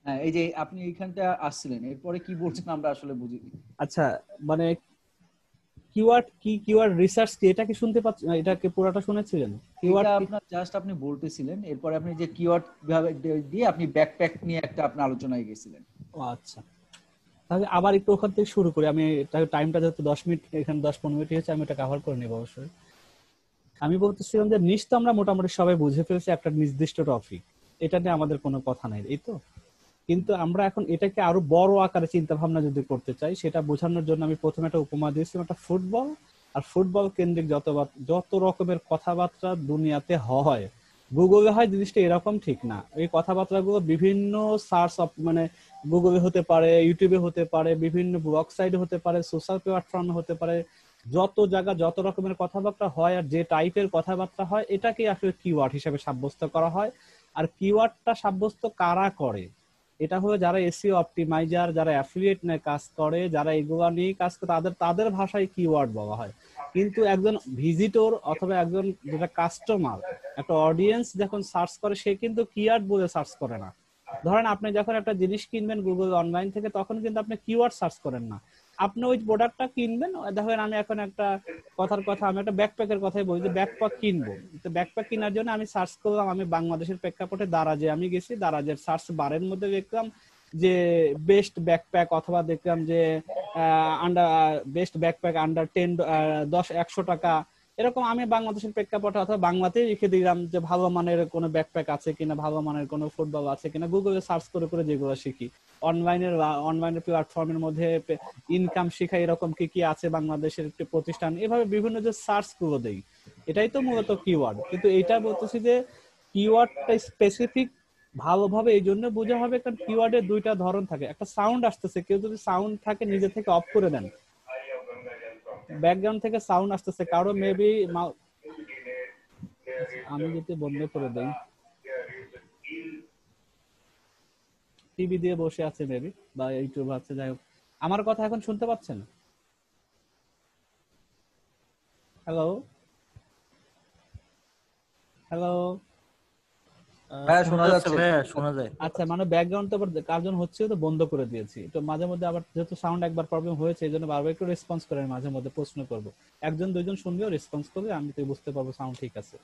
হ্যাঁ, এই যে আপনি এইখানটা আসছিলেন, এরপরে কি বলছেন আমরা আসলে বুঝিনি। আচ্ছা, মানে কিওয়ার্ড কি, কিওয়ার্ড রিসার্চ কি, এটা কি শুনতে পাচ্ছেন? এটাকে পুরোটা শুনেছিলেন? কিওয়ার্ড এটা কি? আপনার জাস্ট আপনি বলতেছিলেন, এরপরে আপনি যে কিওয়ার্ড বিভাগে দিয়ে আপনি ব্যাকপ্যাক নিয়ে একটা আপনার আলোচনায় গেছিলেন। ও আচ্ছা, তাহলে আবার একটু ওখান থেকে শুরু করি। আমি টাইমটা যেহেতু 10 মিনিট, এখানে 10-15 মিনিট হয়েছে, আমি এটা কভার করে নেবো অবশ্যই। আমি বলতেছিলাম যে নিশ তো আমরা মোটামুটি সবাই বুঝে ফেলছি একটা নির্দিষ্ট টপিক, এটা নিয়ে আমাদের কোনো কথা নাই, এই তো। কিন্তু আমরা এখন এটাকে আরো বড় আকারে চিন্তা ভাবনা যদি করতে চাই, সেটা বোঝানোর জন্য আমি প্রথমে একটা উপমা দিয়েছিলাম, একটা ফুটবল আর ফুটবল কেন্দ্রিক যত রকমের কথাবার্তা দুনিয়াতে হয়, গুগলে হয় জিনিসটা এরকম ঠিক না। এই কথাবার্তাগুলো বিভিন্ন মানে গুগলে হতে পারে, ইউটিউবে হতে পারে, বিভিন্ন ব্লগ সাইটে হতে পারে, সোশ্যাল প্ল্যাটফর্মে হতে পারে। যত জায়গা যত রকমের কথাবার্তা হয় আর যে টাইপের কথাবার্তা হয়, এটাকে আসলে কিওয়ার্ড হিসেবে সাব্যস্ত করা হয়। আর কিওয়ার্ডটা সাব্যস্ত কারা করে? এটা হলো যারা এসইও অপটিমাইজার, যারা অ্যাফিলিয়েট নিয়ে কাজ করে, যারা এগুলো নিয়ে কাজ করে, তাদের তাদের ভাষায় কিওয়ার্ড বলা হয়। কিন্তু একজন ভিজিটর অথবা একজন যেটা কাস্টমার, একটা অডিয়েন্স যখন সার্চ করে, সে কিন্তু কিওয়ার্ড বলে সার্চ করে না। ধরেন আপনি যখন একটা জিনিস কিনবেন গুগল অনলাইন থেকে, তখন কিন্তু আপনি কিওয়ার্ড সার্চ করেন না, আপনি ওই প্রোডাক্টটা কিনবেন। দেখেন আমি এখন একটা কথার কথা, আমি একটা ব্যাকপ্যাকের কথাই বলি, যে ব্যাকপ্যাক কিনবো, তো ব্যাকপ্যাক কেনার জন্য আমি সার্চ করলাম, আমি বাংলাদেশের প্রেক্ষাপটে দারাজে আমি গেছি, দারাজের সার্চ বারের মধ্যে দেখলাম যে বেস্ট ব্যাকপ্যাক, অথবা দেখলাম যে আন্ডার বেস্ট ব্যাকপ্যাক আন্ডার 10-100 টাকা, এরকম আমি বাংলাদেশের প্রেক্ষাপটে অথবা বাংলাতেই লিখে দিলাম যে ভালো মানের কোনো ব্যাকপ্যাক আছে কিনা, ভালো মানের কোনো ফুটবল আছে কিনা, গুগলে সার্চ করে করে যেগুলো শিখি। অনলাইনের প্ল্যাটফর্মের মধ্যে ইনকাম শিখা, এরকম কি কি আছে বাংলাদেশের একটি প্রতিষ্ঠান, এভাবে বিভিন্ন যে সার্চ গুলো দেই, এটাই তো মূলত কিওয়ার্ড। কিন্তু এইটা বলতেছি যে কিওয়ার্ডটা স্পেসিফিক ভালোভাবে এই জন্য বোঝা হবে, কারণ কিওয়ার্ডের দুইটা ধরন থাকে। একটা সাউন্ড আসতেছে, কেউ যদি সাউন্ড থাকে নিজে থেকে অফ করে দেন, ব্যাকগ্রাউন্ড থেকে সাউন্ড আসতেছে কারো মেবি, আমি যদি বন্ধ করে দেই, টিভি দিয়ে বসে আছে মেবি, বা ইউটিউব আছে, যাই হোক। আমার কথা এখন শুনতে পাচ্ছেন? Hello, hello. হ্যাঁ, শোনা শোনা যাচ্ছে যাচ্ছে। ভাইয়া, শোনা যায়। আচ্ছা, মানে ব্যাকগ্রাউন্ড তো আবার কার্জন হচ্ছে, তো বন্ধ করে দিয়েছি, তো মাঝে মধ্যে আবার যেহেতু সাউন্ড একবার প্রবলেম হয়েছে, এই জন্য বারবার একটু রেসপন্স করেন, মাঝে মধ্যে প্রশ্ন করব, একজন দুইজন শুনবেও রেসপন্স করবে, আমি তো বুঝতে পারবো সাউন্ড ঠিক আছে।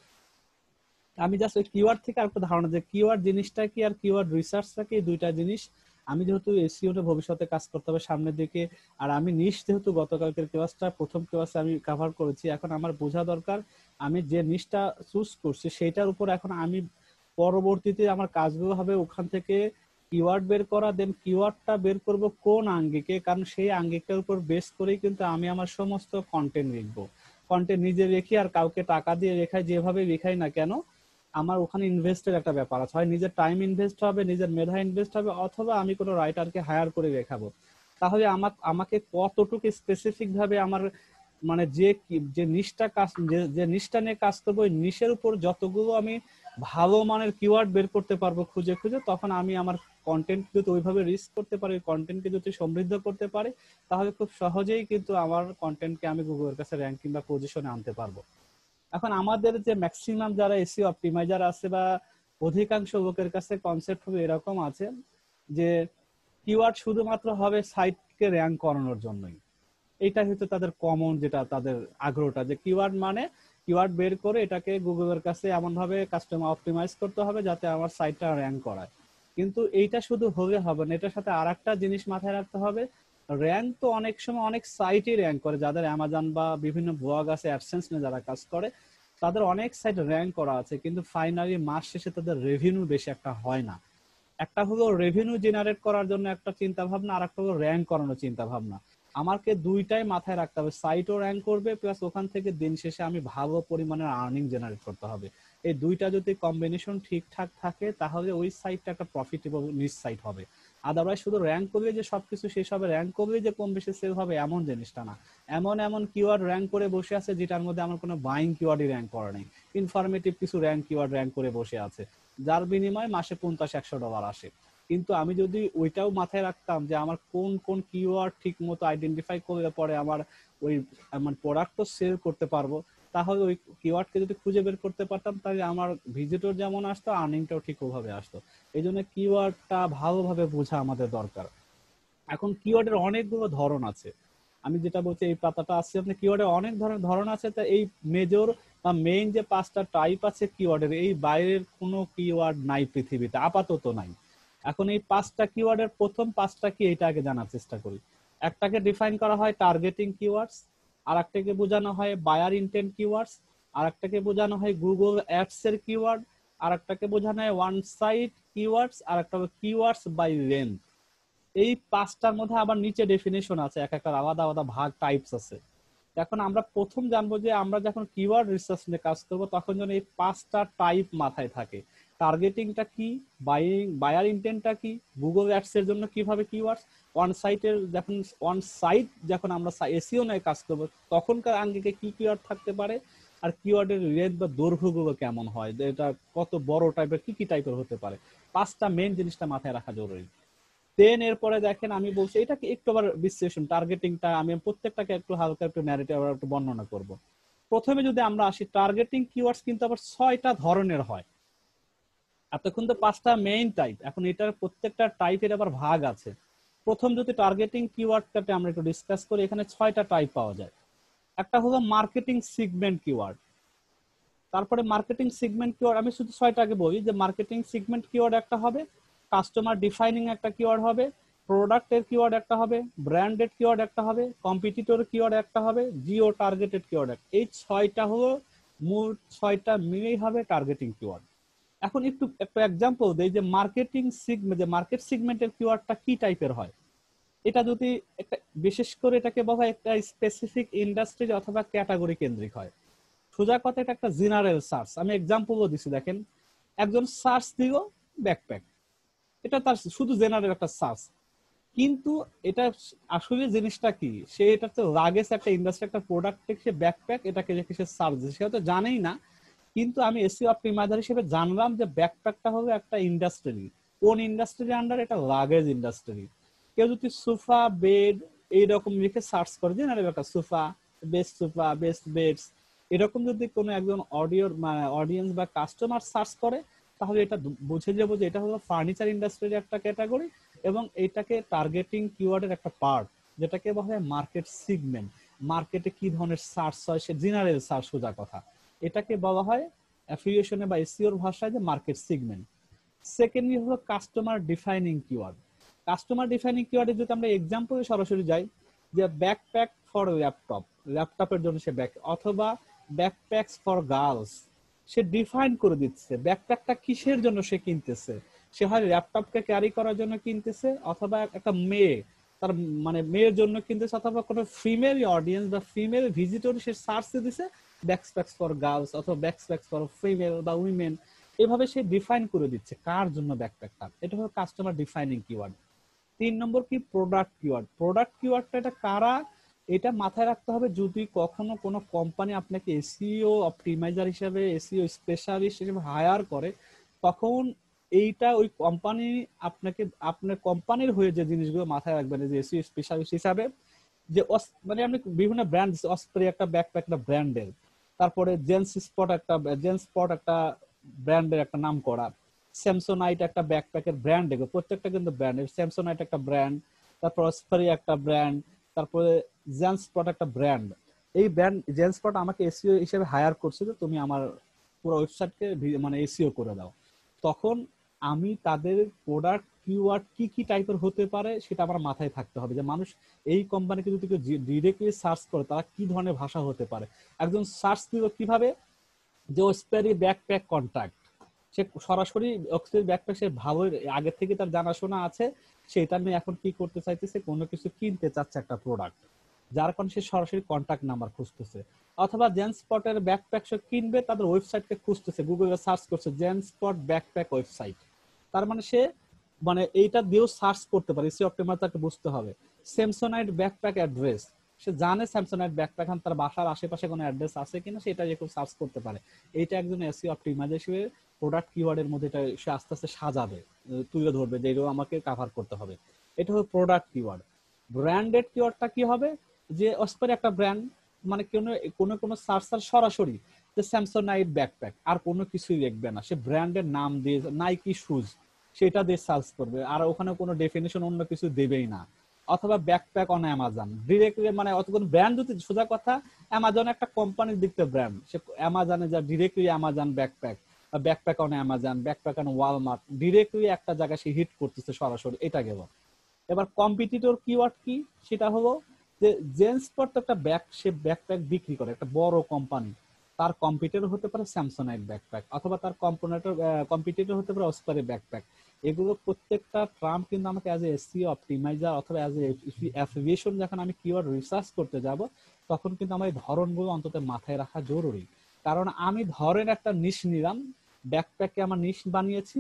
আমি জাস্ট ওই কিওয়ার্ড থেকে আরেকটা ধারণা, যে কিওয়ার্ড জিনিসটা কি আর কিওয়ার্ড রিসার্চটা কি, দুইটা জিনিস। আমি যেহেতু এসইও তে ভবিষ্যতে কাজ করতে হবে সামনের দিকে, আর আমি নিশ যেহেতু গতকালকের ক্লাসটা প্রথম ক্লাসে আমি কভার করেছি, এখন আমার বোঝা দরকার আমি যে নিশটা চুজ করছি সেইটার উপর এখন আমি পরবর্তীতে আমার কাজগুলো হবে ওখান থেকে কিওয়ার্ড বের করা, দেন কিওয়ার্ডটা বের করব কোন আঙ্গিকে, কারণ সেই আঙ্গিকটার উপর বেস করেই কিন্তু আমি আমার সমস্ত কন্টেন্ট লিখবো। কন্টেন্ট নিজে রেখি আর কাউকে টাকা দিয়ে রেখাই, যেভাবে রেখাই না কেন, আমার ওখানে ইনভেস্টের একটা ব্যাপার আছে, হয় নিজের টাইম ইনভেস্ট হবে, নিজের মেধা ইনভেস্ট হবে, অথবা আমি কোনো রাইটারকে হায়ার করে রেখাবো। তাহলে আমাকে কতটুকু স্পেসিফিক ভাবে আমার, মানে যে নিশটা কাজ, যে নিশটা নিয়ে কাজ করবো, ওই নিশের উপর যতগুলো আমি ভালো মানের কিওয়ার্ড বের করতে পারবো খুঁজে খুঁজে, তখন আমি আমার কন্টেন্ট যদি ওইভাবে রিচ করতে পারি, কন্টেন্টকে যদি সমৃদ্ধ করতে পারি, তাহলে খুব সহজেই কিন্তু আমার কন্টেন্টকে আমি গুগলের কাছে র্যাঙ্কিং বা পজিশনে আনতে পারবো। এখন আমাদের যে ম্যাক্সিমাম যারা এসইও অপটিমাইজার আছে, বা অধিকাংশ লোকের কাছে কনসেপ্ট হবে এরকম আছে যে কিওয়ার্ড শুধুমাত্র হবে সাইটকে র্যাঙ্ক করানোর জন্যই। এইটা হচ্ছে তাদের কমন, যেটা তাদের আগ্রহটা, যে কিওয়ার্ড মানে কিওয়ার্ড বের করে এটাকে গুগলের কাছে এমন ভাবে কাস্টমার অপটিমাইজ করতে হবে যাতে আমার সাইটটা র্যাঙ্ক করায়। কিন্তু এইটা শুধু হলে হবে না, এটার সাথে আরেকটা জিনিস মাথায় রাখতে হবে। র্যাঙ্ক তো অনেক সময় অনেক সাইটই র্যাঙ্ক করে, যাদের অ্যামাজন বা বিভিন্ন ব্লগ আছে, অ্যাডসেন্স নিয়ে যারা কাজ করে, তাদের অনেক সাইট র্যাঙ্ক করা আছে, কিন্তু ফাইনালি মাস শেষে তাদের রেভিনিউ বেশি একটা হয় না। একটা হলো রেভিনিউ জেনারেট করার জন্য একটা চিন্তা ভাবনা, আর একটা হলো র্যাঙ্ক করানোর চিন্তা ভাবনা। আমাকে দুইটাই মাথায় রাখতে হবে, সাইটও র্যাঙ্ক করবে, প্লাস ওখান থেকে দিন শেষে আমি ভালো পরিমাণের আর্নিং জেনারেট করতে হবে। এই দুইটা যদি কম্বিনেশন ঠিকঠাক থাকে, তাহলে ওই সাইটটা একটা প্রফিটেবল নিজ সাইট হবে। আদারওয়াইজ শুধু র্যাঙ্ক করলে যে সবকিছু শেষ হবে, র্যাঙ্ক করলে যে কম বেশি সেল হবে, এমন জিনিসটা না। এমন এমন কিওয়ার্ড র্যাঙ্ক করে বসে আছে যেটার মধ্যে আমার কোনো বাইং কিওয়ার্ডই র্যাঙ্ক করা নেই, ইনফরমেটিভ কিছু কিওয়ার্ড র্যাঙ্ক করে বসে আছে, যার বিনিময়ে মাসে $50-100 আসে। কিন্তু আমি যদি ওইটাও মাথায় রাখতাম যে আমার কোন কোন কিওয়ার্ড ঠিক মতো আইডেন্টিফাই করলে পরে আমার ওই আমার প্রোডাক্টও সেল করতে পারবো, তাহলে ওই কিওয়ার্ডকে যদি খুঁজে বের করতে পারতাম তাহলে আমার ভিজিটর যেমন আসতো, আর্নিংটাও ঠিক ওভাবে আসতো। এই জন্য কিওয়ার্ডটা ভালোভাবে বোঝা আমাদের দরকার। এখন কিওয়ার্ডের অনেকগুলো ধরন আছে। আমি যেটা বলছি এই পাতাটা আছে, আপনি কিওয়ার্ডের অনেক ধরনের ধরন আছে। তা এই মেজর বা মেইন যে 5টা টাইপ আছে কিওয়ার্ডের, এই বাইরের কোনো কিওয়ার্ড নাই পৃথিবীতে, আপাতত নাই। এখন এই 5টা কিওয়ার্ডের প্রথম 5টা কি এটা আগে জানার চেষ্টা করি। একটাকে ডিফাইন করা হয় টার্গেটিং কিওয়ার্ডস, আর একটাকে বোঝানো হয় বায়ার ইন্টেন্ট কিওয়ার্ডস, আর একটাকে বোঝানো হয় গুগল অ্যাডস এর কিওয়ার্ড, আর একটাকে বোঝানো হয় ওয়ান সাইট কিওয়ার্ডস, আর একটা কিওয়ার্ডস বাই লেন্থ। এই 5টার মধ্যে আবার নিচে ডেফিনেশন আছে, এক একটা আলাদা আলাদা ভাগ টাইপস আছে। এখন আমরা প্রথম জানবো যে আমরা যখন কিওয়ার্ড রিসার্চ নিয়ে কাজ করব তখন যেন এই 5টা টাইপ মাথায় থাকে। টার্গেটিংটা কি, বায়ার ইন্টেন্টটা কি, গুগল অ্যাডস এর জন্য কিভাবে কিওয়ার্ডস, ওয়ান সাইটের যখন ওয়ান সাইট যখন আমরা এসইও নিয়ে কাজ করব তখনকার আঙ্গিকে কি কিওয়ার্ড থাকতে পারে, আর কিওয়ার্ডের রেঞ্জ বা দৈর্ঘ্যগুলো কেমন হয়, যে এটা কত বড় টাইপের কি কি টাইপের হতে পারে। 5টা মেইন জিনিসটা মাথায় রাখা জরুরি। দেন এরপরে দেখেন আমি বলছি এটাকে একটু আবার বিশ্লেষণ, টার্গেটিংটা আমি প্রত্যেকটাকে একটু হালকা একটু ন্যারেটিভ আবার একটু বর্ণনা করব। প্রথমে যদি আমরা আসি, টার্গেটিং কিওয়ার্ডস কিন্তু আবার 6টা ধরনের হয়। এতক্ষণ তো 5টা মেইন টাইপ, এখন এটার প্রত্যেকটা টাইপের আবার ভাগ আছে। প্রথম যদি টার্গেটিং কিওয়ার্ডটাকে আমরা একটু ডিসকাস করি, এখানে 6টা টাইপ পাওয়া যায়। একটা হলো মার্কেটিং সিগমেন্ট কিওয়ার্ড। তারপরে মার্কেটিং সিগমেন্ট কিওয়ার্ড আমি শুধু 6টাকে বলি, যে মার্কেটিং সিগমেন্ট কিওয়ার্ড একটা হবে, কাস্টমার ডিফাইনিং একটা কিওয়ার্ড হবে, প্রোডাক্টের কিওয়ার্ড একটা হবে, ব্র্যান্ডেড কিওয়ার্ড একটা হবে, কম্পিটিটর কিওয়ার্ড একটা হবে, জিও টার্গেটেড কিওয়ার্ড একটা। এই 6টা হলো মূল 6টা মিলেই হবে টার্গেটিং কিওয়ার্ড। এখন একটু একটা এক্সাম্পল দেই যে মার্কেটিং সিগমেন্ট, যে মার্কেট সিগমেন্টের কিওয়ার্ডটা কি টাইপের হয়। এটা যদি একটা বিশেষ করে এটাকে বলা হয় একটা স্পেসিফিক ইন্ডাস্ট্রি অথবা ক্যাটাগরি কেন্দ্রিক হয়। সোজা কথা এটা একটা জেনারেল সার্চ। আমি এক্সাম্পলও দিছি, দেখেন একজন সার্চ দিল ব্যাকপ্যাক, এটা তার শুধু জেনারেল একটা সার্চ, কিন্তু এটা আসলে জিনিসটা কি, সে এটা তো লাগেজ একটা ইন্ডাস্ট্রি একটা প্রোডাক্ট সে ব্যাকপ্যাক এটাকে যে সে সার্চ দিচ্ছে, সে তো জানেই না। কিন্তু আমি এসইও অপটিমাইজার হিসেবে জানলাম যে ব্যাকপ্যাকটা হলো একটা ইন্ডাস্ট্রি, কোন ইন্ডাস্ট্রির আন্ডার, এটা লাগেজ ইন্ডাস্ট্রি। কেউ যদি সোফা বেড এইরকম লিখে সার্চ করে, জেনারেল একটা সোফা বেস্ট বেডস এরকম যদি কোনো একজন অডিয়েন্স বা কাস্টমার সার্চ করে, তাহলে এটা বুঝে যাবো যে এটা হলো ফার্নিচার ইন্ডাস্ট্রির একটা ক্যাটাগরি, এবং এটাকে টার্গেটিং কিওয়ার্ডের একটা পার্ট, যেটাকে বলা হয় মার্কেট সিগমেন্ট। মার্কেটে কি ধরনের সার্চ হয়, সে জেনারেল সার্চ, সোজা কথা এটাকে বলা হয় অ্যাফিলিয়েশনে বা এসইওর ভাষায় যে মার্কেট সিগমেন্ট। সেকেন্ডলি হলো customer defining keyword. Customer defining কিওয়ার্ডে যদি আমরা এক্সাম্পলে সরাসরি যাই, যে ব্যাকপ্যাক ফর ল্যাপটপের জন্য সে ব্যাক, অথবা backpacks for girls, say define করে দিচ্ছে ব্যাকপ্যাকটা কিসের জন্য সে কিনতেছে। সে হয় ল্যাপটপকে ক্যারি করার জন্য কিনতেছে, অথবা একটা মেয়ে তার মানে মেয়ের জন্য কিনতেছে, অথবা কোনো ফিমেল অডিয়েন্স বা ফিমেল ভিজিটর সে সার্চ দিছে ব্যাকপ্যাকস ফর গার্লস অথবা ব্যাকপ্যাকস ফর ফিমেল বা উইমেন। এভাবে সে ডিফাইন করে দিচ্ছে কার জন্য ব্যাকপ্যাকটা। এটা হলো কাস্টমার ডিফাইনিং কিওয়ার্ড। 3 নম্বর কি প্রোডাক্ট কিওয়ার্ড। প্রোডাক্ট কিওয়ার্ডটা এটা কারা, এটা মাথায় রাখতে হবে। যদি কখনো কোনো কোম্পানি আপনাকে এসইও অপটিমাইজার হিসেবে, এসইও স্পেশালিস্ট হিসেবে হায়ার করে, তখন এইটা ওই কোম্পানি আপনাকে আপনার কোম্পানির হয়ে যে জিনিসগুলো মাথায় রাখবেন, যে এসইও স্পেশালিস্ট হিসাবে, যে মানে আপনি বিভিন্ন ব্র্যান্ড, অসপ্রে একটা ব্যাকপ্যাক একটা ব্র্যান্ডের, তারপরে জেন্স স্পট একটা ব্র্যান্ডের একটা নাম করা, স্যামসোনাইট একটা ব্যাকপ্যাকের ব্র্যান্ড, এগুলো প্রত্যেকটা কিন্তু ব্র্যান্ডের। স্যামসোনাইট একটা ব্র্যান্ড, তারপর অসপ্রে একটা ব্র্যান্ড, তারপরে জেন্স স্পট একটা ব্র্যান্ড। এই ব্র্যান্ড জেন্স স্পট আমাকে এসইও হিসেবে হায়ার করছিল, তুমি আমার পুরো ওয়েবসাইটকে মানে এসইও করে দাও। তখন আমি তাদের প্রোডাক্ট কিওয়ার্ড কি কি টাইপের হতে পারে সেটা আমার মাথায় থাকতে হবে, যে মানুষ এই কোম্পানিকে যদি কেউ ডিরেক্টলি সার্চ করে তারা কি ধরনের ভাষা হতে পারে। একজন সার্চ দিল কিভাবে, যে ওসপেরি ব্যাকপ্যাক কন্ট্যাক্ট, সে সরাসরি অক্সিজেন ব্যাকপ্যাক সে ভালো আগে থেকে তার জানাশোনা আছে, সেটা নিয়ে এখন কি করতে চাইতেছে, কোনো কিছু কিনতে চাচ্ছে একটা প্রোডাক্ট, যার কারণে সে সরাসরি কন্ট্যাক্ট নাম্বার খুঁজতেছে। অথবা জেন্স স্পটের ব্যাকপ্যাক সে কিনবে, তাদের ওয়েবসাইটকে খুঁজতেছে, গুগলে সার্চ করছে জেন্স স্পট ব্যাকপ্যাক ওয়েবসাইট, তার মানে সে মানে এইটা দিয়েও সার্চ করতে পারে। সে অপটিমাইজারকে বুঝতে হবে। স্যামসোনাইট ব্যাকপ্যাক অ্যাড্রেস, সে জানে স্যামসোনাইট ব্যাকপ্যাক তার বাসার আশেপাশে কোনো অ্যাড্রেস আছে কিনা, সেটা যে কেউ সার্চ করতে পারে। এইটা একজন এসইও অপটিমাইজার হিসেবে প্রোডাক্ট কিওয়ার্ডের মধ্যে এটা সে আস্তে আস্তে সাজাবে, তুলে ধরবে যে এগুলো আমাকে কভার করতে হবে। এটা হলো প্রোডাক্ট কিওয়ার্ড। ব্র্যান্ডেড কিওয়ার্ডটা কি হবে, যে অসপের একটা ব্র্যান্ড, মানে কোনো সার্চার সরাসরি যে স্যামসোনাইট ব্যাকপ্যাক আর কোনো কিছুই দেখবে না, সে ব্র্যান্ডের নাম দিয়ে নাইকি শুজ সেটা দিয়ে সার্চ করবে, আর ওখানে কোনো ডেফিনেশন অন্য কিছু দেবেই না। অথবা ব্যাকপ্যাক অন অ্যামাজন ডিরেক্টলি, মানে অত কোনো ব্র্যান্ড যদি, সোজা কথা অ্যামাজন একটা কোম্পানির দিকতে ব্র্যান্ড, সে অ্যামাজনে যা directly Amazon backpack, backpack on Amazon, backpack on Walmart, directly একটা জায়গায় সে হিট করতেছে সরাসরি, এটা গেল। এবার কম্পিটিটর কিওয়ার্ড কি, সেটা হলো যে জেন্সপট একটা ব্যাগ, সে ব্যাকপ্যাক বিক্রি করে একটা বড় কোম্পানি, তার কম্পিটিটর হতে পারে স্যামসোনাইট ব্যাকপ্যাক, অথবা তার কম্পিটিটর হতে পারে অস্কারে ব্যাকপ্যাক। এগুলো প্রত্যেকটা টার্ম কিন্তু আমাকে অ্যাজ এ এসইও অপটিমাইজার অথবা অ্যাজ এ অ্যাফিলিয়েশন যখন আমি কিওয়ার্ড রিসার্চ করতে যাব, তখন কিন্তু আমার এই ধরনগুলো অন্তত মাথায় রাখা জরুরি। কারণ আমি ধরেন একটা নিশ নিলাম, ব্যাকপ্যাককে আমার নিশ বানিয়েছি,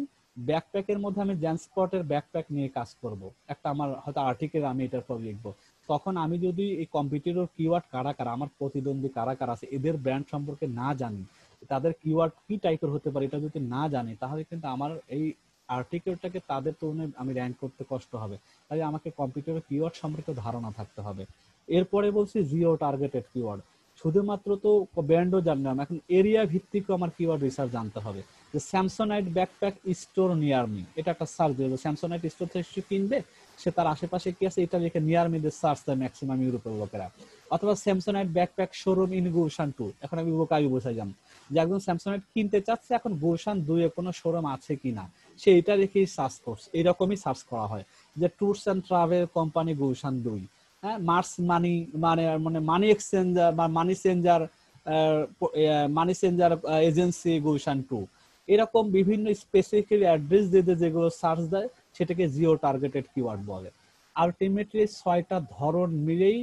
ব্যাকপ্যাকের মধ্যে আমি জেন্সপটের ব্যাকপ্যাক নিয়ে কাজ করব, একটা আমার হয়তো আর্টিকেল আমি এটার পর লিখবো। তখন আমি যদি এই কম্পিটিটর কিওয়ার্ড কারা কারা, আমার প্রতিদ্বন্দ্বী কারা কারা আছে, এদের ব্র্যান্ড সম্পর্কে না জানি, তাদের কিওয়ার্ড কি টাইপের হতে পারে এটা যদি না জানি, তাহলে কিন্তু আমার এই আর্টিকেলটাকে তাদের তুলনায় আমি র্যাঙ্ক করতে কষ্ট হবে। তাই আমাকে কম্পিউটার কিওয়ার্ড সম্পর্কে ধারণা থাকতে হবে। এরপরে বলছি জিও টার্গেটেড কিওয়ার্ড। শুধুমাত্র তো ব্র্যান্ডও জানলাম, এখন এরিয়া ভিত্তিক আমার কিওয়ার্ড রিসার্চ জানতে হবে। যে স্যামসোনাইট ব্যাকপ্যাক স্টোর নিয়ার মি, এটা একটা সার্চ দিবে, স্যামসোনাইট স্টোর থেকে সে কিনবে, সে তার আশেপাশে কি আছে এটা লিখে নিয়ার মি দিয়ে সার্চ দেয় ম্যাক্সিমাম ইউরোপের লোকেরা। অথবা স্যামসোনাইট ব্যাকপ্যাক শোরুম ইন গুলশান 2, এখন আমি আগে বোঝাইলাম যে একজন স্যামসোনাইট কিনতে চাচ্ছে, এখন গুলশান 2 এ কোনো শোরুম আছে কিনা, সে এটা রেখেই সার্চ করছে। এইরকমই সার্চ করা হয় যে tours and travel company Gulshan 2, হ্যাঁ, মার্স মানি, মানে মানে মানি এক্সচেঞ্জার বা মানি চেঞ্জার এজেন্সি গুলশান 2, এরকম বিভিন্ন স্পেসিফিক অ্যাড্রেস দিয়ে যেগুলো সার্চ দেয়, সেটাকে জিও টার্গেটেড কিওয়ার্ড বলে। আলটিমেটলি 6টা ধরন মিলেই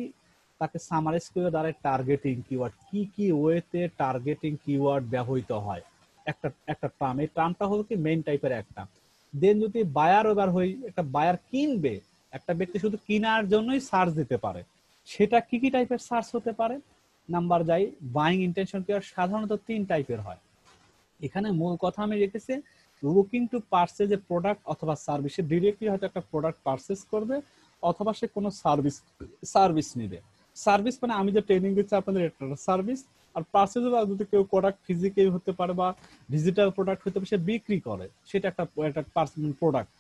তাকে সামারাইজ করে দাঁড়ায় টার্গেটিং কিওয়ার্ড। কি কি ওয়েতে টার্গেটিং কিওয়ার্ড ব্যবহৃত হয় একটা একটা টার্ম, এই টার্মটা হলো কি মেইন টাইপের একটা। দেন যদি বায়ার ওভার হই, একটা বায়ার কিনবে, একটা ব্যক্তি শুধু কেনার জন্যই সার্চ দিতে পারে, সেটা কি কি টাইপের সার্চ হতে পারে। নাম্বার যাই, বাইং ইন্টেনশন কিওয়ার্ড সাধারণত 3 টাইপের হয়। এখানে মূল কথা আমি রেখেছি looking to purchase A product অথবা সার্ভিস, সে ডিরেক্টলি হয়তো একটা প্রোডাক্ট পারচেজ করবে, অথবা সে কোনো সার্ভিস নিবে। সার্ভিস মানে আমি যে ট্রেনিং দিচ্ছি আপনাদের একটা সার্ভিস, আর পারচেজ যদি কেউ প্রোডাক্ট ফিজিক্যাল হতে পারে বা ডিজিটাল প্রোডাক্ট হতে পারে, সে বিক্রি করে, সেটা একটা প্রোডাক্ট।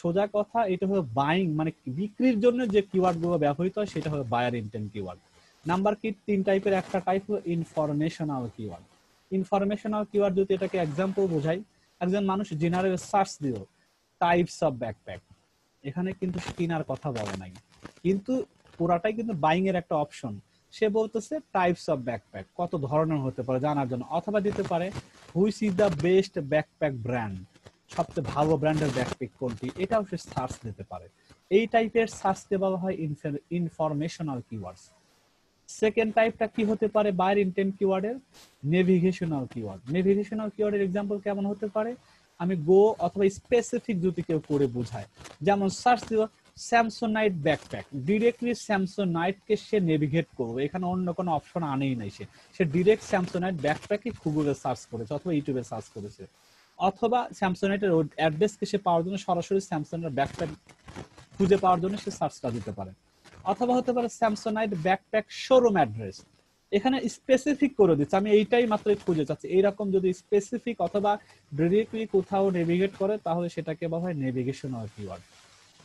সোজা কথা, এটা হলো বাইং, মানে বিক্রির জন্য যে কিওয়ার্ড গুলো ব্যবহৃত হয় সেটা হলো বায়ার ইন্টেন্ট কিওয়ার্ড। নাম্বার কি 3 টাইপের, একটা টাইপ হলো ইনফরমেশনাল কিওয়ার্ড। ইনফরমেশনাল কিওয়ার্ড যদি এটাকে এক্সাম্পল বোঝাই, একজন মানুষ জেনারেল সার্চ দিল টাইপস অফ ব্যাকপ্যাক, এখানে কিন্তু কেনার কথা বলে নাই, কিন্তু পুরাটাই কিন্তু বাইং এর একটা অপশন। সে বলতেছে টাইপস অফ ব্যাকপ্যাক, কত ধরনের হতে পারে জানার জন্য, অথবা দিতে পারে which is the best backpack brand, সবচেয়ে ভালো ব্র্যান্ডের ব্যাকপ্যাক কোনটি, এটাও সে সার্চ দিতে পারে। এই টাইপের সার্চকে বলা হয় ইনফরমেশনাল কিওয়ার্ডস। সেকেন্ড টাইপটা কি হতে পারে বায়ার ইন্টেন্ট কিওয়ার্ডের, নেভিগেশনাল কিওয়ার্ড। নেভিগেশনাল কিওয়ার্ডের এক্সাম্পল কেমন হতে পারে, আমি গো অথবা স্পেসিফিক যদি কেউ করে বোঝায়, যেমন সার্চ দিব স্যামসোনাইট ব্যাকপ্যাক, ডিরেক্টলি স্যামসোনাইটকে সে নেভিগেট করবে, এখানে অন্য কোনো অপশন আনেই নাই, সে ডিরেক্ট স্যামসোনাইট ব্যাকপ্যাকই গুগলে সার্চ করেছে অথবা ইউটিউবে সার্চ করেছে। অথবা স্যামসোনাইটের অ্যাড্রেসকে সে পাওয়ার জন্য সরাসরি স্যামসোনাইট ব্যাকপ্যাক খুঁজে পাওয়ার জন্য সে সার্চটা দিতে পারে। অথবা হতে পারে স্যামসোনাইট ব্যাকপ্যাক শোরুম অ্যাড্রেস, এখানে স্পেসিফিক করে দিচ্ছে, আমি এইটাই মাত্র খুঁজে চাচ্ছি, এইরকম যদি স্পেসিফিক অথবা ডিরেক্টলি কোথাও নেভিগেট করে, তাহলে সেটাকে বলা হয় নেভিগেশনাল কিওয়ার্ড।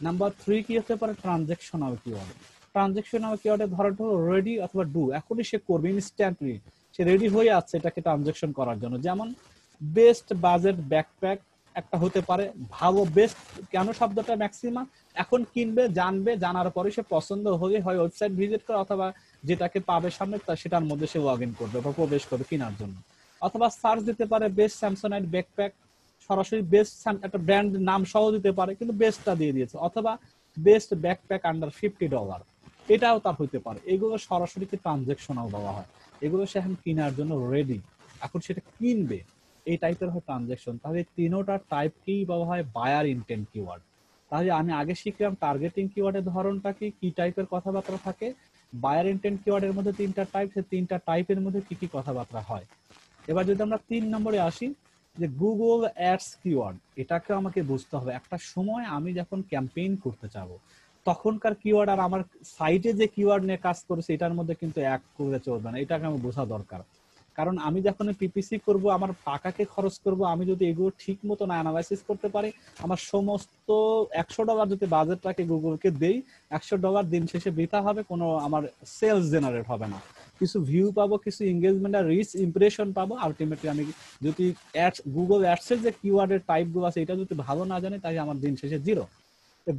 নাম্বার 3 কি হতে পারে ট্রানজেকশনাল কিওয়ার্ড। ট্রানজেকশনাল কিওয়ার্ডের ধরনটা হলো রেডি অথবা ডু, এখনই সে করবে, ইনস্ট্যান্টলি সে রেডি হয়ে আছে এটাকে ট্রানজেকশন করার জন্য। যেমন বেস্ট বাজেট ব্যাকপ্যাক একটা হতে পারে, ভালো বেস্ট কেন শব্দটা ম্যাক্সিমাম, এখন কিনবে, জানবে, জানার পরে সে পছন্দ হলে হয় ওয়েবসাইট ভিজিট করে, অথবা যেটাকে পাবে সামনে সেটার মধ্যে সে লগ ইন করবে বা প্রবেশ করবে কেনার জন্য। অথবা সার্চ দিতে পারে বেস্ট স্যামসোনাইট ব্যাকপ্যাক, সরাসরি বেস্ট একটা ব্র্যান্ড নাম সহ দিতে পারে, কিন্তু বেস্টটা দিয়ে দিয়েছে। অথবা বেস্ট ব্যাকপ্যাক আন্ডার $50, এটাও তার হইতে পারে। এগুলো সরাসরি কি ট্রানজেকশনাল বলা হয়, এগুলো সে এখন কেনার জন্য রেডি, এখন সেটা কিনবে, এই টাইপের হয় ট্রানজেকশন। তাহলে তিনোটা টাইপকেই বলা হয় বায়ার ইন্টেন্ট কিওয়ার্ড। তাহলে আমি আগে শিখলাম টার্গেটিং কিওয়ার্ডের ধরনটা কি টাইপের কথাবার্তা থাকে, বায়ার ইন্টেন্ট কিওয়ার্ডের মধ্যে 3টা টাইপ, সেই 3টা টাইপের মধ্যে কি কি কথাবার্তা হয়। এবার যদি আমরা 3 নম্বরে আসি, যে গুগল অ্যাডস কিওয়ার্ড, এটাকে আমাকে বুঝতে হবে। একটা সময় আমি যখন ক্যাম্পেইন করতে চাবো, তখনকার কিওয়ার্ড আর আমার সাইটে যে কিওয়ার্ড নিয়ে কাজ করেছে এটার মধ্যে কিন্তু এক করে চলবে না, এটাকে আমার বোঝা দরকার। কারণ আমি যখন পিপিসি করব, আমার টাকাকে খরচ করব, আমি যদি এগুলো ঠিক মতো না অ্যানালাইসিস করতে পারি, আমার সমস্ত $100 যদি বাজেটটাকে গুগলকে দেই, $100 দিন শেষে বৃথা হবে, কোনো আমার সেলস জেনারেট হবে না। কিছু ভিউ পাবো, কিছু এঙ্গেজমেন্ট আর রিচ ইমপ্রেশন পাবো, আলটিমেটলি আমি যদি গুগল অ্যাডসের যে কিওয়ার্ডের টাইপগুলো আছে এটা যদি ভালো না জানি, তাই আমার দিন শেষে জিরো।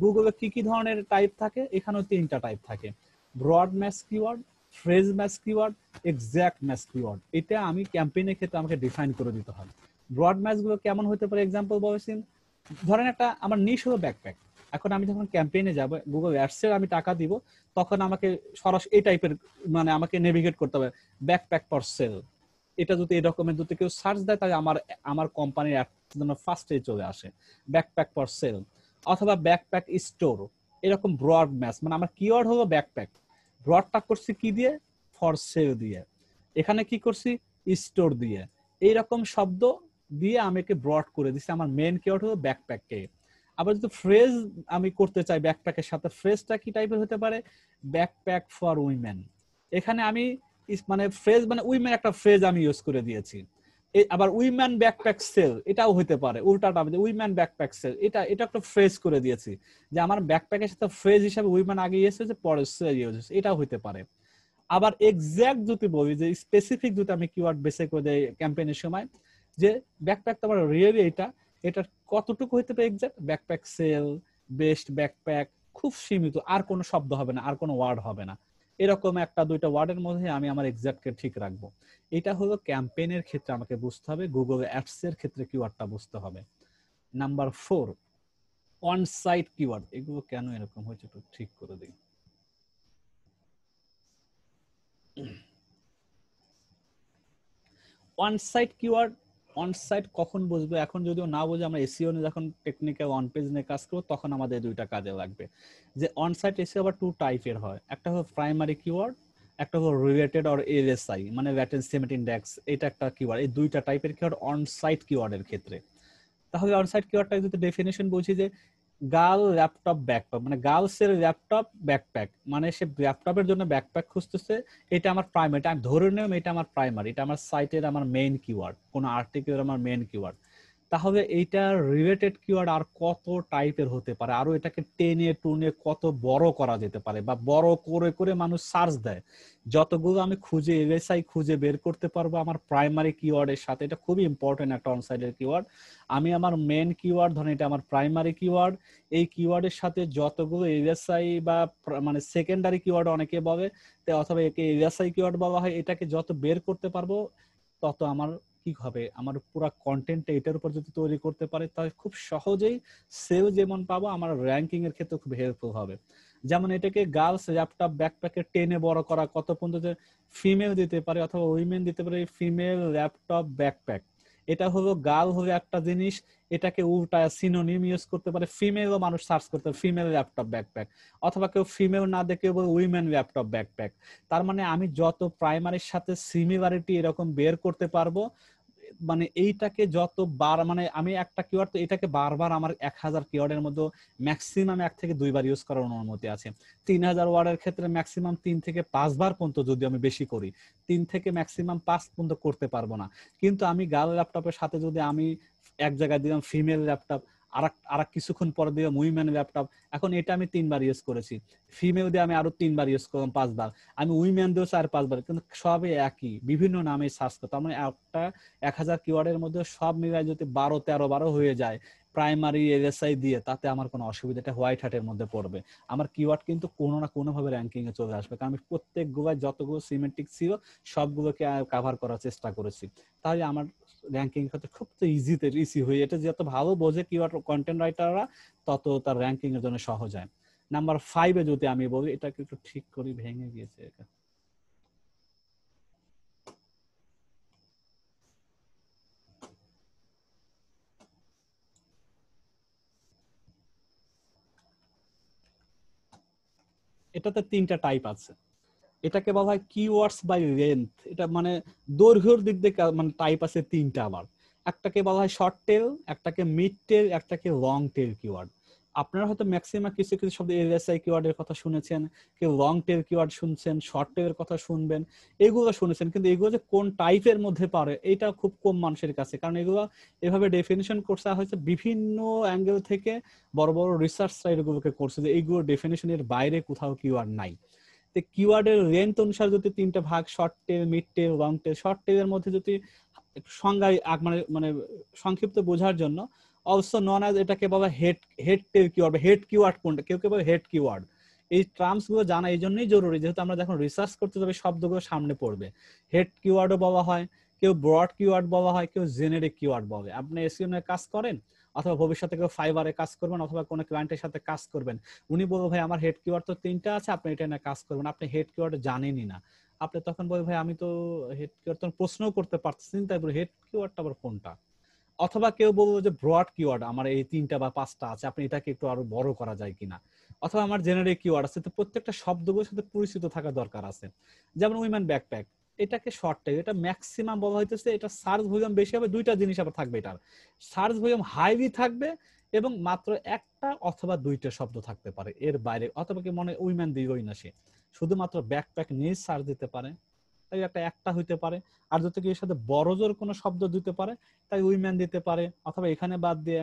গুগলে কি কি ধরনের টাইপ থাকে? এখানেও 3টা টাইপ থাকে: broad match keyword, phrase match keyword, exact match keyword. এটা আমি ক্যাম্পেইনের ক্ষেত্রে আমাকে ডিফাইন করে দিতে হবে। ব্রড ম্যাচ গুলো কেমন হতে পারে? এক্সাম্পল বলেছেন, ধরেন একটা আমার নিশ হলো ব্যাকপ্যাক। এখন আমি যখন ক্যাম্পেইনে যাব, গুগল অ্যাডসের আমি টাকা দিব, তখন আমাকে সরাসরি এই টাইপের মানে আমাকে নেভিগেট করতে হবে, ব্যাকপ্যাক ফর সেল। এটা যদি এই রকমের যদি কেউ সার্চ দেয়, তাহলে আমার কোম্পানির অ্যাড জন্য ফার্স্টে চলে আসে ব্যাকপ্যাক ফর সেল অথবা ব্যাকপ্যাক স্টোর। এরকম ব্রড ম্যাচ, মানে আমার কিওয়ার্ড হলো ব্যাকপ্যাক, ব্রডটা করছি কি দিয়ে? ফর সেল দিয়ে। এখানে কি করছি? স্টোর দিয়ে। এইরকম শব্দ দিয়ে আমি একে ব্রড করে দিচ্ছি। আমার মেন কিওয়ার্ড হলো ব্যাকপ্যাককে। আবার যদি ফ্রেজ আমি করতে চাই ব্যাকপ্যাকের সাথে, ফ্রেজটা কি টাইপের হতে পারে? Backpack for women. এখানে আমি মানে ফ্রেজ মানে উইমেন একটা ফ্রেজ আমি ইউজ করে দিয়েছি। আবার উইমেন ব্যাকপ্যাক সেল, এটাও হতে পারে উল্টাটা, উইমেন ব্যাকপ্যাক সেল, এটা একটা ফ্রেজ করে দিয়েছি যে আমার ব্যাকপ্যাকের সাথে ফ্রেজ হিসাবে উইমেন আগে এসেছে, পরে সেল ইউজ, এটাও হতে পারে। আবার এক্সাক্ট যদি বলি, যে স্পেসিফিক যদি আমি কিওয়ার্ড বেসে করে দেই ক্যাম্পেইনের সময়, যে ব্যাকপ্যাক তো আমার রিয়েলি এটা কতটুকু হইতে পারে exact? Backpack sale, best backpack, খুব সীমিত, আর কোনো শব্দ হবে না, আর কোনো ওয়ার্ড হবে না। এরকম একটা দুইটা ওয়ার্ডের মধ্যে আমি আমার এক্সাক্টকে ঠিক রাখবো। এটা হলো ক্যাম্পেইনের ক্ষেত্রে আমাকে বুঝতে হবে, গুগল অ্যাডস এর ক্ষেত্রে কিওয়ার্ডটা বুঝতে হবে। Number 4, on site keyword. এগুলো কেন এরকম হয়েছে একটু ঠিক করে দিই। On site keyword, on site কখন বুঝবো? এখন যদিও না বুঝে, আমরা এসইও নিয়ে যখন টেকনিক্যাল অন পেজ নিয়ে কাজ করবো, তখন আমাদের দুইটা কাজে লাগবে। যে অন সাইট এসইও আবার 2 টাইপের হয়, একটা হলো প্রাইমারি কিওয়ার্ড, একটা হলো রিলেটেড অর এলএসআই, মানে ল্যাটেন্ট সিমেন্ট ইন্ডেক্স, এটা একটা কিওয়ার্ড। এই দুইটা টাইপের কিওয়ার্ড অন সাইট কিওয়ার্ডের ক্ষেত্রে। তাহলে অন সাইট কিওয়ার্ডটা যদি ডেফিনেশন বলছি, যে গার্ল ল্যাপটপ ব্যাকপ্যাক, মানে গার্লস এর ল্যাপটপ ব্যাকপ্যাক, মানে সে ল্যাপটপের জন্য ব্যাকপ্যাক খুঁজতেছে, এটা আমার প্রাইমারি, এটা আমি ধরে নিলাম এটা আমার প্রাইমারি, এটা আমার সাইটের আমার মেইন কিওয়ার্ড, কোন আর্টিকেলের আমার মেইন কিওয়ার্ড। তাহলে এইটা রিলেটেড কিওয়ার্ড আর কত টাইপের হতে পারে, আরো এটাকে টেনে টুনে কত বড় করা যেতে পারে, বা বড় করে করে মানুষ সার্চ দেয়, যতগুলো আমি খুঁজে এলএসআই খুঁজে বের করতে পারবো আমার প্রাইমারি কিওয়ার্ডের সাথে। এটা খুবই ইম্পর্টেন্ট একটা অনসাইটের কিওয়ার্ড। আমি আমার মেন কিওয়ার্ড, ধরেন এটা আমার প্রাইমারি কিওয়ার্ড, এই কিওয়ার্ডের সাথে যতগুলো এলএসআই বা মানে সেকেন্ডারি কিওয়ার্ড অনেকে বলে, অথবা একে এলএসআই কিওয়ার্ড বলা হয়, এটাকে যত বের করতে পারবো তত আমার কি হবে, আমার পুরো কন্টেন্ট এটার উপর যদি তৈরি করতে পারে, তাহলে খুব সহজেই সেল যেমন পাবো, আমার র্যাঙ্কিং এর ক্ষেত্রে খুব হেল্পফুল হবে। যেমন এটাকে গার্লস ল্যাপটপ ব্যাকপ্যাকে টেনে বড় করা, কত পর্যন্ত ফিমেল দিতে পারে অথবা উইমেন দিতে পারে, ফিমেল ল্যাপটপ ব্যাকপ্যাক। এটা হলো গার্ল হলো একটা জিনিস, এটাকে উল্টায় সিনোনিম ইউজ করতে পারে, ফিমেলও মানুষ সার্চ করতে পারে ফিমেল ল্যাপটপ ব্যাকপ্যাক, অথবা কেউ ফিমেল না দেখে বলে উইমেন ল্যাপটপ ব্যাকপ্যাক। তার মানে আমি যত প্রাইমারির সাথে সিমিলারিটি এরকম বের করতে পারবো, মানে এইটাকে যতবার, মানে আমি একটা কিওয়ার্ড তো এটাকে বারবার আমার 1000 কিওয়ার্ডের মধ্যে ম্যাক্সিমাম 1 থেকে 2 বার ইউজ করার অনুমতি আছে। 3000 ওয়ার্ডের ক্ষেত্রে ম্যাক্সিমাম 3 থেকে 5 বার পর্যন্ত, যদি আমি বেশি করি 3 থেকে ম্যাক্সিমাম 5 পর্যন্ত করতে পারবো না। কিন্তু আমি গার্ল ল্যাপটপের সাথে যদি আমি এক জায়গায় দিলাম ফিমেল ল্যাপটপ, আর কিছুক্ষণ পরে দিলাম উইমেন ল্যাপটপ, এখন এটা আমি 3 বার ইউজ করেছি, ফিমেল দিয়ে আমি আরো 3 বার ইউজ করলাম, 5 বার, আমি উইমেন দিয়েও 4-5 বার, কিন্তু সবই একই, বিভিন্ন নামে সার্চ করতাম। মানে একটা 1000 কিওয়ার্ডের মধ্যে সব মিলাই যদি 12-13 বারও হয়ে যায় প্রাইমারি এলএসআই দিয়ে, তাতে আমার কোনো অসুবিধা, এটা হোয়াইট হ্যাটের মধ্যে পড়বে। আমার কিওয়ার্ড কিন্তু কোনো না কোনো ভাবে র্যাঙ্কিং এ চলে আসবে, কারণ আমি প্রত্যেক গুলোয় যতগুলো সিমেন্টিক ছিল সবগুলোকে কভার করার চেষ্টা করেছি। তাহলে আমার র্যাঙ্কিং হতে খুব তো ইজি হয়ে, এটা যত ভালো বোঝে কিওয়ার্ড কন্টেন্ট রাইটাররা, তত তার র্যাঙ্কিং এর জন্য সহজ হয়। নাম্বার 5 এ যদি আমি বলি, এটাকে একটু ঠিক করি, ভেঙে গিয়েছে এটা। এটাতে 3টা টাইপ আছে। এটাকে বলা হয় কিওয়ার্ডস বাই লেন্থ, এটা মানে দৈর্ঘ্যের দিক দিয়ে মানে টাইপ আছে 3টা। আবার একটাকে বলা হয় শর্ট টেল, একটাকে মিড টেল, একটাকে লং টেল কিওয়ার্ড। আপনারা হয়তো ম্যাক্সিমাম কিছু কিছু শব্দ এলএসআই কিওয়ার্ডের কথা শুনেছেন, কেউ লং টেল কিওয়ার্ড শুনছেন, শর্ট টেলের কথা শুনবেন, এগুলো শুনেছেন, কিন্তু এগুলো যে কোন টাইপের মধ্যে পড়ে এটা খুব কম মানুষের কাছে, কারণ এগুলো এভাবে ডেফিনিশন করছে হয়েছে বিভিন্ন অ্যাঙ্গেল থেকে। বড় বড় রিসার্চরা এগুলোকে করছে যে এইগুলো ডেফিনিশনের বাইরে কোথাও কিওয়ার্ড নাই। তো কিওয়ার্ডের লেন্থ অনুসারে যদি তিনটা ভাগ, শর্ট টেল, মিড টেল, লং টেল, শর্ট টেলের মধ্যে যদি সংজ্ঞায় মানে মানে সংক্ষিপ্ত বোঝার জন্য অলসো নন অ্যাজ, এটাকে বলা হেড টেল কিওয়ার্ড, হেড কিওয়ার্ড কোনটা, কেউ কেউ বলে হেড কিওয়ার্ড। এই টার্মস গুলো জানা এই জন্যই জরুরি, যেহেতু আমরা যখন রিসার্চ করতে যাবে শব্দগুলো সামনে পড়বে। হেড কিওয়ার্ডও বলা হয়, কেউ ব্রড কিওয়ার্ড বলা হয়, কেউ জেনেরিক কিওয়ার্ড বলে। আপনি এসইও নিয়ে কাজ করেন অথবা ভবিষ্যতে কেউ ফাইবারে কাজ করবেন অথবা কোনো ক্লায়েন্টের সাথে কাজ করবেন, উনি বলবো ভাই আমার হেড কিওয়ার্ড তো 3টা আছে, আপনি এটা নিয়ে কাজ করবেন, আপনি হেড কিওয়ার্ড জানেনই না। আপনি তখন বলবেন ভাই আমি তো হেড কিওয়ার্ড তখন প্রশ্নও করতে পারতেছি না, তাই হেড কিওয়ার্ডটা আবার কোনটা। অথবা কেউ বলবো যে ব্রড কিওয়ার্ড আমার এই 3টা বা 5টা আছে, আপনি এটাকে একটু আরো বড় করা যায় কিনা। অথবা আমার জেনারিক কিওয়ার্ড আছে, তো প্রত্যেকটা শব্দগুলোর সাথে পরিচিত থাকা দরকার আছে। যেমন উইমেন ব্যাকপ্যাক, এটাকে শর্ট টাইপ, এটা ম্যাক্সিমাম বলা হইতেছে, এটা সার্চ ভলিউম বেশি হবে, 2টা জিনিস আবার থাকবে, এটার সার্চ ভলিউম হাইলি থাকবে এবং মাত্র একটা অথবা 2টা শব্দ থাকতে পারে, এর বাইরে। অথবা কি মনে উইমেন দিবই না, সে শুধুমাত্র ব্যাকপ্যাক নিয়ে সার্চ দিতে পারে, তাই একটা হইতে পারে। আর যদি কি এর সাথে বড় জোর কোনো শব্দ দিতে পারে, তাই উইমেন দিতে পারে, অথবা এখানে বাদ দিয়ে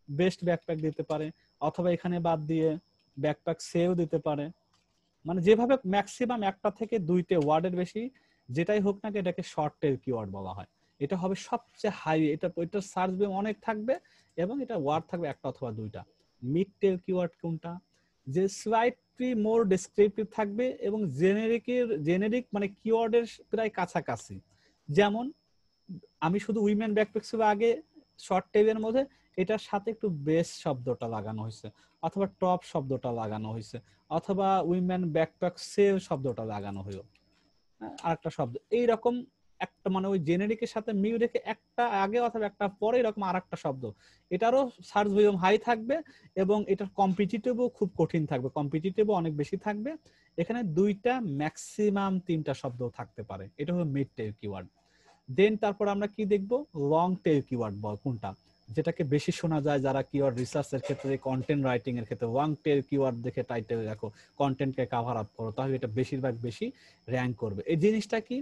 বেস্ট ব্যাকপ্যাক দিতে পারে, অথবা এখানে বাদ দিয়ে ব্যাকপ্যাক সেও দিতে পারে। মানে যেভাবে ম্যাক্সিমাম একটা থেকে 2টে ওয়ার্ডের বেশি যেটাই হোক না, এটাকে শর্ট টেল কিওয়ার্ড বলা হয়। এটা হবে সবচেয়ে হাই, এটা সার্চ ভলিউম অনেক থাকবে এবং এটা ওয়ার্ড থাকবে একটা অথবা 2টা। মিড টেল কিওয়ার্ড কোনটা, যে স্লাইটলি মোর ডেসক্রিপটিভ থাকবে এবং জেনেরিক মানে কিওয়ার্ডের প্রায় কাছাকাছি। যেমন আমি শুধু উইমেন ব্যাকপ্যাক ছিল আগে শর্ট টেলের মধ্যে, এটার সাথে একটু বেস শব্দটা লাগানো হয়েছে, অথবা টপ শব্দটা লাগানো হয়েছে, অথবা উইমেন ব্যাকপ্যাক সেল শব্দটা লাগানো হলো, আরেকটা শব্দ এইরকম একটা, মানে ওই জেনেরিকের সাথে মিল রেখে একটা আগে অথবা একটা পরে এরকম আরেকটা শব্দ, এটারও সার্চ ভলিউম হাই থাকবে এবং এটার কম্পিটিটিভও খুব কঠিন থাকবে, কম্পিটিটিভও অনেক বেশি থাকবে। এখানে 2টা ম্যাক্সিমাম 3টা শব্দ থাকতে পারে, এটা হলো মিড টেল কিওয়ার্ড। দেন তারপর আমরা কি দেখব, লং টেল কিওয়ার্ড বল কোনটা, যেটাকে বেশি শোনা যায় যারা কিওয়ার্ড রিসার্চের ক্ষেত্রে, কন্টেন্ট রাইটিং এর ক্ষেত্রে। লং টেল কিওয়ার্ড দেখে টাইটেল রাখো, কন্টেন্টকে কভার আপ করো, তাহলে এটা বেশিরভাগ বেশি র‍্যাঙ্ক করবে। এই জিনিসটা কি,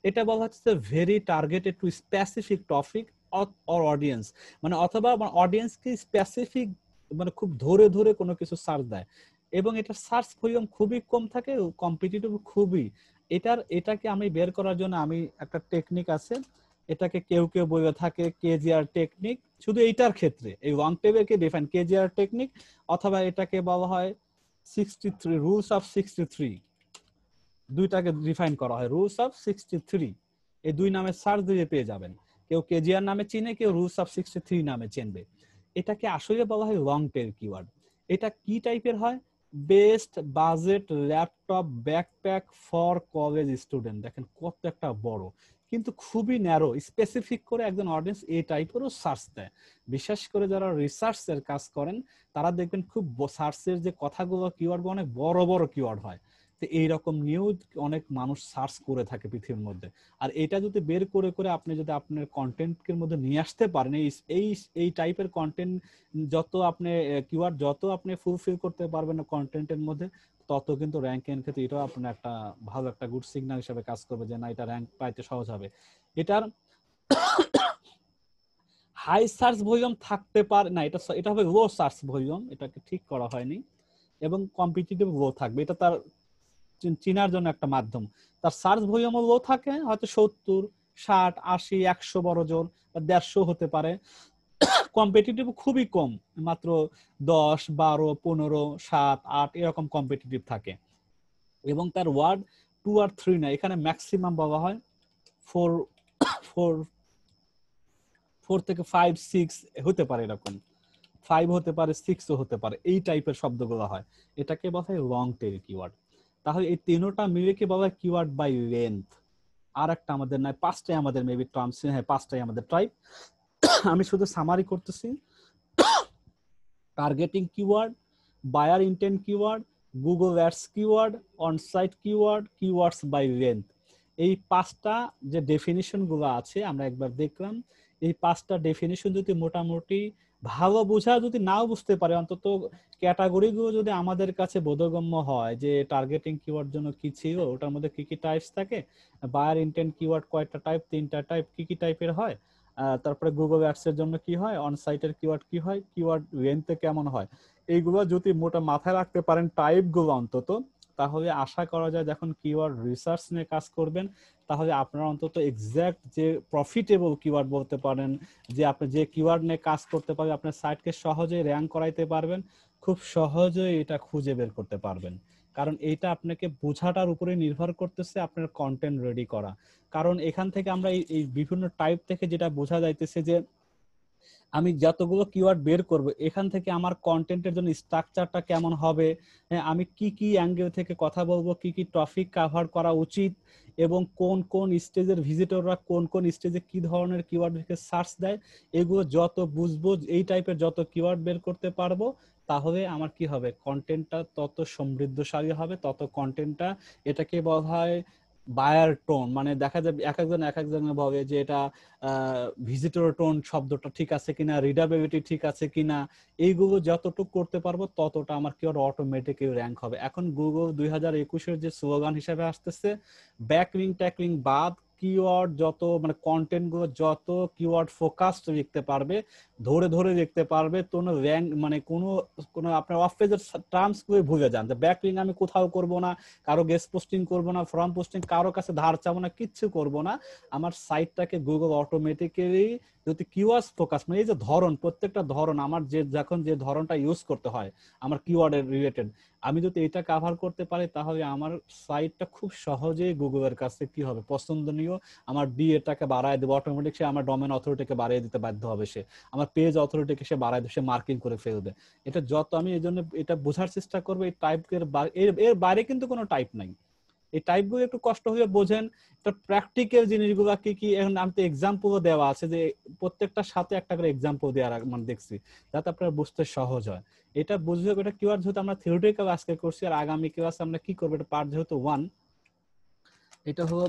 এটা বলা হচ্ছে very targeted two specific topic or audience, মানে অথবা অডিয়েন্স কি স্পেসিফিক, মানে খুব ধরে ধরে কোনো কিছু সার্চ দেয় এবং এটা সার্চ ভলিউম খুবই কম থাকে, কম্পিটিটিভ খুবই। এটাকে আমি বের করার জন্য আমি একটা টেকনিক আছে, এটাকে কেউ কেউ বলে থাকে কেজিআর টেকনিক, শুধু এইটার ক্ষেত্রে এই লং টেলকে ডিফাইন কেজিআর টেকনিক, অথবা এটাকে বলা হয় 63 রুলস অফ 63, দুইটাকে ডিফাইন করা হয় রুলস অফ 63। এই 2 নামে সার্চ দিয়ে পেয়ে যাবেন, কেউ কেজিআর নামে চিনে, কেউ রুলস অফ 63 নামে চিনবে। এটাকে আসলে বলা হয় লং টেল কিওয়ার্ড। এটা কি টাইপের হয়, best budget laptop backpack for college student, দেখেন কত একটা বড়, কিন্তু খুবই ন্যারো, স্পেসিফিক করে একজন অডিয়েন্স এই টাইপেরও সার্চ দেয়। বিশেষ করে যারা রিসার্চের কাজ করেন তারা দেখবেন খুব সার্চের যে কথাগুলো কিওয়ার্ড অনেক বড় বড় কিওয়ার্ড হয়, তো এইরকম নিউজ অনেক মানুষ সার্চ করে থাকে পৃথিবীর মধ্যে। আর এটা যদি বের করে করে আপনি যদি আপনার কন্টেন্টের মধ্যে নিয়ে আসতে পারেন, এই এই টাইপের কন্টেন্ট যত আপনি কিওয়ার্ড যত আপনি ফুলফিল করতে পারবেন কন্টেন্টের মধ্যে, তত কিন্তু র্যাঙ্কের ক্ষেত্রে এটাও আপনার একটা ভালো একটা গুড সিগন্যাল হিসেবে কাজ করবে যে না এটা র্যাঙ্ক পাইতে সহজ হবে। এটার হাই সার্চ ভলিউম থাকতে পারে না, এটা হবে লো সার্চ ভলিউম, এটাকে ঠিক করা হয়নি, এবং কম্পিটিটিভ লো থাকবে, এটা তার চিনার জন্য একটা মাধ্যম। তার সার্চ ভলিউমও লো থাকে, হয়তো 70, 60, 80, 100 বড় জোর, 150 হতে পারে। কম্পিটিটিভ খুবই কম, মাত্র 10, 12, 15, 7, 8 এরকম কম্পিটিটিভ থাকে। এবং তার ওয়ার্ড 2 আর 3 না, এখানে ম্যাক্সিমাম বলা হয় 4 থেকে 5, 6 হতে পারে, এরকম 5 হতে পারে, 6ও হতে পারে, এই টাইপের শব্দগুলো হয়। এটাকে বলা হয় লং টেল কিওয়ার্ড। তাহলে এই তিনটা মিলে কি বলা হয় কিওয়ার্ড বাই লেন্থ। আর একটা আমাদের নাই, 5টাই আমাদের মেবি টার্মস, হ্যাঁ 5টাই আমাদের টাইপ। আমি শুধু সামারি করতেছি। Targeting keyword, buyer intent keyword, Google ads keyword, onsite keyword, keywords by length. এই 5টা যে ডেফিনিশন গুলো আছে আমরা একবার দেখলাম, এই 5টা ডেফিনিশন যদি মোটামুটি ভালো বোঝা যদি নাও বুঝতে পারে, অন্তত ক্যাটাগরি গুলো যদি আমাদের কাছে বোধগম্য হয় যে টার্গেটিং কিওয়ার্ড জন্য কি ছিল, ওটার মধ্যে কি কি টাইপস থাকে, বায়ার ইন্টেন্ট কিওয়ার্ড কয়টা টাইপ, 3টা টাইপ, কি কি টাইপের হয়, তারপরে গুগল অ্যাডস এর জন্য কি হয়, অন সাইটের কিওয়ার্ড কি হয়, কিওয়ার্ড রেঞ্জে কেমন হয়, এইগুলো যদি মোটা মাথায় রাখতে পারেন টাইপ গুলো অন্তত, তাহলে আশা করা যায় যখন কিওয়ার্ড রিসার্চ নিয়ে কাজ করবেন, তাহলে আপনারা অন্তত এক্সাক্ট যে প্রফিটেবল কিওয়ার্ড বলতে পারেন, যে আপনি যে কিওয়ার্ড নিয়ে কাজ করতে পারবেন, আপনার সাইটকে সহজেই র্যাঙ্ক করাইতে পারবেন, খুব সহজেই এটা খুঁজে বের করতে পারবেন। কারণ এইটা আপনাকে বোঝাটার উপরে নির্ভর করতেছে আপনার কন্টেন্ট রেডি করা। কারণ এখান থেকে আমরা এই বিভিন্ন টাইপ থেকে যেটা বোঝা যাইতেছে যে আমি যতগুলো কিওয়ার্ড বের করব, এখান থেকে আমার কন্টেন্টের জন্য স্ট্রাকচারটা কেমন হবে, আমি কি কি অ্যাঙ্গেল থেকে কথা বলবো, কি কি টপিক কভার করা উচিত, এবং কোন কোন স্টেজের ভিজিটররা কোন কোন স্টেজে কি ধরনের কিওয়ার্ড থেকে সার্চ দেয়, এগুলো যত বুঝবো, এই টাইপের যত কিওয়ার্ড বের করতে পারবো, তাহলে আমার কি হবে, কন্টেন্টটা তত সমৃদ্ধশালী হবে, তত কন্টেন্টটা, এটাকে বলা হয় বায়ার টোন, মানে দেখা যায় এক একজনের ভাবে যে এটা ভিজিটর টোন শব্দটা ঠিক আছে কিনা, রিডাবিলিটি ঠিক আছে কিনা, এইগুলো যতটুকু করতে পারবো ততটা আমার কিওয়ার্ড অটোমেটিক্যালি র্যাঙ্ক হবে। এখন গুগল 2021-এর যে স্লোগান হিসেবে আসতেছে, ব্যাকলিং ট্যাকলিং বাদ, কিওয়ার্ড যত মানে কন্টেন্ট গুলো যত কিওয়ার্ড ফোকাসড লিখতে পারবে, ধরে ধরে লিখতে পারবে, কোনো র্যাঙ্ক মানে কোনো কোনো আপনার অফ পেজের টার্মস গুলো ভুলে যান, যে ব্যাকলিং আমি কোথাও করব না, কারো গেস্ট পোস্টিং করব না, ফ্রম পোস্টিং কারো কাছে ধার চাবো না, কিচ্ছু করব না, আমার সাইটটাকে গুগল অটোমেটিক্যালি যদি কিওয়ার্ড ফোকাস, মানে এই যে ধরন, প্রত্যেকটা ধরন আমার যে যখন যে ধরনটা ইউজ করতে হয় আমার কিওয়ার্ডের রিলেটেড, আমি যদি এটা কভার করতে পারি, তাহলে আমার সাইটটা খুব সহজেই গুগলের কাছে কি হবে, পছন্দনীয়, আমার এটাকে বাড়ায় দেবে অটোমেটিক, সে আমার ডোমেন অথরিটিকে বাড়িয়ে দিতে বাধ্য হবে, সে আমার পেজ অথরিটিকে সে বাড়ায় দেবে, সে মার্কিং করে ফেলবে। এটা যত আমি এই জন্য এটা বোঝার চেষ্টা করবো, এই টাইপের এর বাইরে কিন্তু কোনো টাইপ নাই, এই টাইপগুলো একটু কষ্ট হয়ে বোঝেন, তো প্র্যাকটিক্যাল জিনিসগুলো কি কি, এখন আমি তো এক্সাম্পলও দেওয়া আছে, যে প্রত্যেকটার সাথে একটা করে এক্সাম্পল দেওয়ার মানে দেখছি, যাতে আপনার বুঝতে সহজ হয়। এটা বুঝতে হবে, এটা কিওয়ার্ড যেহেতু আমরা থিওরিটিক্যাল আজকে করছি, আর আগামী ক্লাসে আমরা কি করবো, এটা পার্ট যেহেতু 1, এটা হলো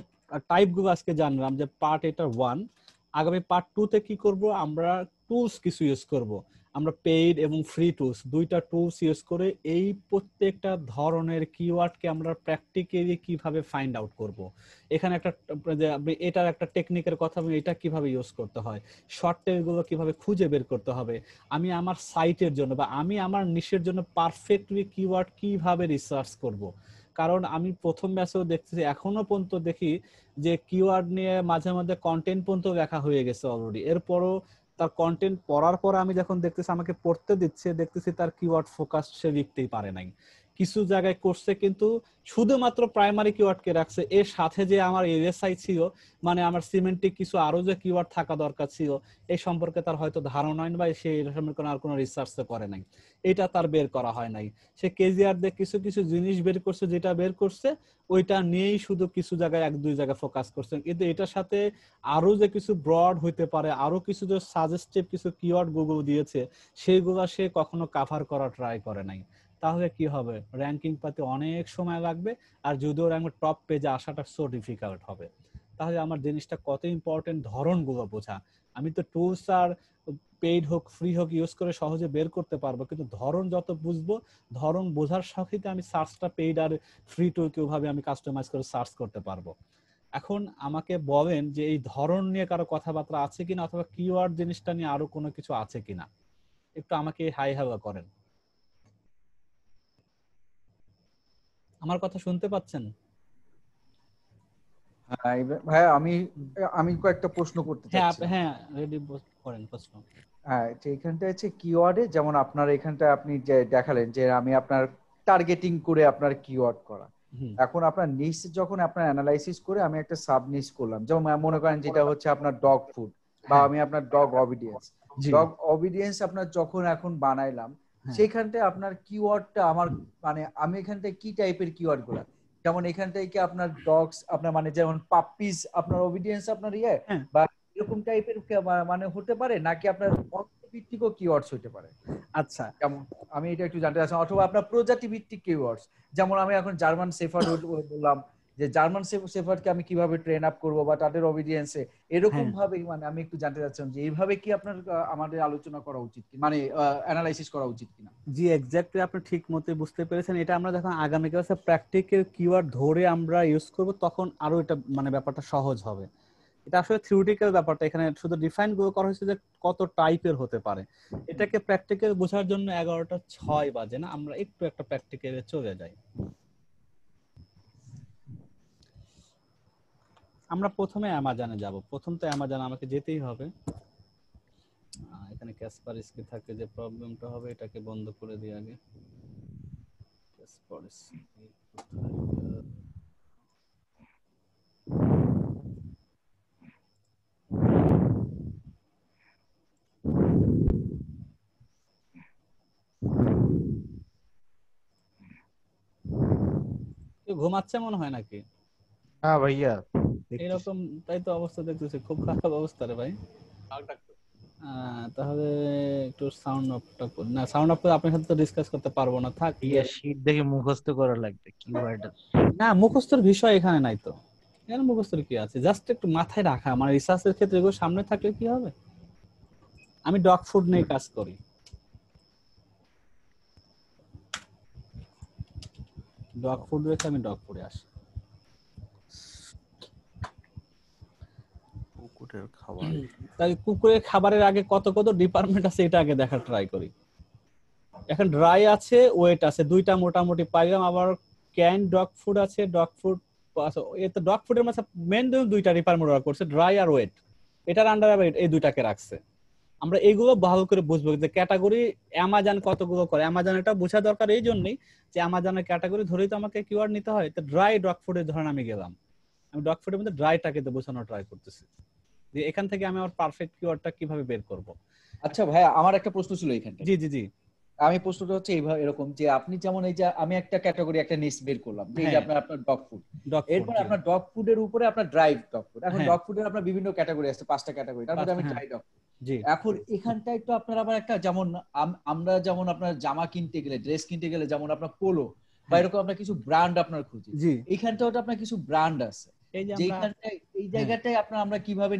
টাইপ গুলো আজকে জানলাম যে পার্ট এটা 1, আগামী পার্ট 2 তে কি করব, আমরা টুলস কিছু ইউজ করব, আমরা পেইড এবং ফ্রি টুলস দুইটা টুলস ইউজ করে এই প্রত্যেকটা ধরনের কিওয়ার্ডকে আমরা প্র্যাকটিক্যালি কিভাবে ফাইন্ড আউট করব। এখানে একটা যে এটার একটা টেকনিকের কথা, এটা কিভাবে ইউজ করতে হয়, শর্ট টেল গুলো কিভাবে খুঁজে বের করতে হবে, আমি আমার সাইটের জন্য বা আমি আমার নিশের জন্য পারফেক্টলি কিওয়ার্ড কিভাবে রিসার্চ করব। কারণ আমি প্রথম ব্যাচেও দেখতেছি, এখনো পর্যন্ত দেখি যে কিওয়ার্ড নিয়ে মাঝে মাঝে কন্টেন্ট পর্যন্ত লেখা হয়ে গেছে অলরেডি, এরপরও তার কন্টেন্ট পড়ার পর আমি যখন দেখতেছি আমাকে পড়তে দিচ্ছে, দেখতেছি তার কিওয়ার্ড ফোকাস সে লিখতেই পারে নাই, কিছু জায়গায় করছে কিন্তু শুধুমাত্র প্রাইমারি কিওয়ার্ডকে রাখছে, এর সাথে যে আমার এসআই ছিল, মানে আমার সিমেন্টিক কিছু আরো যে কিওয়ার্ড থাকা দরকার ছিল, এই সম্পর্কে তার হয়তো ধারণা হয় না, বা সে এর সম্পর্কে আর কোনো রিসার্চ করে নাই, এটা তার বের করা হয় নাই। সে কেজিআর দিয়ে কিছু কিছু জিনিস বের করছে, যেটা বের করছে ওইটা নিয়েই শুধু কিছু জায়গায় 1-2 জায়গায় ফোকাস করছে, কিন্তু এটার সাথে আরো যে কিছু ব্রড হইতে পারে, আরো কিছু যে সাজেস্টিভ কিছু কিওয়ার্ড গুগল দিয়েছে, সেইগুলা সে কখনো কভার করা ট্রাই করে নাই। তাহলে কি হবে, র্যাঙ্কিং পাতে অনেক সময় লাগবে, আর যদিও র্যাঙ্ক টপ পেজে আসাটা সো ডিফিকাল্ট হবে। তাহলে আমার জিনিসটা কত ইম্পর্টেন্ট ধরনগুলো বোঝা, আমি তো টুলস আর পেইড হোক ফ্রি হোক ইউজ করে সহজে বের করতে পারবো, কিন্তু ধরন যত বুঝবো, ধরন বোঝার সাথে আমি সার্চটা পেইড আর ফ্রি টুল কিভাবে আমি কাস্টমাইজ করে সার্চ করতে পারবো। এখন আমাকে বলেন যে এই ধরন নিয়ে কারো কথাবার্তা আছে কিনা, অথবা কিওয়ার্ড জিনিসটা নিয়ে আরো কোনো কিছু আছে কিনা, একটু আমাকে হাই হ্যালো করেন। আমার কথা শুনতে পাচ্ছেন? হ্যাঁ ভাই, আমি আমি কয়েকটা প্রশ্ন করতে হ্যাঁ চাচ্ছি। হ্যাঁ, রেডি করেন প্রশ্ন। হ্যাঁ, যে এখানটা হচ্ছে কিওয়ার্ডে, যেমন আপনার এখানটা আপনি যে দেখালেন যে আমি আপনার টার্গেটিং করে আপনার কিওয়ার্ড করা, হুম। এখন আপনার নিশ যখন আপনার অ্যানালাইসিস করে আমি একটা সাব নিশ করলাম, যেমন মনে করেন যেটা হচ্ছে আপনার ডগ ফুড, বা হ্যাঁ। আমি আপনার ডগ অবিডিয়েন্স, জি। ডগ অবিডিয়েন্স আপনার যখন এখন বানাইলাম, হ্যাঁ। সেইখানটায় আপনার কিওয়ার্ডটা আমার মানে আমি এখানটায় কি টাইপের কিওয়ার্ড গুলা, যেমন এখানটায় কি আপনার ডগস আপনার মানে যেমন পাপ্পিজ আপনার অবিডিয়েন্স আপনার হ্যাঁ। বা এরকম টাইপের মানে হতে পারে, নাকি আপনার অর্থভিত্তিকও কিওয়ার্ডস হতে পারে? আচ্ছা। যেমন আমি এটা একটু জানতে চাচ্ছি, অথবা আপনার প্রজাতি ভিত্তিক কিওয়ার্ডস, যেমন আমি এখন জার্মান শেফার্ড বললাম, যে জার্মান শেফার্ডকে আমি কিভাবে ট্রেন আপ করব বা তাদের অবিডিয়েন্সে এরকম হ্যাঁ ভাবে মানে আমি একটু জানতে চাচ্ছিলাম যে এইভাবে কি আপনার আমাদের আলোচনা করা উচিত মানে অ্যানালাইসিস করা উচিত কিনা। জি এক্স্যাক্টলি আপনি ঠিক মতোই বুঝতে পেরেছেন। এটা আমরা যখন আগামী ক্লাসে প্র্যাকটিক্যাল কিওয়ার্ড ধরে আমরা ইউজ করব তখন আরো এটা মানে ব্যাপারটা সহজ হবে। এটা আসলে থিওরিটিক্যাল ব্যাপারটা, এখানে শুধু ডিফাইন করা হয়েছে যে কত টাইপের হতে পারে। এটাকে প্র্যাকটিক্যাল বোঝার জন্য 11:06 বাজে না, আমরা একটু একটা প্র্যাকটিক্যালে চলে যাই। আমরা প্রথমে অ্যামাজনে যাব। প্রথম তো অ্যামাজন আমাকে যেতেই হবে। এখানে ক্যাসপারস্কি থাকে যে প্রবলেমটা হবে, এটাকে বন্ধ করে দিই আগে। ক্যাসপারস্কি ঘুমাচ্ছে মনে হয় নাকি? হ্যাঁ ভাইয়া এরকম তাই তো অবস্থা দেখতেছি, খুব খারাপ অবস্থা রে ভাই। তাহলে একটু সাউন্ড অফটা না, সাউন্ড অফ করে আপনার সাথে তো ডিসকাস করতে পারবো না, থাক। ভাইয়া শীট দেখে মুখস্থ করা লাগবে কিওয়ার্ড। না মুখস্থর বিষয় এখানে নাই তো, এখানে মুখস্থর কি আছে, জাস্ট একটু মাথায় রাখা। আমার রিসার্চের ক্ষেত্রে এগুলো সামনে থাকলে কি হবে। আমি ডগ ফুড নিয়ে কাজ করি। ডগ ফুড রেখে আমি ডগ ফুডে আসি। কুকুরের খাবার তাই কুকুরের খাবারের আগে কত কত ডিপার্টমেন্ট আছে এটা আগে দেখার ট্রাই করি। এখন ড্রাই আছে, ওয়েট আছে, দুইটা মোটামুটি পাইলাম। আবার ক্যান ডগ ফুড আছে, ডগ ফুড এতে ডগ ফুডের মধ্যে মেন দুইটা ডিপার্টমেন্ট ওয়ার্ক করছে, ড্রাই আর ওয়েট। এটার আন্ডারে এই দুইটাকে রাখছে। আমরা এগুলো ভালো করে বুঝবো যে ক্যাটাগরি অ্যামাজন কতগুলো করে। অ্যামাজন এটা বোঝা দরকার এই জন্যই যে অ্যামাজনের ক্যাটাগরি ধরেই তো আমাকে কিওয়ার্ড নিতে হয়। তো ড্রাই ডগ ফুডের ধরেন আমি গেলাম, আমি ডগ ফুডের মধ্যে ড্রাইটাকে তো বোঝানোর ট্রাই করতেছি যে এখান থেকে আমি আমার পারফেক্ট কিওয়ার্ডটা কিভাবে বের করব। আচ্ছা ভাই, আমার একটা প্রশ্ন ছিল এখানটা। জি জি জি। আমি প্রশ্নটা হচ্ছে এইভাবে এরকম যে আপনি যেমন এই যে আমি একটা ক্যাটাগরি একটা নিশ বের করলাম যে এই যে হ্যাঁ আপনার ডগ ফুড, ডগ ফুড। এরপর আপনার ডগ ফুডের উপরে আপনার ড্রাই ডগ ফুড। এখন হ্যাঁ ডগ ফুডের আপনার বিভিন্ন ক্যাটাগরি আছে, 5টা ক্যাটাগরি, তার মধ্যে আমি হ্যাঁ ড্রাই ডগ। জি এখন এখানটায় তো আপনার আবার একটা যেমন আমরা যেমন আপনার জামা কিনতে গেলে, ড্রেস কিনতে গেলে যেমন আপনার পোলো বা হ্যাঁ এরকম আপনার কিছু ব্র্যান্ড আপনার খুঁজি, জি। এইখানটাও তো আপনার কিছু ব্র্যান্ড আছে। এই যে আমরা যেখানটায় এই জায়গাটায় আপনার আমরা কিভাবে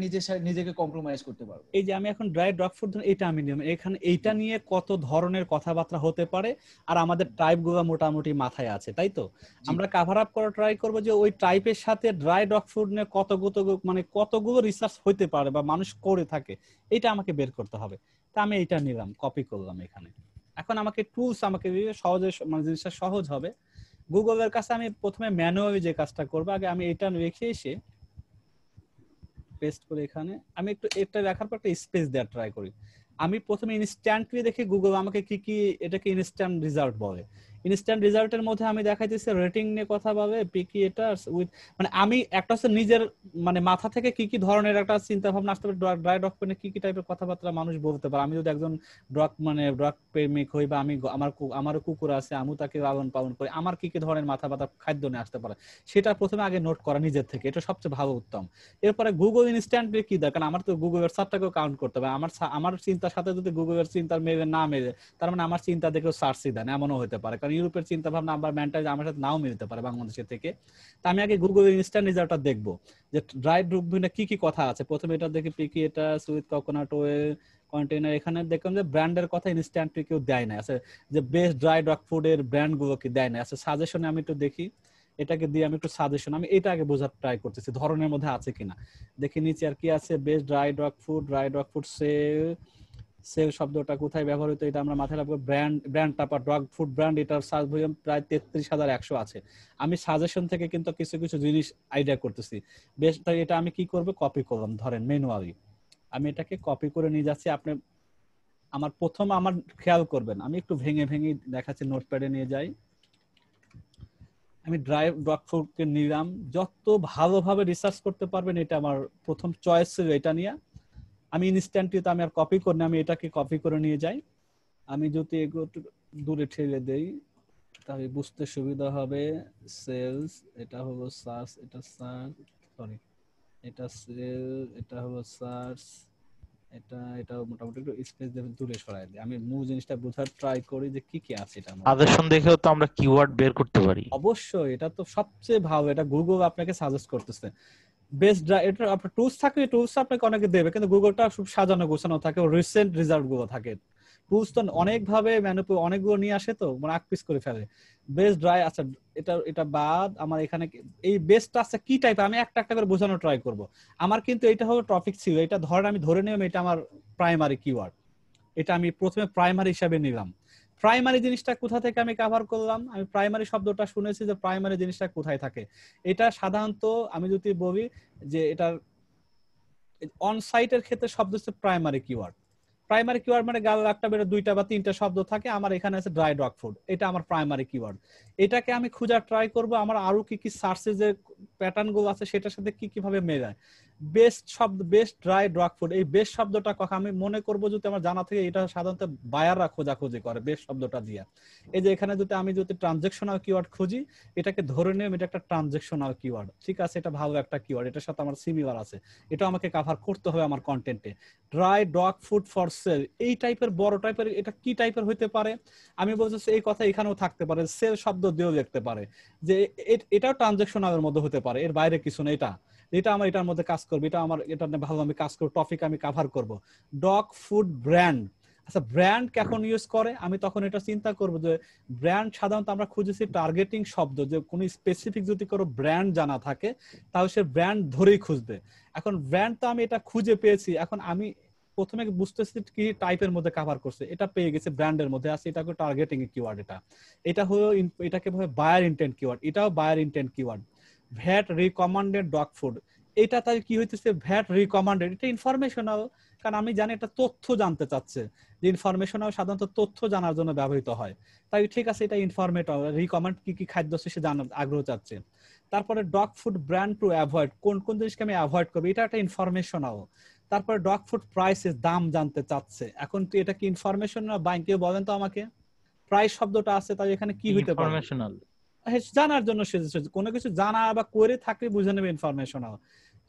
নিজেকে কম্প্রোমাইজ করতে পারবো। এই যে আমি এখন ড্রাই ডগ ফুড এটা আমি নিলাম, এখানে এইটা নিয়ে কত ধরনের কথাবার্তা হতে পারে আর আমাদের টাইপ গুলো মোটামুটি মাথায় আছে, তাই তো। আমরা কাভার আপ করা ট্রাই করবো যে ওই টাইপের সাথে ড্রাই ডগ ফুড নিয়ে কতগুলো রিসার্চ হইতে পারে বা মানুষ করে থাকে, এটা আমাকে বের করতে হবে। তা আমি এটা নিলাম, কপি করলাম এখানে। এখন আমাকে টুলস আমাকে সহজে মানে জিনিসটা সহজ হবে। গুগলের কাছে আমি প্রথমে ম্যানুয়ালি যে কাজটা করবো, আগে আমি এটা রেখে এসে পেস্ট করে এখানে আমি একটু এটা দেখার পর একটা স্পেস দেওয়ার ট্রাই করি। আমি প্রথমে ইনস্ট্যান্টলি দেখি গুগল আমাকে কি কি এটাকে ইনস্ট্যান্ট রেজাল্ট বলে। ইনস্ট্যান্ট রেজাল্টের মধ্যে আমি দেখাইতেছি রেটিং নিয়ে কথা বলে, পিকি এটা উইথ মানে আমি একটা হচ্ছে নিজের মানে মাথা থেকে কি কি ধরনের একটা চিন্তা ভাবনা আসতে পারে ড্রাই ডগ পেনে কি কি টাইপের কথাবার্তা মানুষ বলতে পারে। আমি যদি একজন ডগ প্রেমিক হই বা আমি আমারও কুকুর আছে, আমি তাকে লালন পালন করি, আমার কি কি ধরনের মাথা ব্যথা খাদ্য নিয়ে আসতে পারে সেটা প্রথমে আগে নোট করা নিজের থেকে, এটা সবচেয়ে ভালো উত্তম। এরপরে গুগল ইনস্ট্যান্টলি কি দরকার, আমার তো গুগলের সার্চটাকেও কাউন্ট করতে হবে। আমার চিন্তার সাথে যদি গুগলের চিন্তার মেলে না মেলে, তার মানে আমার চিন্তা দেখেও সার্চই দেন, এমনও হতে পারে। কারণ ইউরোপের চিন্তা ভাবনা আমার মেন্টাল আমার সাথে নাও মিলতে পারে বাংলাদেশের থেকে। তা আমি আগে গুগল ইনস্ট্যান্ট রেজাল্টটা দেখবো যে ড্রাই ড্রুগভিনে কি কি কথা আছে। প্রথমে এটা দেখি পিকি এটা সুইট কোকোনাট ওয়েল কন্টেইনার, এখানে দেখলাম যে ব্র্যান্ডের কথা ইনস্ট্যান্টলি কেউ দেয় না আছে, যে বেস্ট ড্রাই ডগ ফুডের ব্র্যান্ড গুলো কি দেয় না আছে। সাজেশনে আমি একটু দেখি, এটাকে দিয়ে আমি একটু সাজেশন আমি এটা আগে বোঝার ট্রাই করতেছি ধরনের মধ্যে আছে কিনা। দেখি নিচে আর কি আছে, best dry dog food sale শব্দটা কোথায় ব্যবহৃত এটা আমরা মাথায় রাখবো। ব্র্যান্ড তারপর ডগ ফুড ব্র্যান্ড, এটার সার্চ ভলিউম প্রায় 33,100 আছে। আমি সাজেশন থেকে কিন্তু কিছু কিছু জিনিস আইডিয়া করতেছি। বেশ, তাই এটা আমি কি করবো, কপি করলাম ধরেন ম্যানুয়ালি। আমি এটাকে কপি করে নিয়ে যাচ্ছি। আপনি আমার খেয়াল করবেন আমি একটু ভেঙে ভেঙে দেখাচ্ছি, নোটপ্যাডে নিয়ে যাই। আমি ড্রাই ডগ ফুডকে নিলাম, যত ভালোভাবে রিসার্চ করতে পারবেন এটা আমার প্রথম চয়েস ছিল, এটা নিয়ে আমি ইনস্ট্যান্টলি তো আমি আর কপি করি না, আমি এটাকে কপি করে নিয়ে যাই। আমি যদি এগুলো দূরে ঠেলে দেই তাহলে বুঝতে সুবিধা হবে। সেলস, এটা হলো সার্চ, এটা সার্চ, সরি এটা সেল, এটা হলো সার্চ, এটা এটা মোটামুটি একটু স্পেস দেবেন, দূরে সরাই দিই, আমি মূল জিনিসটা বোঝার ট্রাই করি যে কি কি আছে এটার মধ্যে। সাজেশন দেখেও তো আমরা কিওয়ার্ড বের করতে পারি। অবশ্যই, এটা তো সবচেয়ে ভালো, এটা গুগল আপনাকে সাজেস্ট করতেছে। বেস্ট এটা আপনার টুলস থাকে, টুলস আপনাকে অনেকে দেবে, কিন্তু গুগলটা খুব সাজানো গোছানো থাকে, রিসেন্ট রেজাল্ট গুলো থাকে। টুলস তো অনেক ভাবে অনেকগুলো নিয়ে আসে, তো মানে আকপিস করে ফেলে। বেস্ট ড্রাই, আচ্ছা এটা এটা বাদ, আমার এখানে এই বেস্টটা আছে কি টাইপ, আমি একটা একটা করে বোঝানোর ট্রাই করব। আমার কিন্তু এটা হলো টপিক ছিল, এটা আমি ধরে নিলাম এটা আমার প্রাইমারি কিওয়ার্ড, এটা আমি প্রথমে প্রাইমারি হিসাবে নিলাম। প্রাইমারি জিনিসটা কোথা থেকে আমি কভার করলাম, আমি প্রাইমারি শব্দটা শুনেছি যে প্রাইমারি জিনিসটা কোথায় থাকে। এটা সাধারণত আমি যদি বলি যে এটার অন সাইটের ক্ষেত্রে শব্দ হচ্ছে প্রাইমারি কিওয়ার্ড। প্রাইমারি কিওয়ার্ড মানে গাল একটা বেরো দুইটা বা তিনটা শব্দ থাকে, আমার এখানে আছে ড্রাই ডগ ফুড, এটা আমার প্রাইমারি কিওয়ার্ড। এটাকে আমি খোঁজার ট্রাই করব, আমার আরো কি কি সার্চে যে প্যাটার্ন গুলো আছে সেটার সাথে কি কিভাবে মেলায়। বেস্ট শব্দ, বেস্ট ড্রাই ডগ ফুড, এই বেস্ট শব্দটা কথা আমি মনে করব যদি আমার জানা থাকে, এটা সাধারণত বায়াররা খোঁজাখুঁজি করে বেস্ট শব্দটা দিয়ে। এই যে এখানে যদি আমি ট্রানজেকশনাল কিওয়ার্ড খুঁজি, এটাকে ধরে নিলাম এটা একটা ট্রানজেকশনাল কিওয়ার্ড, ঠিক আছে, এটা ভালো একটা কিওয়ার্ড, এটার সাথে আমার সিমিলার আছে, এটা আমাকে কভার করতে হবে আমার কন্টেন্টে। Dry dog food for sale, এই টাইপের বড় টাইপের, এটা কি টাইপের হইতে পারে, আমি বলতেছি এই কথা এখানেও থাকতে পারে, সেল শব্দ দিয়েও দেখতে পারে, যে এটাও ট্রানজেকশনালের মধ্যে হতে পারে, এর বাইরে কিছু না, এটা আমার এটার মধ্যে কাজ করবে, এটা আমার এটা ভালো আমি কাজ করব, টপিক আমি কভার করব। ডগ ফুড ব্র্যান্ড, আচ্ছা ব্র্যান্ড কখন ইউজ করে, আমি তখন এটা চিন্তা করব যে ব্র্যান্ড সাধারণত আমরা খুঁজেছি টার্গেটিং শব্দ, যে কোন স্পেসিফিক যদি কোনো ব্র্যান্ড জানা থাকে তাহলে সে ব্র্যান্ড ধরেই খুঁজবে। এখন ব্র্যান্ড তো আমি এটা খুঁজে পেয়েছি, এখন আমি প্রথমে বুঝতেছি কি টাইপের মধ্যে কভার করছে, এটা পেয়ে গেছে ব্র্যান্ডের মধ্যে আছে, এটা টার্গেটিং কিওয়ার্ড, এটা হলো এটাকে বলে বায়ার ইন্টেন্ট কিওয়ার্ড, এটাও buyer intent keyword. Vet recommended dog food, এটা তাই কি হইতেছে, ভ্যাট রিকমান্ডেড, এটা ইনফরমেশনাল, কারণ আমি জানি এটা তথ্য জানতে চাচ্ছে, যে ইনফরমেশনাল সাধারণত তথ্য জানার জন্য ব্যবহৃত হয়, তাই ঠিক আছে এটা ইনফরমেটিভ, রিকমেন্ড কি কি খাদ্য সে জানার আগ্রহ চাচ্ছে। তারপরে dog food brand to avoid, কোন কোন জিনিসকে আমি অ্যাভয়েড করবো, এটা একটা ইনফরমেশনাল। তারপরে ডগ ফুড প্রাইসেস, দাম জানতে চাচ্ছে, এখন এটা কি ইনফরমেশন না বাইং, কেউ বলেন তো আমাকে, প্রাইস শব্দটা আছে তাই এখানে কি হইতে পারে, ইনফরমেশনাল। জানার জন্য কোনো কিছু জানা বা করে থাকলে বুঝে নেবে ইনফরমেশনাল।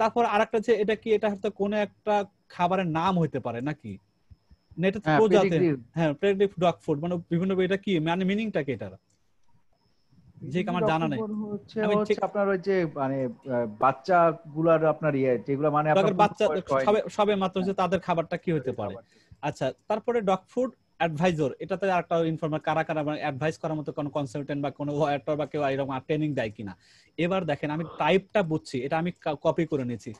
তারপর আরেকটা যে এটা কি, এটা হয়তো কোনো একটা খাবারের নাম হইতে পারে নাকি, না এটা হ্যাঁ প্রজাতি, পেডিগ্রি। হ্যাঁ প্রেডিক্ট ডগ ফুড মানে বিভিন্ন, এটা কি মানে মিনিংটা কি এটার, যে আমার জানা নেই, হচ্ছে আমি ঠিক আপনার ওই যে মানে বাচ্চা গুলার আপনার ইয়ে যেগুলো মানে আপনার ডগের বাচ্চা বয়স হয়নি। সবে সবে মাত্র হচ্ছে, হ্যাঁ, তাদের খাবারটা কি হতে ওই পারে। খাবার। আচ্ছা তারপরে ডগ ফুড অ্যাডভাইজর, এটাতে আরেকটা ইনফরমার, কারা কারা অ্যাডভাইস করার মতো কোনো কনসালটেন্ট বা কোনো ওয়াটার বা কেউ এরকম ট্রেনিং দেয় কিনা। এবার দেখেন আমি টাইপটা বুঝছি, এটা আমি কপি করে নিয়েছি,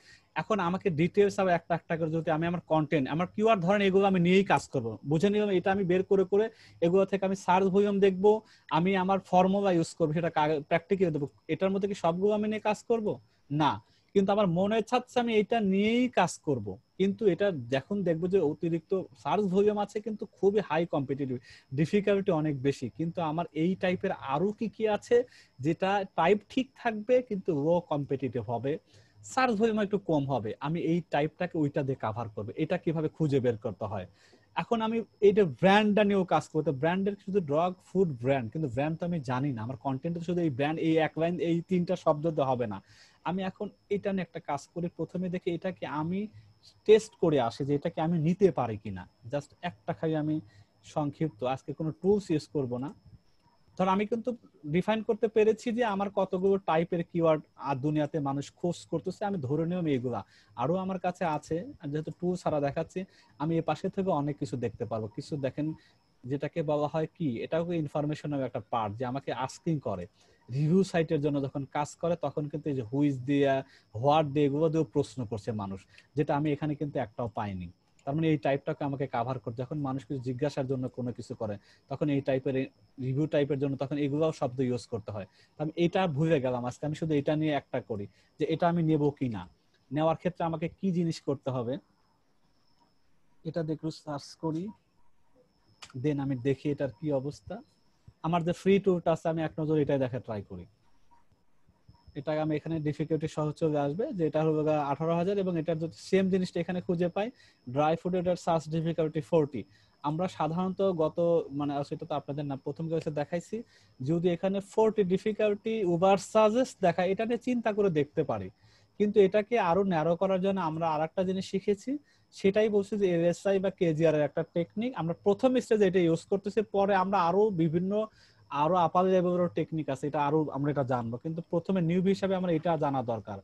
এখন আমাকে ডিটেলস আবার একটা একটা করে যদি আমি আমার কন্টেন্ট আমার কিওয়ার্ড ধরেন এগুলো আমি নিয়েই কাজ করব, বুঝে নিলাম এটা আমি বের করে করে এগুলো থেকে আমি সার্চ ভলিউম দেখবো, আমি আমার ফর্মুলা ইউজ করবো, সেটা প্র্যাকটিক্যালি দেবো, এটার মধ্যে কি সবগুলো আমি নিয়ে কাজ করব না, কিন্তু আমার মনে চাচ্ছে আমি এটা নিয়েই কাজ করব, কিন্তু এটা যখন দেখবো যে অতিরিক্ত সার্চ ভলিউম আছে কিন্তু খুবই হাই কম্পিটিটিভ, ডিফিকাল্টি অনেক বেশি, কিন্তু আমার এই টাইপের আরো কি কি আছে যেটা টাইপ ঠিক থাকবে কিন্তু লো কম্পিটিটিভ হবে, সার্চ ভলিউম একটু কম হবে, আমি এই টাইপটাকে ওইটা দিয়ে কভার করব, এটা কিভাবে খুঁজে বের করতে হয়। এখন আমি এইটা ব্র্যান্ডটা নিয়েও কাজ করতে, ব্র্যান্ডের শুধু ডগ ফুড ব্র্যান্ড, কিন্তু ব্র্যান্ড তো আমি জানি না, আমার কন্টেন্টে শুধু এই ব্র্যান্ড এই এক লাইন এই তিনটা শব্দ তো হবে না, আমি এখন এটা নিয়ে একটা কাজ করি, প্রথমে দেখি এটাকে আমি টেস্ট করে আসি যে এটাকে আমি নিতে পারি কিনা, জাস্ট একটা খালি আমি সংক্ষিপ্ত আজকে কোনো টুলস ইউজ করব না, ধর আমি কিন্তু ডিফাইন করতে পেরেছি যে আমার কতগুলো টাইপের কিওয়ার্ড আর দুনিয়াতে মানুষ খোঁজ করতেছে, আমি ধরে নিয়ম এইগুলা আরো আমার কাছে আছে, আর যেহেতু টুল ছাড়া দেখাচ্ছি আমি এই পাশে থেকে অনেক কিছু দেখতে পারবো, কিছু দেখেন যেটাকে বলা হয় কি, এটাও ইনফরমেশনের একটা পার্ট, যে আমাকে আস্কিং করে রিভিউ সাইটের জন্য যখন কাজ করে তখন কিন্তু এই যে হুইজ দিয়ে হোয়াট দিয়ে এগুলো দিয়েও প্রশ্ন করছে মানুষ, যেটা আমি এখানে কিন্তু একটাও পাইনি। তার মানে এই টাইপটাকে আমাকে কাভার করতে, যখন মানুষ কিছু জিজ্ঞাসার জন্য কোনো কিছু করে তখন এই টাইপের রিভিউ টাইপের জন্য তখন এগুলাও শব্দ ইউজ করতে হয়। আমি এটা ভুলে গেলাম আজকে, আমি শুধু এটা নিয়ে একটা করি যে এটা আমি নেব কিনা, নেওয়ার ক্ষেত্রে আমাকে কি জিনিস করতে হবে, এটা দেখো সার্চ করি, দেন আমি দেখি এটার কি অবস্থা। আমার যে ফ্রি টুলটা আছে আমি এক নজর এটাই দেখা ট্রাই করি, এটা আমি এখানে ডিফিকাল্টি সহ চলে আসবে, যে এটা হলো 18,000 এবং এটার যদি সেম জিনিসটা এখানে খুঁজে পাই, ড্রাই ফুড, এটার সার্চ ডিফিকাল্টি 40। আমরা সাধারণত গত মানে সেটা তো আপনাদের না প্রথম ক্লাসে দেখাইছি, যদি এখানে 40 ডিফিকাল্টি ওভার সাজেস্ট দেখায় এটা নিয়ে চিন্তা করে দেখতে পারি, কিন্তু এটাকে আরো ন্যারো করার জন্য আমরা আরেকটা জিনিস শিখেছি, সেটাই বলছি যে এলএসআই বা কেজিআর এর একটা টেকনিক আমরা প্রথম স্টেজে এটা ইউজ করতেছি, পরে আমরা আরো বিভিন্ন আরো আপার লেভেলের টেকনিক আছে, এটা আরো আমরা এটা জানবো, কিন্তু প্রথমে নিউবি হিসাবে আমরা এটা জানা দরকার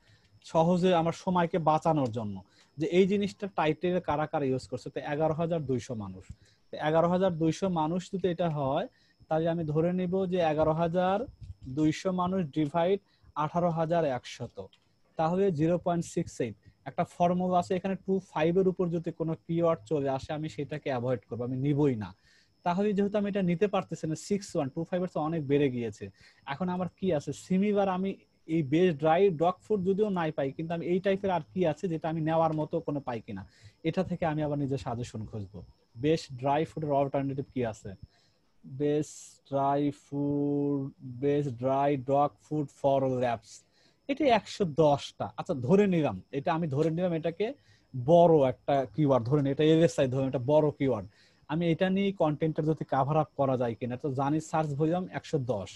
সহজে আমার সময়কে বাঁচানোর জন্য, যে এই জিনিসটা টাইটেল কারা কারা ইউজ করছে। তো 11,200 মানুষ, 11,200 মানুষ যদি এটা হয়, তাহলে আমি ধরে নিব যে 11,200 মানুষ ডিভাইড 18,100, তাহলে 0.68। একটা ফর্মুলা আছে এখানে, 25 এর উপর যদি কোনো কিওয়ার্ড চলে আসে আমি সেটাকে অ্যাভয়েড করবো, আমি নিবই না। তাহলে যেহেতু আমি এটা নিতে পারতেছি না, 6125 এর তো অনেক বেড়ে গিয়েছে, এখন আমার কি আছে সিমিবার, আমি এই বেস ড্রাই ডগ ফুড যদিও নাই পাই, কিন্তু আমি এই টাইপের আর কি আছে যেটা আমি নেওয়ার মতো কোনো পাই কিনা, এটা থেকে আমি আবার নিজে সাজেশন খুঁজবো। বেস ড্রাই ফুডের অল্টারনেটিভ কি আছে, base dry food, base dry dog food for labs, এটা 110টা। আচ্ছা ধরে নিলাম, এটা আমি ধরে নিলাম এটাকে বড় একটা কিওয়ার্ড, ধরে নি এটা এলএসআই, ধরে এটা বড় কিওয়ার্ড, আমি এটা নিয়ে কন্টেন্টের যদি কাভার আপ করা যায় কিনা, তো জানি সার্চ ভলিউম 110,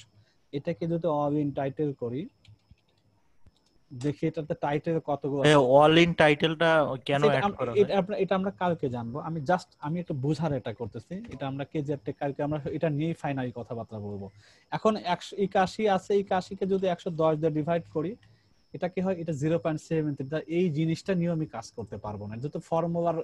এটাকে যদি অল ইন টাইটেল করি, দেখি এটাতে টাইটেল কতগুলো আছে। অল ইন টাইটেলটা কেন অ্যাড করা হয়? এটা আমরা কালকে জানবো, আমি একটু বোঝার এটা করতেছি, এটা আমরা কেজিআর টেক কালকে আমরা এটা নিয়ে ফাইনালি কথাবার্তা বলবো। এখন 181 আছে, 81 কে যদি 110 দিয়ে ডিভাইড করি, এটা কি হয়, এটা 0.73। এই জিনিসটা নিয়ে আমি কাজ করতে পারবো না, যত ফর্মুলার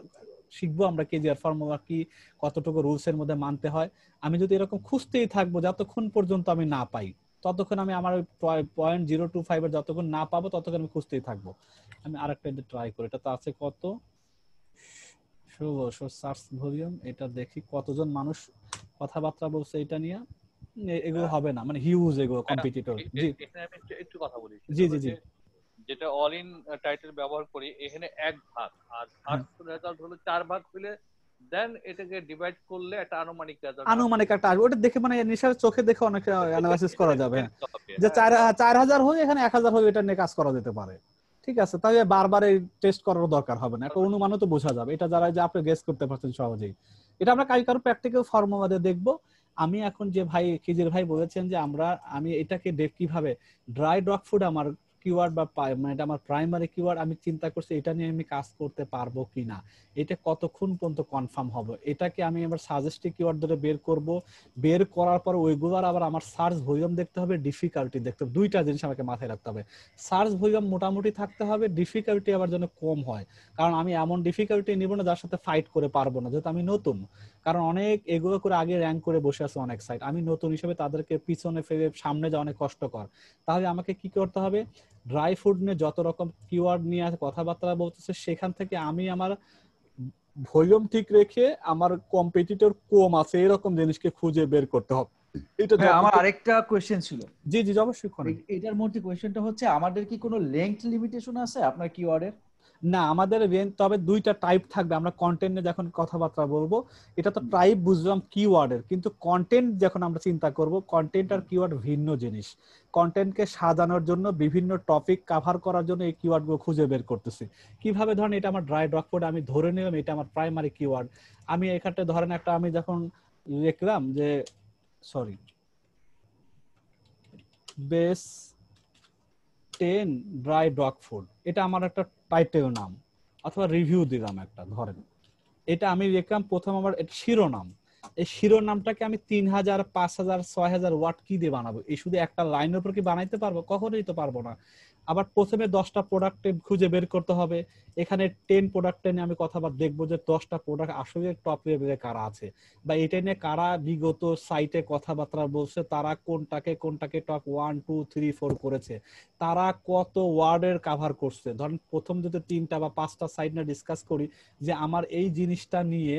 শিখবো আমরা কেজিআর ফর্মুলা কি, কতটুকু রুলস এর মধ্যে মানতে হয়, আমি যদি এরকম খুঁজতেই থাকবো যতক্ষণ পর্যন্ত আমি না পাই, ততক্ষণ আমি আমার 0.025 এর যতক্ষণ না পাবো ততক্ষণ আমি খুঁজতেই থাকবো। আমি আরেকটা ট্রাই করি, এটা তো আছে কত, সার্চ ভলিউম, এটা দেখি কতজন মানুষ কথাবার্তা বলছে এটা নিয়ে। এগুলো হবে না, মানে হিউজ এগুলো কম্পিটিটর। জি এখানে আমি একটু কথা বলি, জি জি জি, যেটা অল ইন টাইটেল ব্যবহার করি এখানে 1 ভাগ, আর সার্চ রেজাল্ট হলো 4 ভাগ হলে দেন এটাকে ডিভাইড করলে একটা আনুমানিক রেজাল্ট আনুমানিক একটা আসবে, ওটা দেখে মানে নিশ্চয় চোখে দেখে অনেক অ্যানালাইসিস করা যাবে, যে 4,000 হলে এখানে 1,000 হলে এটা নিয়ে কাজ করা যেতে পারে। ঠিক আছে, তাহলে বারবার এই টেস্ট করার দরকার হবে না, একটা অনুমানও তো বোঝা যাবে, এটা যারা যে আপনি গেস করতে পারছেন সহজেই। এটা আমরা কারো প্র্যাকটিক্যাল ফর্মুলা দিয়ে দেখবো। আমি এখন যে ভাই খিজির ভাই বলেছেন যে আমি এটাকে কিভাবে ড্রাই ডগ ফুড আমার কিওয়ার্ড বা মানে এটা আমার প্রাইমারি কিওয়ার্ড, আমি চিন্তা করছি এটা নিয়ে আমি কাজ করতে পারবো কিনা, এটা কতক্ষণ পর্যন্ত কনফার্ম হবে, এটাকে আমি আবার সাজেস্টিভ কিওয়ার্ড ধরে বের করব, বের করার পর ওইগুলোর আবার আমার সার্চ ভলিউম দেখতে হবে, ডিফিকাল্টি দেখতে হবে, দুইটা জিনিস আমাকে মাথায় রাখতে হবে। সার্চ ভলিউম মোটামুটি থাকতে হবে, ডিফিকাল্টি আবার যেন কম হয়, কারণ আমি এমন ডিফিকাল্টি নিব না যার সাথে ফাইট করে পারবো না, যেহেতু আমি নতুন, কারণ অনেক এগুলো করে আগে র্যাঙ্ক করে বসে আছে অনেক সাইট, আমি নতুন হিসেবে তাদেরকে পিছনে ফেলে সামনে যাওয়া অনেক কষ্টকর। তাহলে আমাকে কি করতে হবে, ড্রাই ফুড নিয়ে যত রকম কিওয়ার্ড নিয়ে কথাবার্তা বলতেছে সেখান থেকে আমি আমার ভলিউম ঠিক রেখে আমার কম্পিটিটর কম আছে এরকম জিনিসকে খুঁজে বের করতে হবে। এটা আমার আরেকটা কোশ্চেন ছিল। জি জি অবশ্যই করেন। এটার মধ্যে কোশ্চেনটা হচ্ছে, আমাদের কি কোনো লেংথ লিমিটেশন আছে আপনার কিওয়ার্ডের? না, আমাদের রেঞ্জ তবে দুইটা টাইপ থাকবে, আমরা কন্টেন্টে যখন কথাবার্তা বলবো, এটা তো টাইপ বুঝলাম কিওয়ার্ডের, কিন্তু কন্টেন্ট যখন আমরা চিন্তা করব, কন্টেন্ট আর কিওয়ার্ড ভিন্ন জিনিস। কন্টেন্টকে সাজানোর জন্য বিভিন্ন টপিক কভার করার জন্য এই কিওয়ার্ডগুলো খুঁজে বের করতেছি। কিভাবে ধরেন, এটা আমার ড্রাই ডগ ফুড, আমি ধরে নিলাম এটা আমার প্রাইমারি কিওয়ার্ড, আমি এখানটা ধরেন একটা আমি যখন লিখলাম যে sorry base 10 dry dog food, এটা আমার একটা টাইটেল নাম, অথবা রিভিউ দিলাম একটা, ধরেন এটা আমি লিখলাম প্রথম আমার এটা শিরোনাম, এই শিরোনামটাকে আমি 3,000 5,000 6,000 ওয়াট কি দিয়ে বানাবো, এই শুধু একটা লাইনের উপর কি বানাইতে পারবো? কখনোই তো পারবো না। আবার প্রথমে 10টা প্রোডাক্ট খুঁজে বের করতে হবে, এখানে 10 প্রোডাক্টে নিয়ে আমি কথা দেখবো যে 10টা প্রোডাক্ট আসলে টপ লেভেলে কারা আছে, বা এটা নিয়ে কারা বিগত সাইটে কথাবার্তা বলছে, তারা কোনটাকে টপ 1 2 3 4 করেছে, তারা কত ওয়ার্ডের কভার করছে। ধরেন প্রথম যদি 3টা বা 5টা সাইট নিয়ে ডিসকাস করি যে আমার এই জিনিসটা নিয়ে,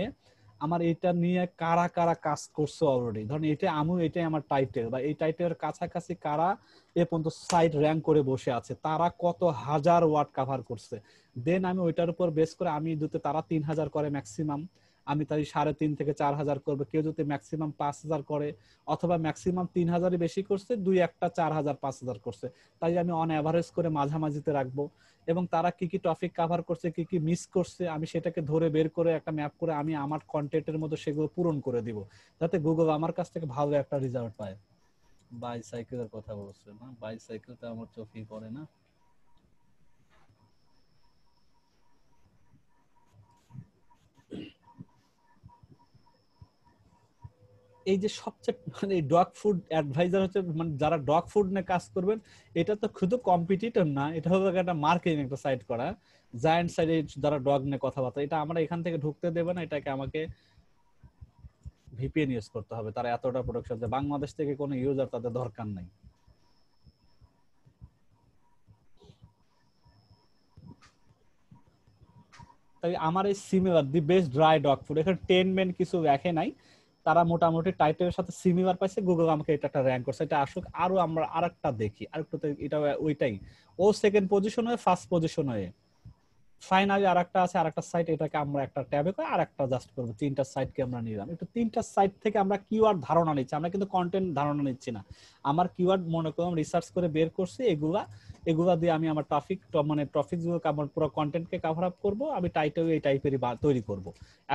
আমার এটা নিয়ে কারা কারা কাজ করছে অলরেডি, ধরেন এটাই আমার টাইটেল, বা এই টাইটেলের কাছাকাছি কারা এ পর্যন্ত সাইট র্যাঙ্ক করে বসে আছে, তারা কত হাজার ওয়ার্ড কভার করছে, দেন আমি ওইটার উপর বেস করে আমি যদি তারা 3,000 করে ম্যাক্সিমাম, আমি তাই 3,500 থেকে 4,000 করবো, কেউ যদি ম্যাক্সিমাম 5,000 করে, অথবা ম্যাক্সিমাম 3,000 বেশি করছে, দুই একটা 4,000 5,000 করছে, তাই আমি অন এভারেজ করে মাঝামাঝিতে রাখবো। এবং তারা কি কি টপিক কভার করছে, কি কি মিস করছে, আমি সেটাকে ধরে বের করে একটা ম্যাপ করে আমি আমার কন্টেন্টের মধ্যে সেগুলো পূরণ করে দিব, যাতে গুগল আমার কাছ থেকে ভালো একটা রেজাল্ট পায়। বাইসাইকেলের কথা বলছে না, বাইসাইকেলটা আমার চোখেই পড়ে না। এই যে সবচেয়ে মানে ডগ ফুড অ্যাডভাইজার হচ্ছে মানে যারা ডগ ফুড নিয়ে কাজ করবেন, এটা তো শুধু কম্পিটিটর না, এটা হলো একটা মার্কেটিং একটা সাইট করা, জায়ান্ট সাইটে যারা ডগ নিয়ে কথাবার্তা, এটা আমরা এখান থেকে ঢুকতে দেবে না, এটাকে আমাকে ভিপিএন ইউজ করতে হবে। তারা এতটা প্রোডাকশন, যে বাংলাদেশ থেকে কোনো ইউজার তাদের দরকার নাই। তাই আমার এই similar the best dry dog food, এখানে 10 মেন কিছু রাখে নাই, তারা মোটামুটি টাইটেলের সাথে সিমিলার পাইছে, গুগল আমাকে এটা একটা র‍্যাঙ্ক করছে। এটা আসুক, আরো আমরা আরেকটা দেখি, আরেকটা এটা ওইটাই ও সেকেন্ড পজিশন হয়ে ফার্স্ট পজিশন হয়ে ফাইনালি আরেকটা আছে, আরেকটা সাইট, এটাকে আমরা একটা ট্যাবে করে আরেকটা জাস্ট করব। তিনটা সাইটকে আমরা নিলাম, একটু তিনটা সাইট থেকে আমরা কিওয়ার্ড ধারণা নিচ্ছি, আমরা কিন্তু কন্টেন্ট ধারণা নিচ্ছি না। আমার কিওয়ার্ড মনে করলাম রিসার্চ করে বের করছি, এগুলা দিয়ে আমি আমার মানে টপিকগুলো আমার পুরো কন্টেন্টকে কভার আপ করব, আমি টাইটেল এই টাইপেরই তৈরি করব।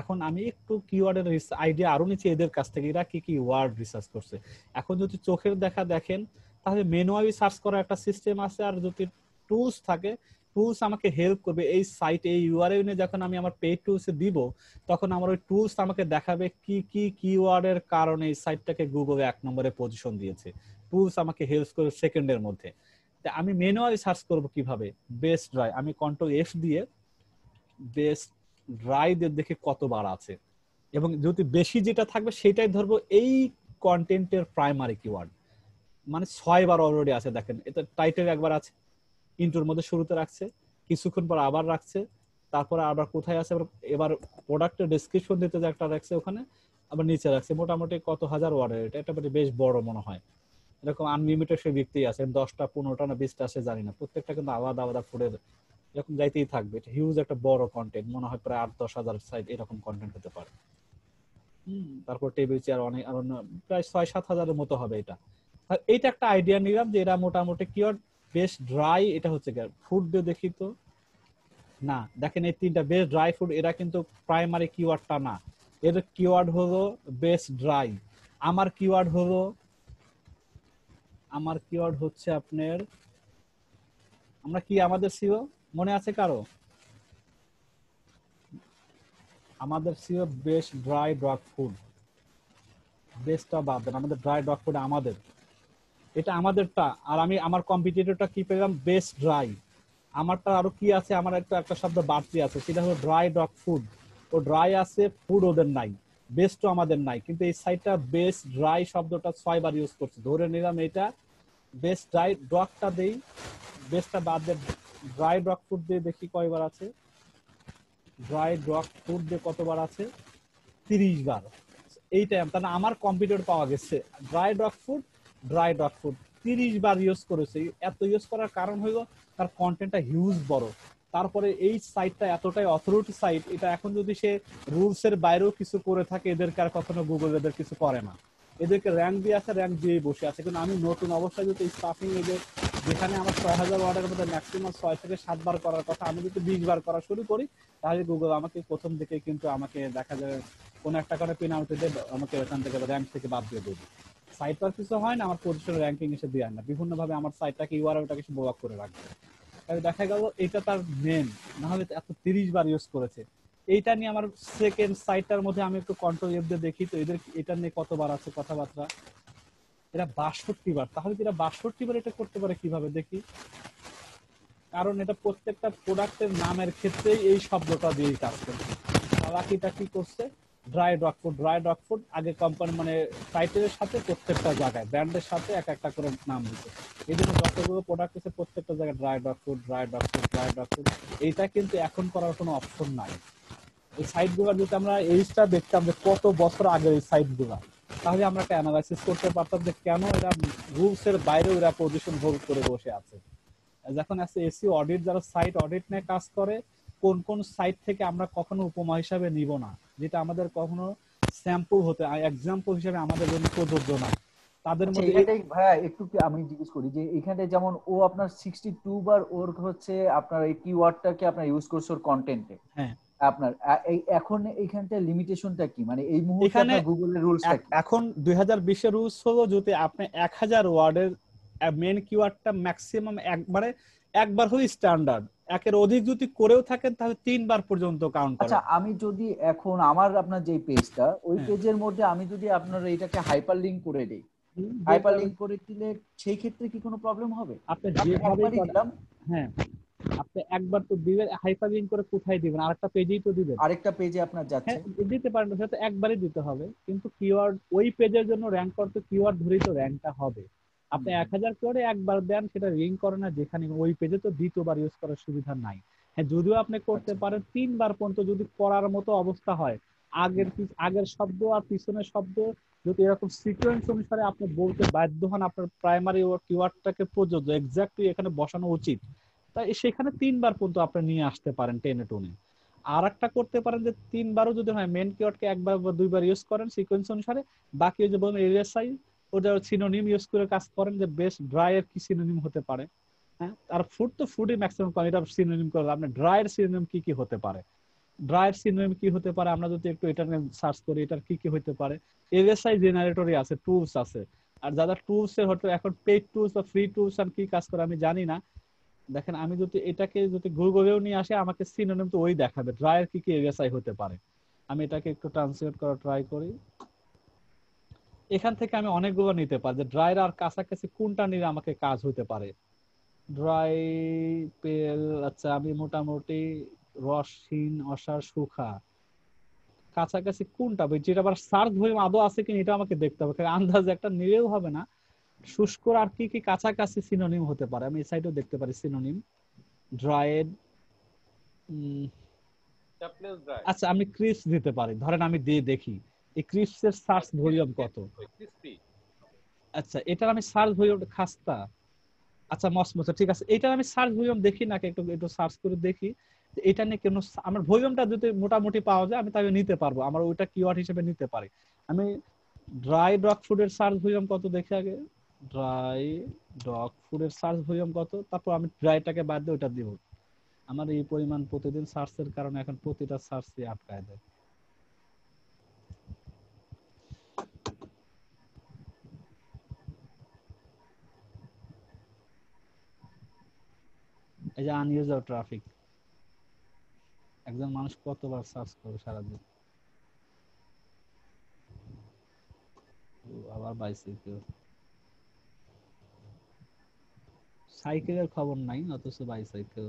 এখন আমি একটু কিওয়ার্ডের আইডিয়া আরো নিচ্ছি এদের কাছ থেকে, এরা কি কি ওয়ার্ড রিসার্চ করছে। এখন যদি চোখের দেখা দেখেন, তাহলে ম্যানুয়ালি সার্চ করার একটা সিস্টেম আছে, আর যদি টুলস থাকে, টুলস আমাকে হেল্প করবে। এই সাইট এই ইউআরএল নিয়ে যখন আমি আমার পেইড টুলসে দিব, তখন আমার ওই টুলস আমাকে দেখাবে কি কি কিওয়ার্ডের কারণে এই সাইটটাকে গুগলে 1 নম্বরে পজিশন দিয়েছে। টুলস আমাকে হেল্প করবে সেকেন্ডের মধ্যে। আমি ম্যানুয়ালি সার্চ করব কিভাবে, বেস্ট ড্রাই, আমি কন্ট্রোল এফ দিয়ে বেস্ট ড্রাই দিয়ে দেখে কতবার আছে, এবং যদি বেশি যেটা থাকবে সেটাই ধরবো এই কন্টেন্টের প্রাইমারি কিওয়ার্ড। মানে 6 বার অলরেডি আছে, দেখেন এটা টাইটেল একবার আছে, ইন্ট্রোর মধ্যে শুরুতে রাখছে, কিছুক্ষণ পর আবার রাখছে, তারপরে আবার কোথায় আছে, এবার প্রোডাক্টের ডেসক্রিপশন দিতে যে একটা রাখছে ওখানে, আবার নিচে রাখছে। মোটামুটি কত হাজার ওয়ার্ডের এটা বেশ বড় মনে হয়। এরকম আনলিমিটেড সে ব্যক্তি আছে, 10টা 15টা না 20টা আছে জানি না, প্রত্যেকটা কিন্তু আলাদা আলাদা ফুডের এরকম যাইতেই থাকবে। এটা হিউজ একটা বড় কন্টেন্ট, মনে হয় প্রায় 8-10 হাজার সাইট এরকম কন্টেন্ট হতে পারে। তারপর টেবিল চেয়ার অনেক আরো প্রায় 6-7 হাজারের মতো হবে এটা। এইটা একটা আইডিয়া নিলাম যে এরা মোটামুটি কিওয়ার্ড বেস্ট ড্রাই, এটা হচ্ছে ফুড দিয়ে দেখি তো না, দেখেন এই তিনটা বেস্ট ড্রাই ফুড, এরা কিন্তু প্রাইমারি কিওয়ার্ডটা না, এর কিওয়ার্ড হলো বেস্ট ড্রাই। আমার কিওয়ার্ড হচ্ছে আপনার, আমরা কি আমাদের সিও মনে আছে কারো? আমাদের SEO best dry dog food, বেস্টটা বাদ দেন, আমাদের ড্রাই ডগ ফুড আমাদের, এটা আমাদেরটা। আর আমি আমার কম্পিটিটরটা কি পেলাম, বেস্ট ড্রাই। আমারটা আরো কি আছে, আমার একটা শব্দ বাড়তি আছে, সেটা হলো ড্রাই ডগ ফুড। ও ড্রাই আছে, ফুড ওদের নাই, বেস্টও আমাদের নাই, কিন্তু এই সাইটটা বেস্ট ড্রাই শব্দটা 6 বার ইউজ করছে। ধরে নিলাম এটা বেস্ট ড্রাই ডগটা দেই, বেস্টটা বাদ দিয়ে ড্রাই ডগ ফুড দিয়ে দেখি কয়বার আছে। ড্রাই ডগ ফুড দিয়ে কতবার আছে, 30 বার। এইটাই তাহলে আমার কম্পিউটার পাওয়া গেছে dry dog food 30 bar use করেছে। এত ইউজ করার কারণ হলো তার কন্টেন্টটা হিউজ বড়। তারপরে এই সাইটটা এতটাই অথরিটি সাইট, এটা এখন যদি সে রুলস এর বাইরেও কিছু করে থাকে, এদেরকে আর কখনো গুগল এদের কিছু করে না, এদেরকে র্যাঙ্ক দিয়ে আছে, র্যাঙ্ক দিয়েই বসে আছে। কিন্তু আমি নতুন অবস্থায় যদি স্টাফিং এদের, যেখানে আমার 6000 ওয়ার্ডের মধ্যে ম্যাক্সিমাম 6 থেকে 7 বার করার কথা, আমি যদি 20 বার করা শুরু করি, তাহলে গুগল আমাকে প্রথম দিকে কিন্তু আমাকে দেখা যায় কোন একটা কারণে পেনাল্টি দিয়ে আমাকে ওখান থেকে র্যাঙ্ক থেকে বাদ দিয়ে দেবে। সাইট আর কিছু হয় না, আমার পজিশন র্যাঙ্কিং এসে দেয় না, বিভিন্ন ভাবে আমার সাইটটাকে ইউআরএলটাকে কিছু ব্লক করে রাখবে। তাহলে দেখা গেল এটা তার মেন, না হলে এত 30 বার ইউজ করেছে। এইটা নিয়ে আমার সেকেন্ড সাইটটার মধ্যে আমি একটু কন্ট্রোল এফ দিয়ে দেখি তো এদের এটা নিয়ে কতবার আছে কথাবার্তা, এরা 62 বার। তাহলে এরা 62 বার এটা করতে পারে কিভাবে দেখি, কারণ এটা প্রত্যেকটা প্রোডাক্টের নামের ক্ষেত্রেই এই শব্দটা দিয়ে কাজ করছে। বাকিটা কি করছে, ড্রাই ডগ ফুড আগে কোম্পানি মানে টাইটেলের সাথে প্রত্যেকটা জায়গায় ব্র্যান্ডের সাথে এক একটা করে নাম দিচ্ছে। এই জন্য যতগুলো প্রোডাক্ট আছে প্রত্যেকটা জায়গায় ড্রাই ডগ ফুড। এইটা কিন্তু এখন করার কোনো অপশন নাই। এই সাইটগুলো যদি আমরা এইটা দেখতাম যে কত বছর আগের এই সাইটগুলো, তাহলে আমরা একটা অ্যানালাইসিস করতে পারতাম যে কেন এরা রুলস এর বাইরেও এরা পজিশন হোল্ড করে বসে আছে। যখন আছে এসইও অডিট, যারা সাইট অডিট নিয়ে কাজ করে, কোন কোন সাইট থেকে আমরা কখনো উপমা হিসাবে নিব না, যেটা আমাদের কখনো স্যাম্পল হতে এক্সাম্পল হিসেবে আমাদের জন্য প্রযোজ্য না, তাদের মধ্যে এটাই ভাইয়া একটু আমি জিজ্ঞেস করি যে এখানে যেমন ও আপনার 62 বার ওর হচ্ছে আপনার এই কিওয়ার্ডটাকে আপনার ইউজ করছে ওর কন্টেন্টে, হ্যাঁ আপনার এখন এইখানটা লিমিটেশনটা কি, মানে এই মুহূর্তে আপনার গুগলের রুলসটা কি? এখন 2020 এর রুলস হলো যদি আপনি 1000 ওয়ার্ডের মেন কিওয়ার্ডটা ম্যাক্সিমাম একবারে একবার হলো স্ট্যান্ডার্ড, একের অধিক যদি করেও থাকেন তাহলে 3 বার পর্যন্ত কাউন্ট করে। আচ্ছা আমি যদি এখন আমার আপনার যে পেজটা ওই পেজের মধ্যে আমি যদি আপনার এটাকে হাইপার লিংক করে দেই, হাইপার লিংক করে দিলে সেই ক্ষেত্রে কি কোনো প্রবলেম হবে? আপনি যেভাবে দিলাম, হ্যাঁ আপনি একবার তো দিবেন, হাইপার লিংক করে কোথায় দিবেন? আরেকটা পেজেই তো দিবেন, আরেকটা পেজে আপনার যাচ্ছে, দিতে পারেন, সেটা একবারই দিতে হবে, কিন্তু কিওয়ার্ড ওই পেজের জন্য র‍্যাঙ্ক করতে কিওয়ার্ড ধরেই তো র‍্যাঙ্কটা হবে। আপনি 1000 করে একবার দেন, সেটা রিং করে না, যেখানে ওই পেজে তো দ্বিতীয়বার ইউজ করার সুবিধা নাই। হ্যাঁ যদিও আপনি করতে পারেন 3 বার পর্যন্ত, যদি করার মতো অবস্থা হয়, আগের শব্দ আর পিছনের শব্দ যদি এরকম সিকোয়েন্স অনুসারে আপনি বলতে বাধ্য হন, আপনার প্রাইমারি কিওয়ার্ডটাকে প্রযোজ্য এক্স্যাক্টলি এখানে বসানো উচিত, তাই সেখানে 3 বার পর্যন্ত আপনি নিয়ে আসতে পারেন টেনে টুনে। আর একটা করতে পারেন যে 3 বারও যদি হয়, মেন কিওয়ার্ডকে একবার বা 2 বার ইউজ করেন সিকোয়েন্স অনুসারে, বাকি যে বলেন এলএসআই ওটা সিনোনিম ইউজ করে কাজ করেন, যে বেস্ট ড্রাই এর কি সিনোনিম হতে পারে। হ্যাঁ আর ফুড তো ফুডই ম্যাক্সিমাম কম, এটা সিনোনিম করে আপনি ড্রাই এর সিনোনিম কি কি হতে পারে, ড্রাই এর সিনোনিম কি হতে পারে, আমরা যদি একটু এটা নিয়ে সার্চ করি এটার কি কি হতে পারে। এলএসআই জেনারেটরই আছে, টুলস আছে, আর যারা টুলস এর হয়তো এখন পেইড টুলস বা ফ্রি টুলস আর কি কাজ করে আমি জানি না। দেখেন আমি যদি এটাকে যদি গুগলেও নিয়ে আসে, আমাকে সিনোনিম তো ওই দেখাবে ড্রায়ার কি কি এলএসআই হতে পারে। আমি এটাকে একটু ট্রান্সলেট করা ট্রাই করি, এখান থেকে আমি অনেকগুলো নিতে পারি যে ড্রায়ার আর কাছাকাছি কোনটা নিলে আমাকে কাজ হতে পারে। ড্রাই পেল, আচ্ছা আমি মোটামুটি রসহীন অসার সুখা কাছাকাছি কোনটা, যেটা আবার সার্চ ভলিউম আদৌ আছে কিনা এটা আমাকে দেখতে হবে, কারণ আন্দাজে একটা নিলেও হবে না। শুষ্ক আর কি কি কাছাকাছি সিনোনিম হতে পারে, আমি এই সাইডেও দেখতে পারি সিনোনিম ড্রাইড। আচ্ছা আমি ক্রিপস দিতে পারি, ধরেন আমি দিয়ে দেখি এই ক্রিপস এর সার্চ ভলিউম কত। আচ্ছা এটার আমি সার্চ ভলিউম খাস্তা, আচ্ছা মসমসে, ঠিক আছে এটার আমি সার্চ ভলিউম দেখি নাকি একটু একটু সার্চ করে দেখি এটা নিয়ে কেন আমার ভলিউমটা যদি মোটামুটি পাওয়া যায় আমি তাহলে নিতে পারবো, আমার ওইটা কিওয়ার্ড হিসেবে নিতে পারি। আমি ড্রাই ডগ ফুডের সার্চ ভলিউম কত দেখি আগে, ড্রাই ডগ ফুডের সার্চ ভলিউম কত, তারপর আমি ড্রাইটাকে বাদ দিয়ে ওটা দিব। আমার এই পরিমাণ প্রতিদিন সার্চের কারণে এখন প্রতিটা সার্চই আটকায় দেয়। এই যে আনইউজার ট্রাফিক, একজন মানুষ কতবার সার্চ করে সারাদিন। আবার বাইসাইকেল, সাইকেলের খবর নাই অথচ বাইসাইকেল।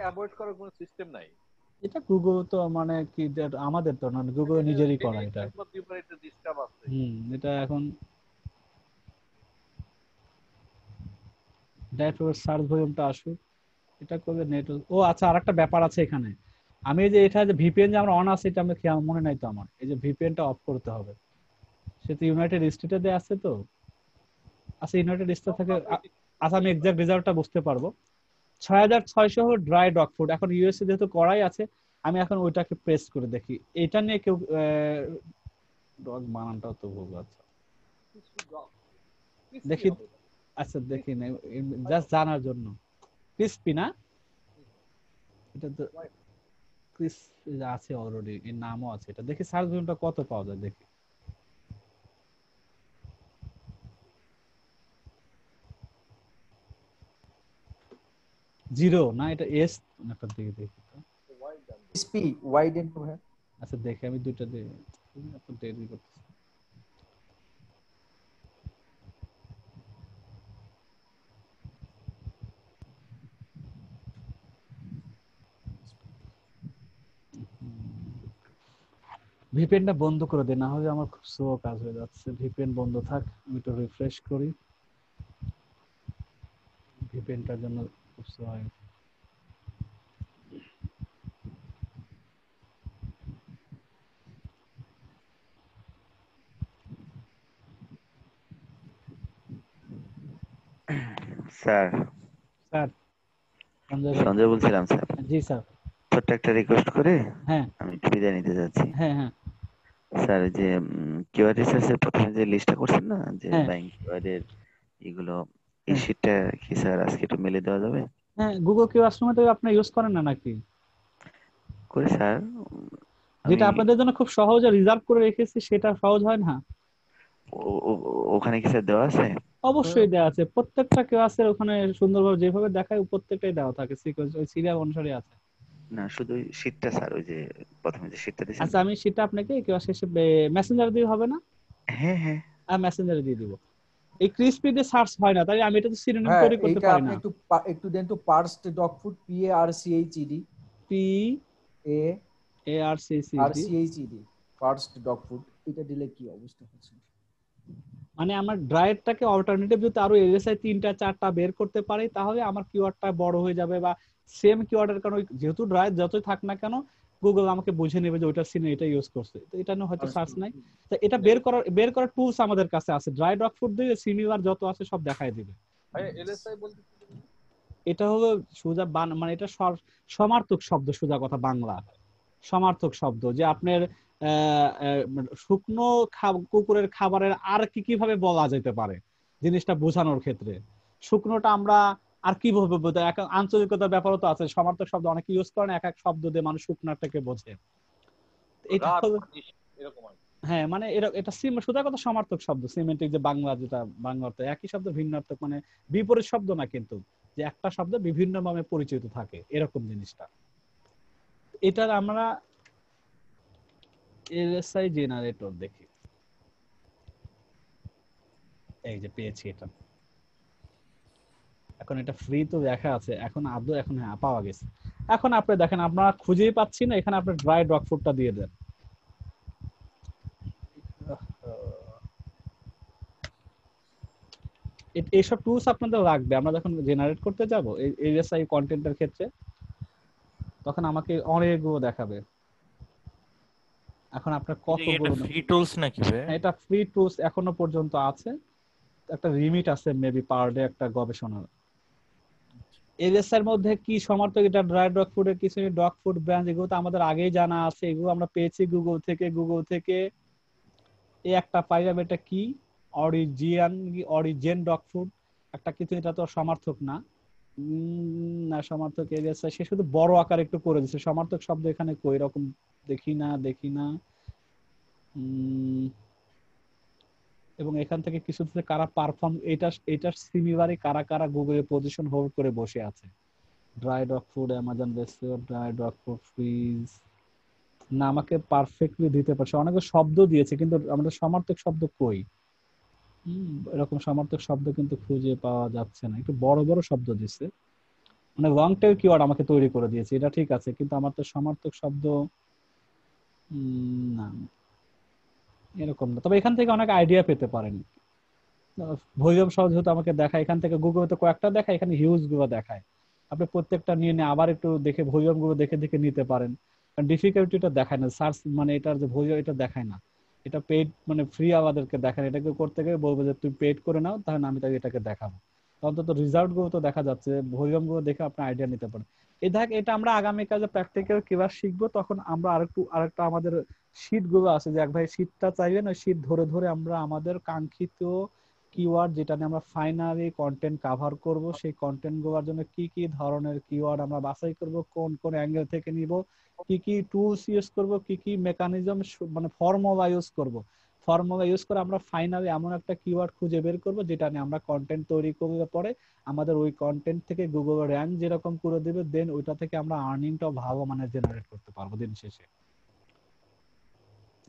অ্যাভয়েড করার কোনো সিস্টেম নাই। এটা গুগল তো মানে কি আমাদের তো না, গুগল নিজেরই করা এটা। এটা এখন ডাইরেক্ট সার্চ ভলিউমটা আসুক, এটা করলে নেট। ও আচ্ছা আরেকটা ব্যাপার আছে এখানে, আমি যে এটা যে ভিপিএন যে আমরা অন আছে এটা আমি খেয়াল মনে নাই তো আমার, এই যে ভিপিএনটা অফ করতে হবে, সেটা ইউনাইটেড স্টেটে দেয়া আছে তো। আচ্ছা ইউনাইটেড স্টেট থেকে, আচ্ছা আমি এক্সাক্ট রেজাল্টটা বুঝতে পারবো। 6600 ড্রাই ডগ ফুড, এখন ইউএসএ যেহেতু করাই আছে আমি এখন ওইটাকে প্রেস করে দেখি, এটা নিয়ে কেউ ডগ বানানটাও তো ভুল আছে দেখি। আচ্ছা দেখি না, জাস্ট জানার জন্য। ক্রিসপি না, এটা তো ক্রিস আছে অলরেডি, এর নামও আছে, এটা দেখি সার্চ ভলিউমটা কত পাওয়া যায় দেখি। জিরো না, এটা এস একটা দিকে দেখি তো। ক্রিসপি ওয়াইড এন্ড হ্যাঁ আচ্ছা দেখি আমি দুইটা দিয়ে এত দেরি করতেছি। ভিপিএনটা বন্ধ করে দে, না হলে আমার খুব স্লো কাজ হয়ে যাচ্ছে। ভিপিএন বন্ধ থাক, আমি একটু রিফ্রেশ করি, ভিপিএনটার জন্য খুব স্লো হয়। স্যার স্যার সঞ্জয় বলছিলাম স্যার। জি স্যার। ছোট্ট একটা রিকোয়েস্ট করে হ্যাঁ আমি একটু বিদায় নিতে যাচ্ছি। হ্যাঁ হ্যাঁ স্যার যে কিওয়ার্ড রিসার্চের প্রথমে যে লিস্টটা করছেন না, যে ব্যাংক কিওয়ার্ডের এগুলো, এই শিটটা কি স্যার আজকে একটু মেলে দেওয়া যাবে? হ্যাঁ, গুগল ক্লাসরুমে তো আপনি ইউজ করেন না নাকি? করি স্যার। যেটা আমি আপনাদের জন্য খুব সহজে রিজার্ভ করে রেখেছি সেটা সহজ হয় না? ওখানে কি স্যার দেওয়া আছে? অবশ্যই দেওয়া আছে, প্রত্যেকটা ক্লাসের ওখানে সুন্দরভাবে যেভাবে দেখায় প্রত্যেকটাই দেওয়া থাকে, সিকোয়েন্স ওই সিরিয়াল অনুসারে আছে। না, শুধু ওই শীটটা স্যার, ওই যে প্রথমে যে শীটটা দিয়েছেন আচ্ছা, না। আমি সেটা আপনাকে ক্লাস শেষে মেসেঞ্জার দিয়ে হবে না? হ্যাঁ হ্যাঁ। আর মেসেঞ্জারে দিয়ে দিব। এই ক্রিসপি দিয়ে সার্চ হয় না, তাই আমি এটা তো সিনোনিম হ্যাঁ, তৈরি করতে এইটা পারি আপনি না। একটু দেন তো, parched dog food, PARCHED, P A A R C C R D. CHED, parched dog food, এটা দিলে কি অবস্থা হচ্ছে? মানে আমার ড্রাইভটাকে অল্টারনেটিভ যদি আরো এলএসআই 3টা 4টা বের করতে পারি, তাহলে আমার কিওয়ার্ডটা বড় হয়ে যাবে, বা সেম কিওয়ার্ডের কারণে যেহেতু ড্রাইভ যতই থাক না কেন গুগল আমাকে বুঝে নেবে যে ওইটা সিনে এটা ইউজ করছে, তো এটা নিয়ে হয়তো সার্চ নাই। তো এটা বের করার টুলস আমাদের কাছে আছে, ড্রাই ডগ ফুড দিয়ে সিমিলার যত আছে সব দেখাই দিবে। ভাই এলএসআই বলতে কি বোঝায়? এটা হলো সোজা মানে এটা সমার্থক শব্দ, সোজা কথা বাংলা সমার্থক শব্দ, যে আপনার শুকনো কুকুরের খাবারের আর কি কিভাবে বলা যেতে পারে জিনিসটা বোঝানোর ক্ষেত্রে। শুকনোটা আমরা আর কিভাবে বোঝাই, এক আঞ্চলিকতার ব্যাপারও তো আছে, সমার্থক শব্দ অনেকে ইউজ করেন, এক এক শব্দ দিয়ে মানুষ শুকনাটাকে বোঝে। এটা রাত হলো, ইস, এরকম আর কি। হ্যাঁ মানে এটা সোজা কথা সমার্থক শব্দ, সিমেন্টিক যে বাংলা, যেটা বাংলা অর্থ একই শব্দ ভিন্ন অর্থ, মানে বিপরীত শব্দ না কিন্তু, যে একটা শব্দ বিভিন্ন নামে পরিচিত থাকে এরকম জিনিসটা। এটার আমরা এলএসআই জেনারেটর দেখি, এই যে পেয়েছি এটা। এখন এটা ফ্রি তো দেখা আছে, এখন আদৌ এখন হ্যাঁ পাওয়া গেছে। এখন আপনি দেখেন আমরা খুঁজেই পাচ্ছি না, এখানে আপনি ড্রাই ডগ ফুডটা দিয়ে দেন। এইসব টুলস আপনাদের লাগবে, আমরা যখন জেনারেট করতে যাব এই এলএসআই কন্টেন্টের ক্ষেত্রে, তখন আমাকে অনেকগুলো দেখাবে। এখন আপনার এটা কতগুলো, ফ্রি টুলস নাকি ভাই? এটা ফ্রি টুলস এখনো পর্যন্ত আছে, একটা লিমিট আছে মেবি পার ডে একটা গবেষণার। এলএসআই এর মধ্যে কি সমর্থক, এটা ড্রাই ডগ ফুডের কিছু ডগ ফুড ব্র্যান্ড, এগুলো তো আমাদের আগেই জানা আছে, এগুলো আমরা পেয়েছি গুগল থেকে এই একটা পাইলাম, এটা কি অরিজিন ডগ ফুড একটা কিছু, এটা তো সমর্থক না। না সমর্থক এলএসআই সে শুধু বড় আকার একটু করে দিচ্ছে, সমর্থক শব্দ এখানে কই রকম দেখি না। উম, এবং এখান থেকে কিছু কারা পারফর্ম, এটার সিমিলারই কারা কারা গুগলে পজিশন হোল্ড করে বসে আছে। Dry dog food, Amazon restaurant, dry dog food fridge, না আমাকে পারফেক্টলি দিতে পারছে, অনেক শব্দ দিয়েছে কিন্তু আমাদের সমার্থক শব্দ কই। এরকম সমার্থক শব্দ কিন্তু খুঁজে পাওয়া যাচ্ছে না, একটু বড় বড় শব্দ দিচ্ছে, মানে লং টেল কিওয়ার্ড আমাকে তৈরি করে দিয়েছে, এটা ঠিক আছে, কিন্তু আমার তো সমার্থক শব্দ না এরকম না। তবে এখান থেকে অনেক আইডিয়া পেতে পারেন। ভলিউম সহ যেহেতু আমাকে দেখায়, এখান থেকে গুগলে তো কয়েকটা দেখায়, এখানে হিউজ গুলো দেখায়, আপনি প্রত্যেকটা নিয়ে নিয়ে আবার একটু দেখে ভলিউম গুলো দেখে দেখে নিতে পারেন। কারণ ডিফিকাল্টিটা দেখায় না, সার্চ মানে এটার যে ভলিউম এটা দেখায় না, এটা পেইড মানে ফ্রি আমাদেরকে দেখায়, এটাকে করতে গেলে বলবো যে তুমি পেইড করে নাও, তাহলে আমি তাকে এটাকে দেখাবো। অন্তত রেজাল্ট গুলো তো দেখা যাচ্ছে, ভলিউম গুলো দেখে আপনি আইডিয়া নিতে পারেন। এই দেখ, এটা আমরা আগামী কাজে প্র্যাকটিক্যাল কিভাবে শিখবো, তখন আমরা আরেকটা আমাদের শীট গুলো আছে, যে এক ভাই শীটটা চাইবেন, ওই শীট ধরে ধরে আমরা আমাদের কাঙ্ক্ষিত কিওয়ার্ড যেটা নিয়ে আমরা ফাইনালি কন্টেন্ট কভার করব, সেই কন্টেন্ট গুলোর জন্য কি কি ধরনের কিওয়ার্ড আমরা বাছাই করব, কোন কোন অ্যাঙ্গেল থেকে নিব, কি কি টুলস ইউজ করব, কি কি মেকানিজম মানে ফর্মুলা ইউজ করে আমরা ফাইনালি এমন একটা কিওয়ার্ড খুঁজে বের করব যেটা নিয়ে আমরা কন্টেন্ট তৈরি করলে পরে আমাদের ওই কন্টেন্ট থেকে গুগল র্যাঙ্ক যেরকম করে দেবে, দেন ওইটা থেকে আমরা আর্নিংটাও ভালো মানে জেনারেট করতে পারবো দিন শেষে।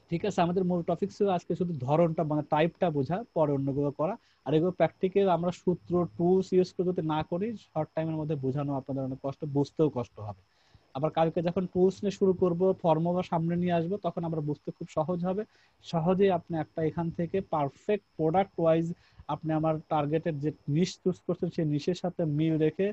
ঠিক আছে, আমাদের মূল টপিক ছিল আজকে শুধু ধরনটা মানে টাইপটা বোঝা, পরে অন্যগুলো করা। আর এগুলো প্র্যাকটিক্যাল আমরা সূত্র টুলস ইউজ করে যদি না করি, শর্ট টাইমের মধ্যে বোঝানো আপনাদের অনেক কষ্ট, বুঝতেও কষ্ট হবে। আবার কালকে যখন টুলস নিয়ে শুরু করব, ফর্মুলা সামনে নিয়ে আসবো, তখন আমরা বুঝতে খুব সহজ হবে। সহজেই আপনি একটা এখান থেকে পারফেক্ট প্রোডাক্ট ওয়াইজ আপনি আমার টার্গেটের যে নিশ চুজ করছেন সেই নিশের সাথে মিল রেখে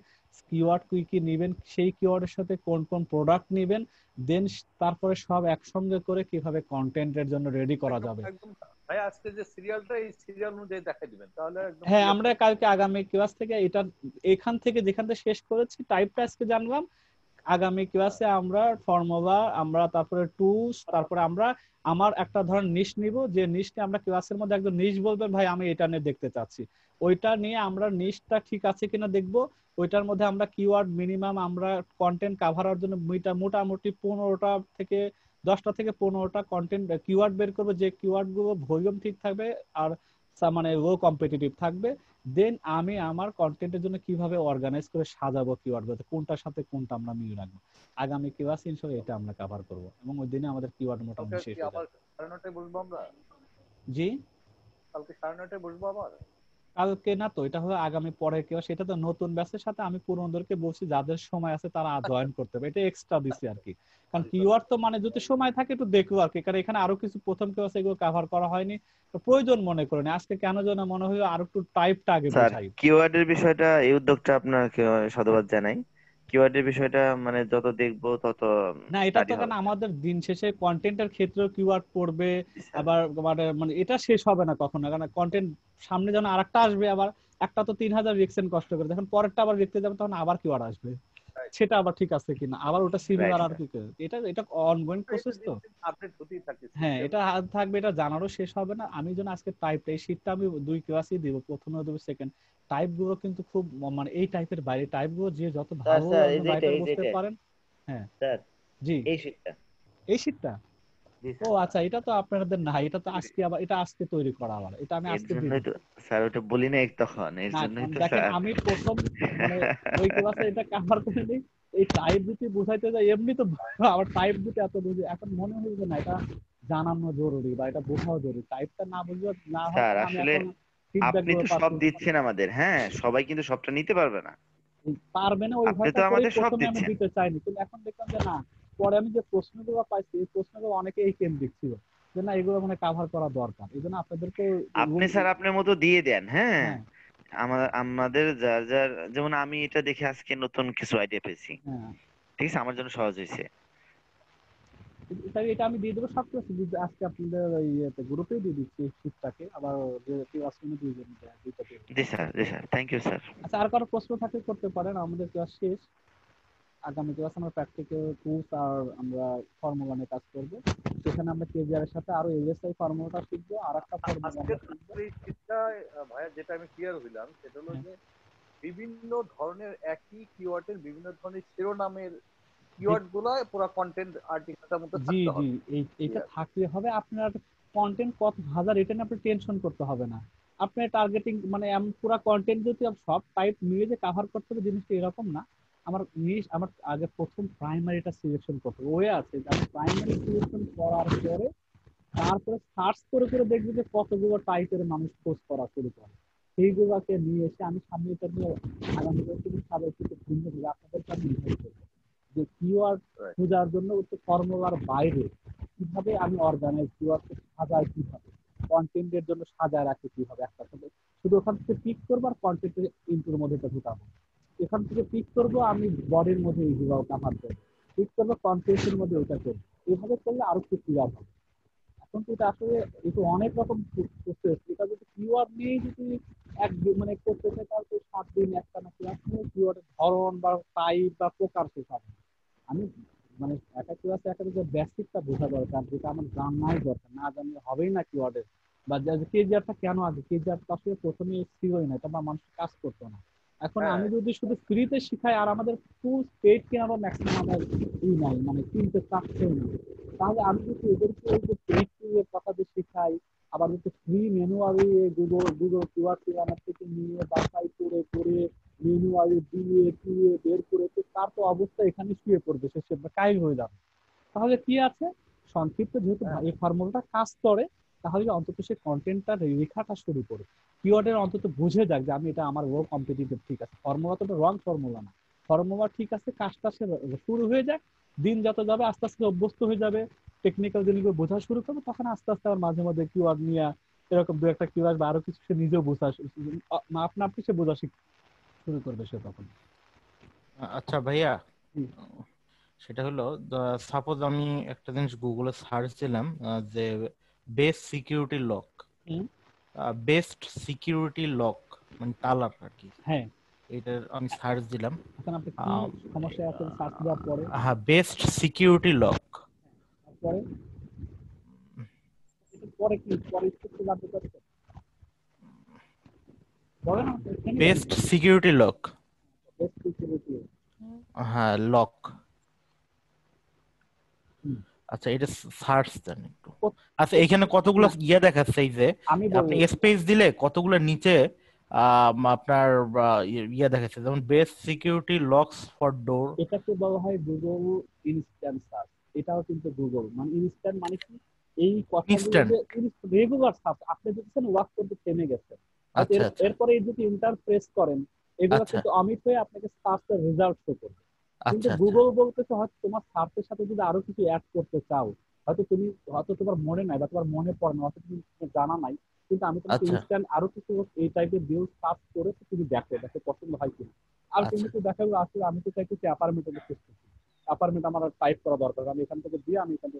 কিওয়ার্ড কি কি নেবেন, সেই কিওয়ার্ডের সাথে কোন কোন প্রোডাক্ট নেবেন, দেন তারপরে সব একসঙ্গে করে কিভাবে কন্টেন্টের জন্য রেডি করা একদম যাবে। একদম ভাই, আজকে যে সিরিয়ালটা এই সিরিয়াল অনুযায়ী দেখাই দিবেন, তাহলে একদম হ্যাঁ, ক্লিয়ার আমরা হবে। কালকে আগামী ক্লাস থেকে এটা এখান থেকে যেখান থেকে শেষ করেছি টাইপটা আজকে জানলাম, আগামী ক্লাসে আমরা ফর্মুলা, আমরা তারপরে টুলস, তারপরে আমরা আমার একটা ধরনের নিশ নিব, যে নিশটা আমরা ক্লাসের মধ্যে একদম নিশ বলবেন ভাই আমি এটা নিয়ে দেখতে চাচ্ছি, ওইটা নিয়ে আমরা নিশটা ঠিক আছে কিনা দেখবো। ওইটার মধ্যে আমরা কিওয়ার্ড মিনিমাম আমরা কন্টেন্ট কাভারের জন্য মোটামুটি 15টা থেকে 10টা থেকে 15টা কন্টেন্ট কিওয়ার্ড বের করবো, যে কিওয়ার্ড গুলো ভলিউম ঠিক থাকবে আর মানে লো কম্পিটিটিভ থাকবে। দেন আমি আমার কন্টেন্টের জন্য কিভাবে অর্গানাইজ করে সাজাবো কিওয়ার্ড গুলো, কোনটার সাথে কোনটা আমরা মিল রাখবো। আগামী ক্লাস ইনশাআল্লাহ এটা আমরা কভার করব এবং ওই দিনে আমাদের কিওয়ার্ড মোটামুটি শেষ হয়ে যাবে। 9:30 বসবো আমরা। জি, কালকে 9:30 বসবো আবার। কালকে না তো, এটা হলো আগামী পরের ক্লাস। সেটা তো নতুন ব্যাচের সাথে আমি পুরনোদেরকে বলছি যাদের সময় আছে তারা জয়েন করতে হবে, এটা এক্সট্রা দিছি আর কি। কারণ কিওয়ার্ড তো মানে যদি সময় থাকে একটু দেখবো আর কি, কারণ এখানে আরো কিছু প্রথম ক্লাসে এগুলো কভার করা হয়নি, তো প্রয়োজন মনে করেনি। আজকে কেন যেন মনে হলো আরো একটু টাইপটা আগে স্যার বোঝাই। কিওয়ার্ডের বিষয়টা, এই উদ্যোগটা আপনাকে সাধুবাদ জানাই। কিওয়ার্ডের বিষয়টা মানে যত দেখবো তত না, এটা তো স্টাডি কেন হবে। আমাদের দিন শেষে কন্টেন্টের ক্ষেত্রেও কিওয়ার্ড পড়বে। জি স্যার। আবার মানে মানে এটা শেষ হবে না কখনো, কারণ কন্টেন্ট সামনে যেন আরেকটা আসবে, আবার একটা তো 3000 লিখছেন কষ্ট করে, যখন পরেরটা আবার লিখতে যাবে তখন আবার কিওয়ার্ড আসবে, সেটা আবার ঠিক আছে কিনা, আবার ওটা রাইট সিমিলার আর স্যার। কি এটা এটা অনগোয়িং প্রসেস তো। আপডেট হতেই থাকে হ্যাঁ, সিস্টেম। এটা হাত থাকবে, এটা জানারও শেষ হবে না। আমি যেন আজকে টাইপটা, এই শীটটা আমি 2 ক্লাসই দিব, প্রথমে দেব সেকেন্ড। টাইপ গুলো কিন্তু খুব মানে এই টাইপের বাইরে টাইপ গুলো যে যত স্যার ভালো স্যার এই একজন যে এটা রাইটার এই যে বুঝতে এটা পারেন। হ্যাঁ, স্যার জি, এই শীটটা। এই শীটটা। জি ও স্যার। আচ্ছা, এটা তো আপনাদের না, এটা তো আজকে আবার এটা আজকে তৈরি করা, আবার এটা আমি এর আজকে দিয়ে জন্যই তো দিচ্ছি। স্যার ওটা বলি না তখন, এর না জন্যই তো দেখেন, স্যার। আমি প্রথম মানে ওই ক্লাসে এটা কভার করে দিই, এই টাইপ যদি বুঝাইতে যাই এমনি তো আবার টাইপ দিতে এত বুঝি, এখন মনে হয় যে না এটা জানানো জরুরি বা এটা বোঝাও জরুরি। টাইপটা না বুঝলে না হয় স্যার কারণ আমি আসলে এখন ফিডব্যাক আপনি গুলো তো সব পাচ্ছি। দিচ্ছেন আমাদের, হ্যাঁ সবাই কিন্তু সবটা নিতে পারবে না। পারবে না ওই আপনি ভয়টা তো করেই আমাদের সব প্রথমে আমি দিচ্ছেন। দিতে চাইনি, কিন্তু এখন দেখলাম যে না, পরে আমি যে প্রশ্নগুলো পাইছি এই প্রশ্নগুলো অনেকে এই কেন্দ্রিক ছিল, যে না এগুলো মানে কাভার করা দরকার, এই জন্য আপনাদেরকে আপনি স্যার আপনার মতো দিয়ে দেন, হ্যাঁ। হ্যাঁ আমাদের যার যার, যেমন আমি এটা দেখে আজকে নতুন কিছু আইডিয়া পেয়েছি, হ্যাঁ, ঠিক আছে, আমার জন্য সহজ হয়েছে। এটা আমি দিয়ে দেবো সব কিছু আজকে আপনাদের ইয়েতে গ্রুপেই দিয়ে দিচ্ছি শীটটাকে, আবার যে ক্লাস রুমে দুইটা দিয়ে দেবো। জি স্যার, জি স্যার, থ্যাংক ইউ স্যার। আচ্ছা, আর কারো প্রশ্ন থাকলে করতে পারেন, আমাদের ক্লাস শেষ। আগামী ক্লাস আমরা প্র্যাকটিক্যাল টুলস আর আমরা ফর্মুলা নিয়ে কাজ করবো। সেখানে আমরা কেজিআর এর সাথে আরো এলএসআই ফর্মুলাটা শিখবো, আর একটা ফর্মুলা আজকের আমরা শিখবো। এই চিন্তা ভাইয়া, যেটা আমি ক্লিয়ার হইলাম সেটা হলো হ্যাঁ, যে বিভিন্ন ধরনের একই কিওয়ার্ডের বিভিন্ন ধরনের শিরোনামের কিওয়ার্ড গুলা পুরো কন্টেন্ট আর্টিকেলটার মধ্যে জি থাকতে জি, হবে। এইটা থাকলে হবে। আপনার কন্টেন্ট কত হাজার এটা নিয়ে আপনি টেনশন করতে হবে না। আপনার টার্গেটিং মানে পুরো কন্টেন্ট যদি সব টাইপ মিলে যে কভার করতে হবে জিনিসটা এরকম না। আমার আগে প্রথম প্রাইমারিটা সিলেকশন করতে হবে, ওয়ে আছে যে আমি প্রাইমারি সিলেকশন করার পরে তারপরে সার্চ করে করে দেখবো যে কতগুলো টাইপের মানুষ পোস্ট করা শুরু করে, সেইগুলোকে নিয়ে এসে আমি সামনে এটা নিয়ে আগামী দিনে তাদের কিছু ভিন্ন দিকে আপনাদেরকে আমি নির্ধারিত করবো যে কিওয়ার্ড খোঁজার জন্য ফর্মুলার বাইরে কিভাবে আমি অর্গানাইজ কিওয়ার্ড সাজাই, কিভাবে কন্টেন্টের জন্য সাজায় রাখি, কিভাবে একটা সাথে শুধু ওখান থেকে পিক করবো আর কন্টেন্টের ইন্টুর মধ্যে এটা ঢুকাবো। এখান থেকে পিক করবো আমি বডির মধ্যে এইগুলো কাভার করবো, পিক করবো কন্টেন্টের মধ্যে ওইটা করবো। এইভাবে করলে আরো একটু ক্লিয়ার হবে। এখন তো এটা আসলে একটু অনেক রকম প্রসেস, এটা যদি কিওয়ার্ড নিয়েই যদি মানে করতে চাই তাহলে তো 7 দিন একটা না ক্লাস নিয়ে কিওয়ার্ডের ধরন বা টাইপ বা প্রকার শেখাবো। আমি মানে একটা ক্লাসে একটা যে বেসিকটা বোঝা দরকার, যেটা আমার জানাই দরকার, না জানলে হবেই না কিওয়ার্ডের। বা কেজিআরটা কেন আগে, কেজিআর তো আসলে প্রথমে ছিলই না, এটা বা মানুষ কাজ করতো না। এখন হ্যাঁ, আমি যদি শুধু ফ্রিতে শিখাই আর আমাদের টুলস পেড কেনারও ম্যাক্সিমাম আমার নাই, মানে কিনতে চাচ্ছেই না, তাহলে আমি যদি এদেরকে এই যে পেইড টুলের কথা যে শেখাই, আবার যদি free manually Google keyword planner থেকে নিয়ে বাছাই করে করে ম্যানুয়ালি দিয়ে দিয়ে বের করে, তো তার তো অবস্থা এখানে শুয়ে পড়বে, সে কাইল হয়ে যাবে। তাহলে কি আছে, সংক্ষিপ্ত যেহেতু এই ফর্মুলাটা কাজ করে, তাহলে অন্তত সে কন্টেন্টটা লেখাটা শুরু করে কিওয়ার্ডের অন্তত বুঝে যাক যে আমি এটা আমার ও কম্পিটিটিভ, ঠিক আছে। ফর্মুলা তো রং ফর্মুলা না, ফর্মুলা ঠিক আছে, কাজটা সে শুরু হয়ে যাক। দিন যত যাবে আস্তে আস্তে অভ্যস্ত হয়ে যাবে, টেকনিক্যাল জিনিসগুলো বোঝা শুরু করবে, তখন আস্তে আস্তে আমার মাঝে মাঝে কিওয়ার্ড নিয়ে এরকম দু একটা কিওয়ার্ড বা আরো কিছু সে নিজেও বোঝা আপনা আপনি সে বোঝা শুরু করবে সে তখন। আচ্ছা ভাইয়া, সেটা হলো সাপোজ আমি একটা জিনিস গুগলে সার্চ দিলাম যে best security lock, best security lock মানে তালাক আর কি, হ্যাঁ, এটার আমি সার্চ দিলাম। এখন আপনি কি সমস্যা আছে সার্চ দেওয়ার পরে? হ্যাঁ, বেস্ট সিকিউরিটি লক। তারপরে পরে কি পরে একটু জানতে চাচ্ছেন? বলেন আমাকে, এখানে বলেন। Best security lock. Best security. হ্যাঁ, লক। হুম। আচ্ছা, এটা সার্চ দেন একটু। কত- আচ্ছা, এখানে কতগুলো না, ইয়ে দেখাচ্ছে, এই যে আমি আপনি বলি, স্পেস দিলে কতগুলো নিচে আপনার ইয়ে দেখাচ্ছে, যেমন বেস্ট সিকিউরিটি লকস ফর ডোর। এটাকে বলা হয় গুগল ইনস্ট্যান্ট সার্চ। এটাও কিন্তু গুগল মানে ইনস্ট্যান্ট মানে কি, এই কথাগুলো ইনস্ট্যান্ট। যে রেগুলার সার্চ, আপনি দেখছেন ওয়ার্ক করতে থেমে গেছে, হয়তো আচ্ছা আচ্ছা এরপরে যদি ইন্টারপ্রেস করেন, এগুলো আচ্ছা কিন্তু অমিট হয়ে আপনাকে সার্চের রেজাল্ট শো করবে। কিন্তু আচ্ছা আচ্ছা গুগল বলতেছে হয়তো তোমার সার্চের সাথে যদি আরো কিছু অ্যাড করতে চাও, হয়তো তুমি, হয়তো তোমার মনে নাই বা তোমার মনে পড়ে না, হয়তো তুমি জানা নাই, কিন্তু আমি তোমাকে আচ্ছা ইনস্ট্যান্ট আরো কিছু এই টাইপের ভিউ সার্চ করে তুমি দেখো দেখো পছন্দ হয় কিনা। আচ্ছা আলটিমেটলি দেখা গেলো আসলে আমি তো চাইতেছি অ্যাপার্টমেন্টে খুঁজতেছি, অ্যাপার্টমেন্ট আমার টাইপ করা দরকার, আমি এখান থেকে দিয়ে আমি এখানে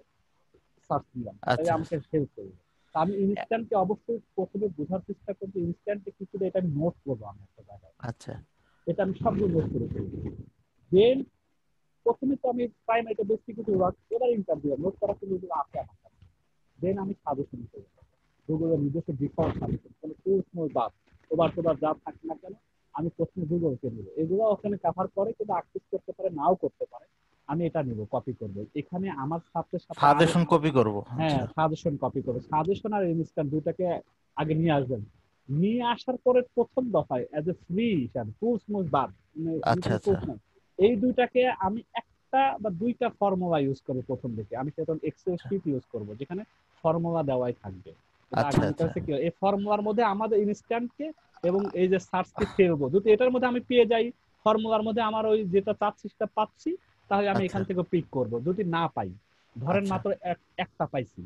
সার্চ দিলাম, তাই আচ্ছা আমাকে হেল্প করবে। তা আমি ইনস্ট্যান্টকে অবশ্যই প্রথমে বোঝার চেষ্টা করছি, ইনস্ট্যান্টে কিছু এটা আমি নোট করবো আমি একটা জায়গায়, আচ্ছা এটা আমি সবগুলো নোট করে ফেলবো। দেন প্রথমে তো আমি প্রাইমারিটা বেশ কিছু ওয়ার্ক এবার ইন্টারভিউ নোট করা কিন্তু এগুলো আছে আমার কাছে। দেন আমি সাজেশন করবো, গুগলের নিজস্ব ডিফল্ট সাজেশন, কোনো টুলস নয় বাদ, ওবার তোবার যা থাকে না কেন, আমি প্রথমে গুগলকে নেবো, এগুলো ওখানে কভার করে কিন্তু অ্যাক্সেস করতে পারে নাও করতে পারে, আমি এটা নিব কপি করবো এখানে আমার সাথে সাথে আরো। সাজেশন কপি করব। হ্যাঁ, আচ্ছা সাজেশন কপি করবে, সাজেশন আর ইনস্ট্যান্ট দুটাকে আগে নিয়ে আসবেন। নিয়ে আসার পরে প্রথম দফায় অ্যাজ এ ফ্রি হিসাবে টুলস মুজ বাদ, আচ্ছা আচ্ছা টুলস নাই, এই দুইটাকে আমি একটা বা দুইটা ফর্মুলা ইউজ করবো প্রথম দিকে, আমি সেটা এক্সেল শিট ইউজ করবো যেখানে ফর্মুলা দেওয়াই থাকবে। এটা আচ্ছা আগামী আচ্ছা ক্লাসে কি হয়, এই ফর্মুলার মধ্যে আমাদের ইনস্ট্যান্টকে এবং এই যে সার্চকে ফেলবো, যদি এটার মধ্যে আমি পেয়ে যাই, ফর্মুলার মধ্যে আমার ওই যেটা চাচ্ছি সেটা পাচ্ছি, তাহলে আমি আচ্ছা এখান থেকে পিক করব। যদি না পাই, ধরেন আচ্ছা মাত্র একটা পাইছি,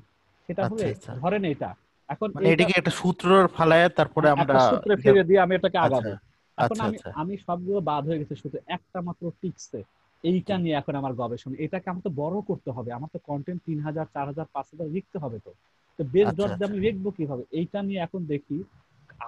সেটা আচ্ছা হলে আচ্ছা ধরেন এইটা, এখন মানে এইটা এটাকে একটা সূত্র ফালায় তারপরে আমরা একটা সূত্রে এটা। ফিরে দিয়ে আমি এটাকে আচ্ছা আগাবো। এখন আচ্ছা আমি আচ্ছা আমি সবগুলো বাদ হয়ে গেছে, শুধু একটা মাত্র টিকছে, জি এইটা নিয়ে এখন আমার গবেষণা, এটাকে আমার তো বড় করতে হবে, আমার তো কন্টেন্ট 3000 4000 5000 লিখতে হবে, তো তো বেস আচ্ছা ডট দিয়ে আচ্ছা আমি লিখবো কিভাবে, এইটা নিয়ে এখন দেখি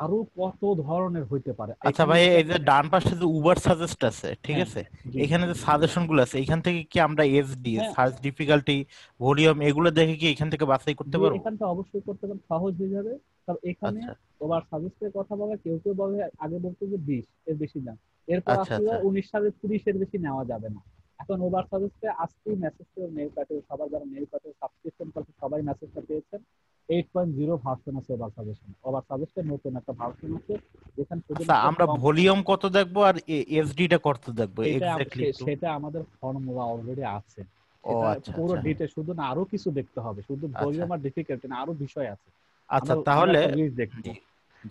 আরো কত ধরনের হইতে পারে আচ্ছা এখানে ভাই, একটা। এই যে ডান পাশে যে উবার সাজেস্ট আছে, ঠিক হ্যাঁ, আছে, জি, এখানে যে সাজেশন গুলো আছে, এখান থেকে কি আমরা এসডি হ্যাঁ, সার্চ ডিফিকাল্টি ভলিউম এগুলো দেখে কি এখান থেকে বাছাই করতে যে পারবো? এখানটা অবশ্যই করতে পারেন, সহজ হয়ে যাবে। তবে এখানে আচ্ছা ওভার সাজেস্টের কথা বলে, কেউ কেউ বলে আগে বলতো যে 20 এর বেশি দাম, এরপর আচ্ছা আসলে আচ্ছা 19 সালে 30 এর বেশি নেওয়া যাবে না। এখন ওভার সাজেস্টে আজকেই মেসেজ করে মেল প্যাটে, সবাই যারা মেল প্যাটে সাবস্ক্রিপশন করছে সবাই মেসেজটা পেয়েছেন, 8.0 ভার্সন আছে ওভার সাজেশন, ওভার সাজেস্টের নতুন একটা ভার্সন আছে যেখানে আচ্ছা, শুধুমাত্র আমরা কম। ভলিউম কত দেখবো আর এসডি টা কত দেখবো এটা এক্স্যাক্টলি একটু? সেটা আমাদের ফর্মুলা অলরেডি আছে, ও সেটা আচ্ছা পুরো আচ্ছা ডিটেল, শুধু না আরো কিছু দেখতে হবে, শুধু আচ্ছা ভলিউম আর ডিফিকাল্টি না, আরো বিষয় আছে। আচ্ছা আমরা আমরা তাহলে একটা লিস্ট দেখবো। জি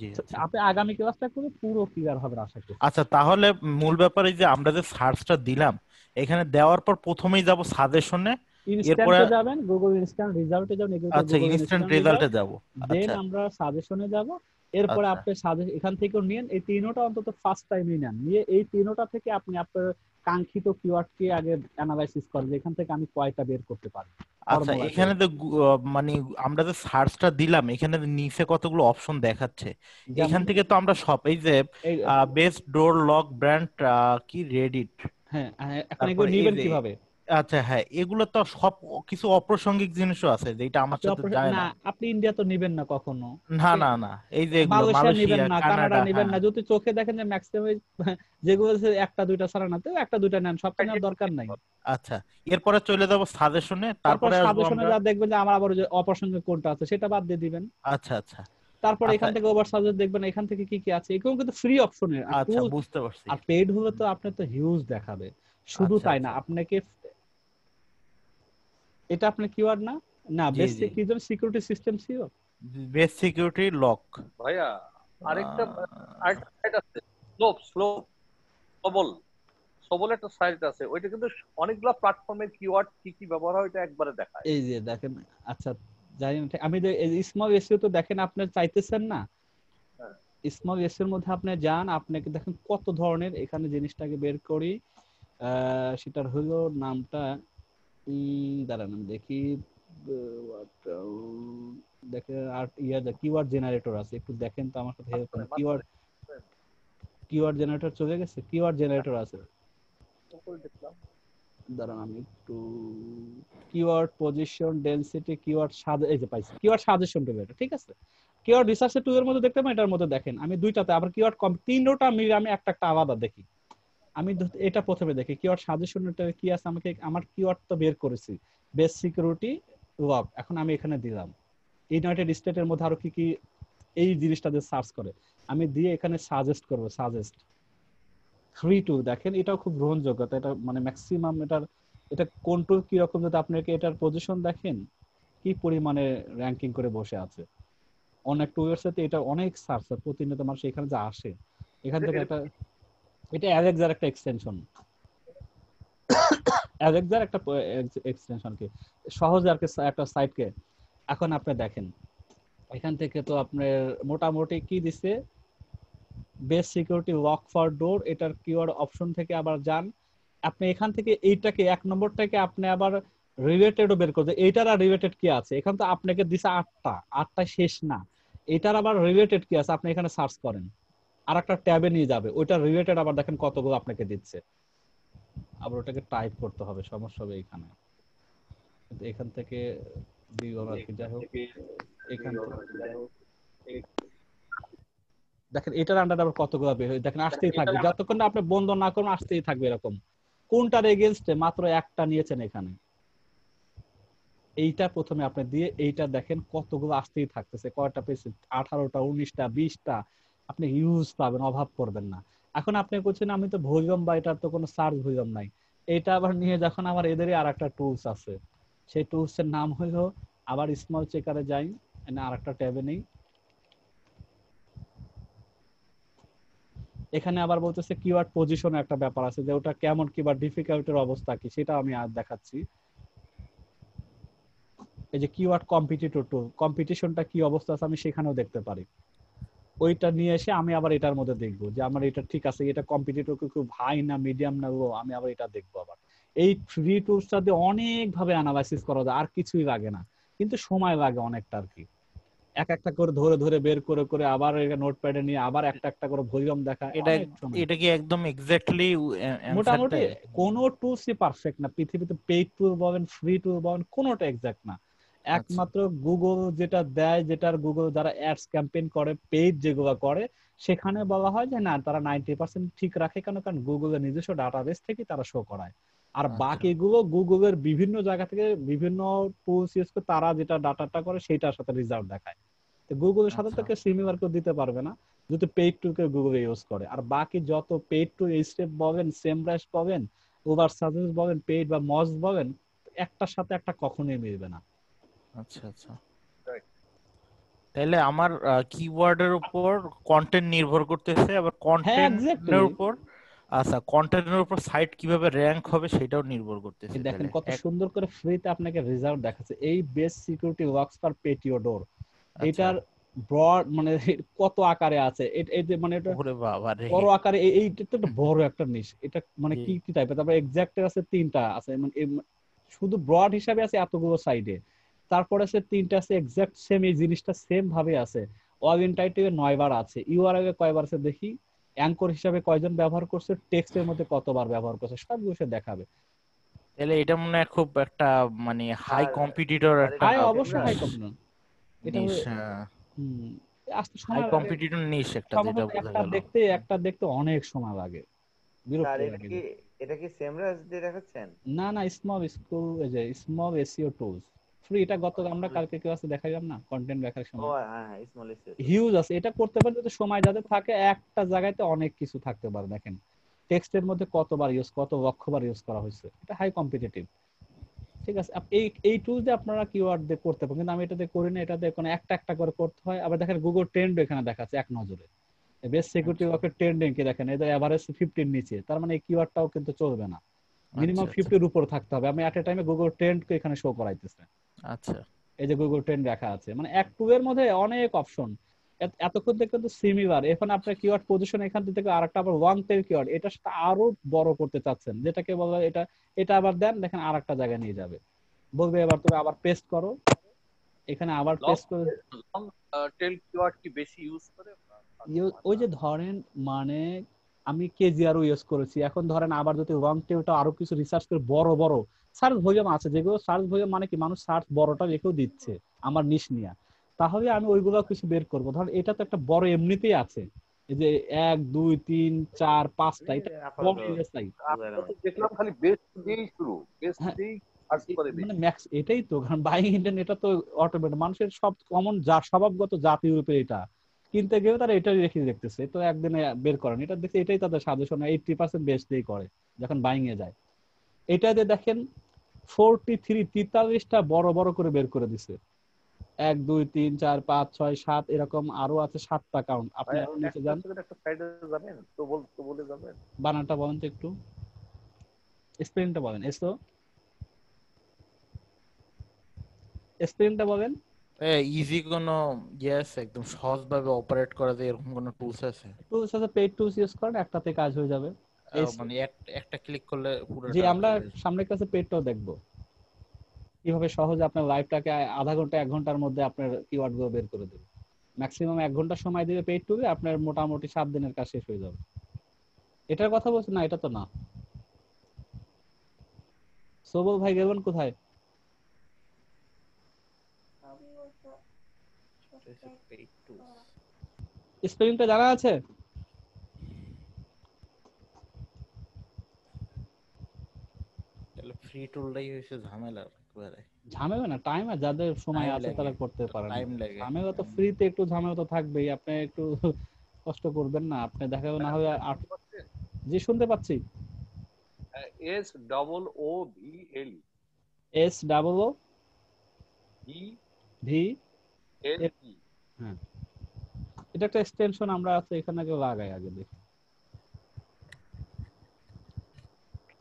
জি আচ্ছা আপনি আগামী ক্লাসটা করে পুরো ক্লিয়ার হবেন আশা করছি। আচ্ছা তাহলে মূল ব্যাপারে যে আমরা যে সার্চটা দিলাম, এখানে দেওয়ার পর প্রথমেই যাব সাজেশনে, এরপরে ইনস্ট্যান্টে যাবেন, গুগল ইনস্ট্যান্ট রেজাল্টে যাবেন, এগুলো আচ্ছা গুগল ইনস্ট্যান্ট ইনস্ট্যান্ট রেজাল্ট। রেজাল্টে যাব। দেন আচ্ছা আমরা সাজেশনে যাব, এরপরে আচ্ছা আপনি এখান থেকেও নিন, এই তিনোটা অন্তত ফার্স্ট টাইমই নেন, নিয়ে এই তিনোটা থেকে আপনি আপনার কাঙ্ক্ষিত কিওয়ার্ডকে আগে অ্যানালাইসিস করেন যে এখান থেকে আমি কয়টা বের করতে পারি আচ্ছা ফর্মুলা এখানে করে। যে মানে আমরা যে সার্চটা দিলাম, এখানে যে নিচে কতগুলো অপশন দেখাচ্ছে, এখান যেমন থেকে তো আমরা সব এই যে এই, বেস্ট ডোর লক ব্র্যান্ড কি রেডিট, হ্যাঁ, এখন এগুলো তারপরে এই নিবেন যে কিভাবে? আচ্ছা হ্যাঁ, এগুলো তো সব কিছু অপ্রাসঙ্গিক জিনিসও আছে যেটা আমার আপনি সাথে যায় না, না। আপনি ইন্ডিয়া তো নিবেন না কখনো, না না না, এই যে এগুলো মালয়েশিয়া নিবেন মালয়েশিয়া না, কানাডা কানাডা, নিবেন হ্যাঁ না, যদি চোখে দেখেন যে ম্যাক্সিমাম যেগুলো আছে একটা দুইটা ছাড়া না, তো একটা দুইটা নেন, সবটা নেওয়ার দরকার নাই। আচ্ছা এরপরে চলে যাব সাজেশনে, তারপর তারপরে আসবো সাজেশনে আমরা। যা দেখবেন যে আমার আবার ওই যে অপ্রাসঙ্গিক কোনটা আছে সেটা বাদ দিয়ে দিবেন। আচ্ছা আচ্ছা তারপর আচ্ছা এখান থেকে ওভার সাজেস্ট দেখবেন, এখান থেকে কি কি আছে, এগুলো কিন্তু ফ্রি অপশনের আর আচ্ছা টুল। বুঝতে পারছি। আর পেইড হলে তো আপনার তো হিউজ দেখাবে। শুধু আচ্ছা তাই না, আচ্ছা আপনাকে এটা আপনার কিওয়ার্ড না, না জি জি, বেসিক কি যেন সিকিউরিটি সিস্টেম ছিল। Best security lock. ভাইয়া আরেকটা আরেকটা সাইট আছে, স্লোপ স্লোপ সবল, সবল একটা সাইট আছে, ওইটা কিন্তু অনেকগুলো প্ল্যাটফর্মের কিওয়ার্ড কি কি ব্যবহার হয় ওইটা একবারে দেখায়। এই যে দেখেন, আচ্ছা জানি না আমি যে স্মল এসইও তো দেখেন আপনি চাইতেছেন না, হ্যাঁ স্মল এসইও এর মধ্যে আপনি যান, আপনাকে দেখেন কত ধরনের, এখানে জিনিসটাকে বের করি, সেটার হলো নামটা, দাঁড়ান আমি দেখি, দেখেন আর কিওয়ার্ড জেনারেটর আছে, একটু দেখেন তো আমার সাথে হেল্প করেন, কিওয়ার্ড জেনারেটর চলে গেছে, কিওয়ার্ড জেনারেটর আছে, দেখলাম। দাঁড়ান আমি একটু, কিওয়ার্ড পজিশন ডেনসিটি কিওয়ার্ড এই যে পাইছি, কিওয়ার্ড সাজেশন জেনারেটর, ঠিক আছে। কিওয়ার্ড রিসার্চে টু এর মধ্যে দেখতে পাবেন, এটার মধ্যে দেখেন আমি দুইটাতে আবার কিওয়ার্ড তিনটা মিলে আমি একটা একটা আলাদা দেখি। আমি এটা প্রথমে দেখি কিওয়ার্ড সাজেশনটা কি আছে, আমাকে আমার কিওয়ার্ড তো বের করেছি বেস সিকিউরিটি লক, এখন আমি এখানে দিলাম ইউনাইটেড স্টেটের মধ্যে আরো কি কি এই জিনিসটা দিয়ে সার্চ করে আমি দিয়ে এখানে সাজেস্ট করব, সাজেস্ট 3-2 দেখেন এটাও খুব গ্রহণযোগ্য, এটা মানে ম্যাক্সিমাম এটা কন্ট্রোল কি রকম, যদি আপনাকে এটার পজিশন দেখেন কি পরিমাণে র‍্যাঙ্কিং করে বসে আছে। অনেক টু ইয়ার্স এতে এটা অনেক সার্চ প্রতিনিয়ত মানুষ এখানে যে আসে, এখান থেকে একটা এটা অ্যালেক্সার একটা এক্সটেনশন, অ্যালেক্সার একটা এক্সটেনশন কি সহজে আর কি একটা সাইটকে। এখন আপনি দেখেন এখান থেকে তো আপনার মোটামুটি কি দিছে, বেস সিকিউরিটি লক ফর ডোর, এটার কিওয়ার্ড অপশন থেকে আবার যান আপনি এখান থেকে এইটাকে এক নম্বরটাকে আপনি আবার রিলেটেডও বের করতে, এইটার আর রিলেটেড কি আছে, এখান তো আপনাকে দিছে 8টা শেষ না, এটার আবার রিলেটেড কি আছে আপনি এখানে সার্চ করেন, আর একটা ট্যাবে নিয়ে যাবে, ওইটা রিলেটেড আবার দেখেন কতগুলো আপনাকে দিচ্ছে, আবার ওটাকে টাইপ করতে হবে, সমস্যা হবে এখানে। এখান থেকে যাই হোক এখান দেখেন এটার আন্ডারে আবার কতগুলো বের হয়, দেখেন আসতেই থাকবে, যতক্ষণ না আপনি বন্ধ না করুন আসতেই থাকবে এরকম। কোনটার এগেইনস্টে মাত্র একটা নিয়েছেন এখানে, এইটা প্রথমে আপনি দিয়ে এইটা দেখেন কতগুলো আসতেই থাকতেছে, কয়টা পেয়েছেন 18টা 19টা 20টা, আপনি ইউজ পাবেন, অভাব করবেন না। এখন আপনি বলছেন আমি তো ভলিউম বা এটার তো কোনো সার্চ ভলিউম নাই, এটা আবার নিয়ে যখন আমার এদেরই আর একটা টুলস আছে, সেই টুলস এর নাম হলো আবার স্মল চেকারে যাই, এখানে আরেকটা ট্যাবে নেই, এখানে আবার বলতেছে কিওয়ার্ড পজিশনে একটা ব্যাপার আছে যে ওটা কেমন কি বা ডিফিকাল্টের অবস্থা কি সেটা আমি আর দেখাচ্ছি। এই যে কিওয়ার্ড কম্পিটিটর টুল, কম্পিটিশনটা কি অবস্থা আছে আমি সেখানেও দেখতে পারি, ওইটা নিয়ে এসে আমি আবার এটার মধ্যে দেখবো যে আমার এটা ঠিক আছে, এটা কম্পিটিটর খুব হাই না মিডিয়াম না লো, আমি আবার এটা দেখবো। আবার এই ফ্রি টুলসটা দিয়ে অনেক ভাবে অ্যানালাইসিস করা যায়, আর কিছুই লাগে না, কিন্তু সময় লাগে অনেকটা আর কি, এক একটা করে ধরে ধরে বের করে করে আবার নোটপ্যাডে নিয়ে আবার একটা একটা করে ভলিউম দেখা, এটা কি একদম এক্স্যাক্টলি মোটামুটি কোন টুলসই পারফেক্ট না পৃথিবীতে, পেইড টুল বলেন ফ্রি টুল বলেন কোনোটা এক্সাক্ট না, একমাত্র গুগল যেটা দেয়, যেটার গুগল যারা অ্যাডস ক্যাম্পেইন করে পেইড যেগুলো করে সেখানে বলা হয় যে না তারা 90% ঠিক রাখে, কারণ গুগলের নিজস্ব ডাটাবেস থেকে তারা শো করায়, আর বাকিগুলো গুগলের বিভিন্ন জায়গা থেকে বিভিন্ন টুলস ইউজ করে তারা যেটা ডাটাটা করে সেটার সাথে রেজাল্ট দেখায়। তো গুগলের সাথে তো কেউ সিমিলার করে দিতে পারবে না যদি পেইড টুল কে গুগল ইউজ করে, আর বাকি যত পেইড টুল স্টেপ বলেন সেমব্রাশ বলেন ওভার সাজেস্ট বলেন পেইড বা মজ বলেন একটার সাথে একটা কখনোই মিলবে না। আচ্ছা আচ্ছা, তাহলে আমার কিওয়ার্ডের উপর কন্টেন্ট নির্ভর করতেছে, আবার কন্টেন্টের উপর আচ্ছা কন্টেন্টের উপর সাইট কিভাবে র‍্যাঙ্ক হবে সেটাও নির্ভর করতেছে। দেখেন কত সুন্দর করে ফ্রিতে আপনাকে রেজাল্ট দেখাচ্ছে, এই বেস সিকিউরিটি ওয়ার্কস ফর পেটিওডোর, এটার ব্রড মানে কত আকারে আছে, এটা মানে এটা বড় আকারে, এইটা তো একটা বড় একটা নিশ, এটা মানে কি কি টাইপের, তারপর এক্সাক্টের আছে 3টা আছে, মানে শুধু ব্রড হিসাবে আছে এতগুলো সাইডে, তারপরে আছে 3টা আছে এক্সাক্ট সেম এই জিনিসটা সেম ভাবে আছে, অল ইন টাইটেলে 9 বার আছে, ইউআরএল এ কয়বার আছে দেখি, অ্যাঙ্কর হিসাবে কয়জন ব্যবহার করছে, টেক্সটের মধ্যে কতবার ব্যবহার করছে সবগুলো সে দেখাবে। তাহলে এটা মনে হয় খুব একটা মানে হাই কম্পিটিটর একটা, হাই অবশ্যই হাই কম্পিটিটর, এটা আস্তে সময় হাই কম্পিটিটর নিশ একটা, যেটা বোঝা গেল একটা দেখতে অনেক সময় লাগে, বিরক্ত লাগে। এটা কি সেমরাস দিয়ে দেখাচ্ছেন? না না, স্মল স্কুল এই যে স্মল এসইও টুলস ফ্রি, এটা গত আমরা কালকে ক্লাসে দেখাইলাম না কন্টেন্ট দেখার সময়, ও হ্যাঁ স্মল এসইও হিউজ আছে, এটা করতে পারে যদি সময় যাদের থাকে একটা জায়গাতে অনেক কিছু থাকতে পারে। দেখেন টেক্সটের মধ্যে কতবার ইউজ, কত লক্ষবার ইউজ করা হয়েছে, এটা হাই কম্পিটিটিভ, ঠিক আছে। এই টুল দিয়ে আপনারা কিওয়ার্ড দিয়ে করতে পারেন, কিন্তু আমি এটাতে করি না, এটাতে কোনো একটা একটা করে করতে হয়। আবার দেখেন গুগল ট্রেন্ড এখানে দেখাচ্ছে এক নজরে, বেস সিকিউরিটি ওয়ার্কের ট্রেন্ডিং কি দেখেন, এদের এভারেজ 50 নিচে, তার মানে এই কিওয়ার্ডটাও কিন্তু চলবে না, মিনিমাম 50 এর উপর থাকতে হবে। আমি এট এ টাইমে গুগল ট্রেন্ড কে এখানে শো করাইতেছে, আচ্ছা এই যে গুগল ট্রেন্ড রাখা আছে, মানে এক টুলের মধ্যে অনেক অপশন, এতক্ষণ থেকে কিন্তু সিমিলার, এখন আপনার কিওয়ার্ড পজিশন এখান থেকে আরেকটা আবার ওয়ান টেল কিওয়ার্ড, এটার সাথে আরো বড় করতে চাচ্ছেন, যেটাকে বলা এটা এটা আবার দেন, দেখেন আরেকটা জায়গায় নিয়ে যাবে, বলবে এবার তুমি আবার পেস্ট করো, এখানে আবার পেস্ট করে লং টেল কিওয়ার্ড কি বেশি ইউজ করে, ওই যে ধরেন মানে আমি কেজিআরও ইউজ করেছি, এখন ধরেন আবার যদি লং টেলটা আরো কিছু রিসার্চ করে বড় বড় সার্চ ভলিউম আছে, যেগুলো সার্চ ভলিউম মানে কি মানুষ সার্চ বড়টা লিখেও দিচ্ছে আমার নিশ নিয়ে, তাহলে আমি ওইগুলো কিছু বের করব। ধর এটা তো একটা বড় এমনিতেই আছে, এই যে 1 2 3 4 5টা, এটা আপাতত বড় এলএসআই। আমরা তো দেখলাম খালি বেস্ট দিয়েই শুরু, বেস্ট হ্যাঁ, দিয়েই সার্চ করে মানে বেশি। ম্যাক্স এটাই তো, কারণ বাইং ইন্টেন্ট এটা তো অটোমেটিক মানুষের সব কমন যা স্বভাবগত জাতি ইউরোপের এটা কিনতে গেলে তারা এটাই রেখে দেখতেছে, তো একদিনে বের করেন এটা দেখে, এটাই তাদের সাজেশন 80% বেস্ট দিয়ে করে যখন বাইং এ যায়। এটাতে দেখেন 43টা বড় বড় করে বের করে দিছে, 1 2 3 4 5 6 7 এরকম আরো আছে 7টা কাউন্ট। আপনি ভাই আরো নিচে একটা যান, সেকেন্ড, একটা সাইডে যাবেন তো বলে যাবেন। বানানটা বলেন তো একটু, স্পেলিংটা বলেন, স্পেলিংটা বলেন। ইজি কোনো ইয়েস একদম সহজভাবে অপারেট করা যায় এরকম কোনো টুলস আছে? টুলস আছে, পেইড টুলস ইউজ করেন, একটাতে কাজ হয়ে যাবে। মানে একটা ক্লিক করলে যে পুরোটা আমরা চলে আসবে? সামনের কাছে পেইডটাও দেখবো কিভাবে সহজে আপনার লাইভটাকে আধা ঘন্টা 1 ঘন্টার মধ্যে আপনার কিওয়ার্ড গুলো বের করে দেবে। ম্যাক্সিমাম 1 ঘন্টা সময় দিবে পেইড টুলে, আপনার মোটামুটি 7 দিনের কাজ শেষ হয়ে যাবে। এটার কথা বলছি না, এটা তো না। সবল ভাই গেলেন কোথায়? স্পেলিংটা জানা আছে? তাহলে ফ্রি টুলটাই হয়েছে ঝামেলা একবারে। ঝামেলা না, টাইম আর যাদের সময় টাইম আছে লাগে, তারা করতে পারেন। টাইম লাগে। ঝামেলা তো ফ্রিতে একটু ঝামেলা তো থাকবেই, আপনি একটু কষ্ট করবেন না, আপনি দেখা না হয় শুনতে পাচ্ছেন? জি শুনতে পাচ্ছি। SOOBL SOO V VLE। হ্যাঁ, এটা একটা এক্সটেনশন আমরা আছে এখানে আগে লাগাই, আগে দেখি।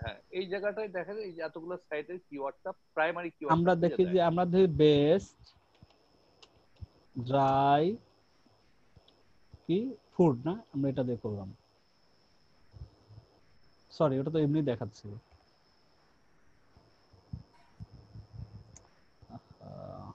হ্যাঁ, এই জায়গাটায় দেখা যায় এই যে এতগুলো সাইটের কিওয়ার্ডটা, প্রাইমারি কিওয়ার্ডটা আমরা খুঁজে দেখি দেয়। যে আমরা দেখি বেস্ট ড্রাই কি ফুড না, আমরা এটা দিয়ে করলাম, সরি ওটা তো এমনি দেখাচ্ছিল। আহ,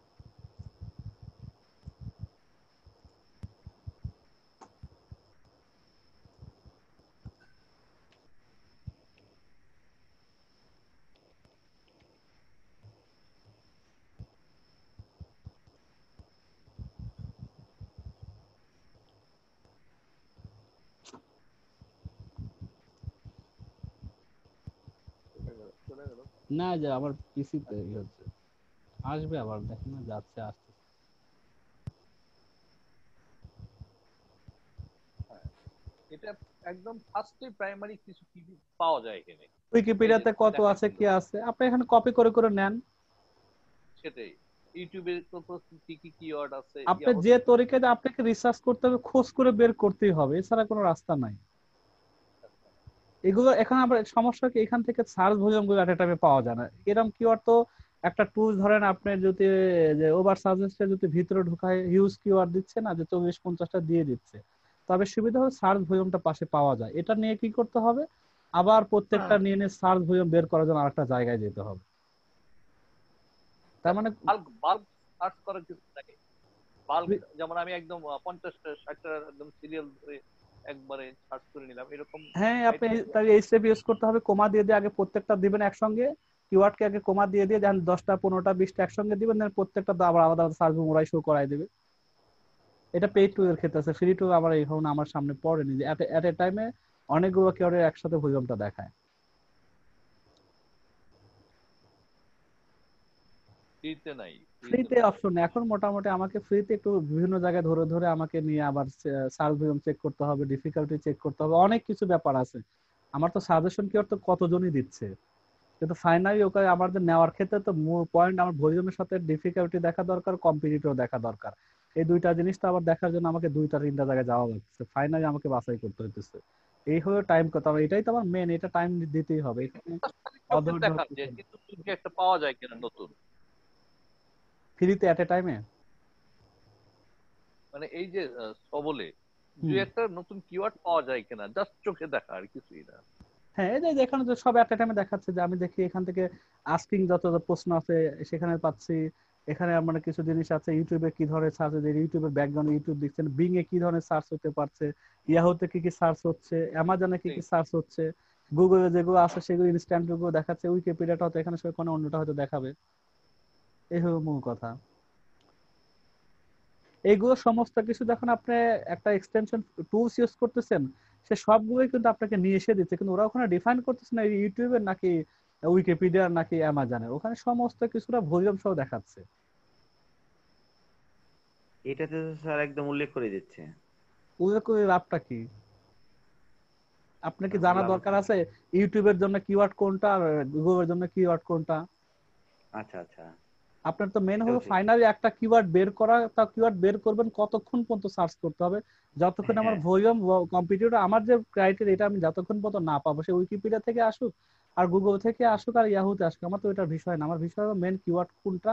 চলে গেল। না যে আমার পিসিতে হচ্ছে, আসবে আবার, দেখেন না যাচ্ছে আসছে। হ্যাঁ, এটা একদম ফার্স্টে প্রাইমারি কিছু কি পাওয়া যায় এখানে। এই যে উইকিপিডিয়াতে কত দেখেন আছে কিন্তু কি আছে আপনি এখানে কপি করে করে নেন। সেটাই, ইউটিউবে কত কি কি কিওয়ার্ড আছে আপনি যে অবশ্যই। তরিকায় আপনাকে রিসার্চ করতে হবে, খোঁজ করে বের করতেই হবে, এছাড়া কোনো রাস্তা নাই। এগুলো এখন আবার সমস্যা কি, এখান থেকে সার্চ ভলিউম গুলো এট এ টাইমে পাওয়া যায় না। এরকম কিওয়ার্ড তো একটা টুল ধরেন আপনি যদি যে ওভার সাজেস্টে যদি ভিতরে ঢুকায় হিউজ কিওয়ার্ড দিচ্ছে না, যে 40-50টা দিয়ে দিচ্ছে, তবে সুবিধা হলো সার্চ ভলিউমটা পাশে পাওয়া যায়। এটা নিয়ে কি করতে হবে, আবার প্রত্যেকটা নিয়ে নিয়ে সার্চ ভলিউম বের করার জন্য আরেকটা জায়গায় যেতে হবে। তার মানে বাল্ক বাল্ক সার্চ করার কিছু থাকে। বাল্ক যেমন আমি একদম 50টা 60টা একদম সিরিয়াল ধরে একবারে সার্চ করে নিলাম, এরকম হ্যাঁ, সাইট আপনি আছে। তাহলে এই স্টেপ ইউজ করতে হবে, কোমা দিয়ে দিয়ে আগে প্রত্যেকটা দিবেন একসঙ্গে, কিওয়ার্ডকে আগে কোমা দিয়ে দিয়ে দেন 10টা 15টা 20টা একসঙ্গে দিবেন, দেন প্রত্যেকটা আবার আলাদা আলাদা সার্চ ওরাই শো করাই দেবে। এটা পেইড টু এর ক্ষেত্রে আছে, ফ্রি টু আবার এখন আমার সামনে পড়েনি যে এট এ টাইমে অনেকগুলো কিওয়ার্ডের একসাথে ভলিউমটা দেখায়। ফ্রিতে নাই, ফ্রিতে ফ্রিতে নাই। অপশন এখন মোটামুটি আমাকে ফ্রিতে একটু বিভিন্ন জায়গায় ধরে ধরে আমাকে নিয়ে আবার সার্চ ভলিউম চেক করতে হবে, ডিফিকাল্টি চেক করতে হবে, অনেক কিছু ব্যাপার আছে। আমার তো সাজেশন কিওয়ার্ড তো কতজনই দিচ্ছে, কিন্তু ফাইনালি ওকে আমাদের নেওয়ার ক্ষেত্রে তো মূল পয়েন্ট আমার ভলিউমের সাথে ডিফিকাল্টি দেখা দরকার, কম্পিটিটর দেখা দরকার। এই দুইটা জিনিস তো আবার দেখার জন্য আমাকে 2-3টা জায়গায় যাওয়া লাগছে, ফাইনালি আমাকে বাছাই করতে হইতেছে। এই হলো টাইম কথা, এটাই তো আমার মেন, এটা টাইম দিতেই হবে এখানে। চোখে অধৈর্য দেখার যে কিন্তু কি একটা পাওয়া যায় কিনা নতুন, ফ্রিতে এট এ টাইমে। মানে এই যে সবলে যে একটা নতুন কিওয়ার্ড পাওয়া যায় কিনা, জাস্ট চোখে দেখা আর কিছুই না। হ্যাঁ, এই যে যেখানে যে সব একটা টাইমে দেখাচ্ছে, যে আমি দেখি এখান থেকে আস্কিং যত যত প্রশ্ন আছে সেখানে পাচ্ছি। এখানে মানে কিছু জিনিস আছে, ইউটিউবে কি ধরনের সার্চ হচ্ছে, ইউটিউবের ব্যাকগ্রাউন্ডে ইউটিউব দিচ্ছেন, বিং এ কি ধরনের সার্চ হতে পারছে, ইয়াহুতে কি কি সার্চ হচ্ছে, অ্যামাজনে কি কি সার্চ হচ্ছে, গুগলে যেগুলো আছে সেগুলো ইনস্ট্যান্ট গুলো দেখাচ্ছে, উইকিপিডিয়াটা হয়তো এখানে সে কোনো অন্যটা হয়তো দেখাবে। এই হলো মূল কথা। এইগুলো সমস্ত কিছু যখন আপনি একটা এক্সটেনশন টুলস ইউজ করতেছেন, সে সবগুলোই কিন্তু আপনাকে নিয়ে এসে দিচ্ছে, কিন্তু ওরা ওখানে ডিফাইন করতেছে না ইউটিউবের নাকি উইকিপিডিয়ার নাকি অ্যামাজনের, ওখানে সমস্ত কিছুটা ভলিউম সহ দেখাচ্ছে। এটাতে তো স্যার একদম উল্লেখ করে দিচ্ছে। ওদের করে লাভটা কি? আপনার কি তাহলে জানা লাভ দরকার হচ্ছে না। আছে ইউটিউবের জন্য কিওয়ার্ড কোনটা আর গুগলের জন্য কিওয়ার্ড কোনটা? আচ্ছা আচ্ছা, আপনার তো মেন এটাও হলো ঠিক। ফাইনালি একটা কিওয়ার্ড বের করা, তা কিওয়ার্ড বের করবেন কতক্ষণ পর্যন্ত সার্চ করতে হবে, যতক্ষণ আমার হ্যাঁ ভলিউম কম্পিউটার আমার যে ক্রাইটেরিয়া এটা আমি যতক্ষণ পর্যন্ত না পাবো, সে উইকিপিডিয়া থেকে আসুক আর গুগল থেকে আসুক আর ইয়াহুতে আসুক, আমার তো এটার বিষয় না। আমার বিষয় হলো মেন কিওয়ার্ড কোনটা,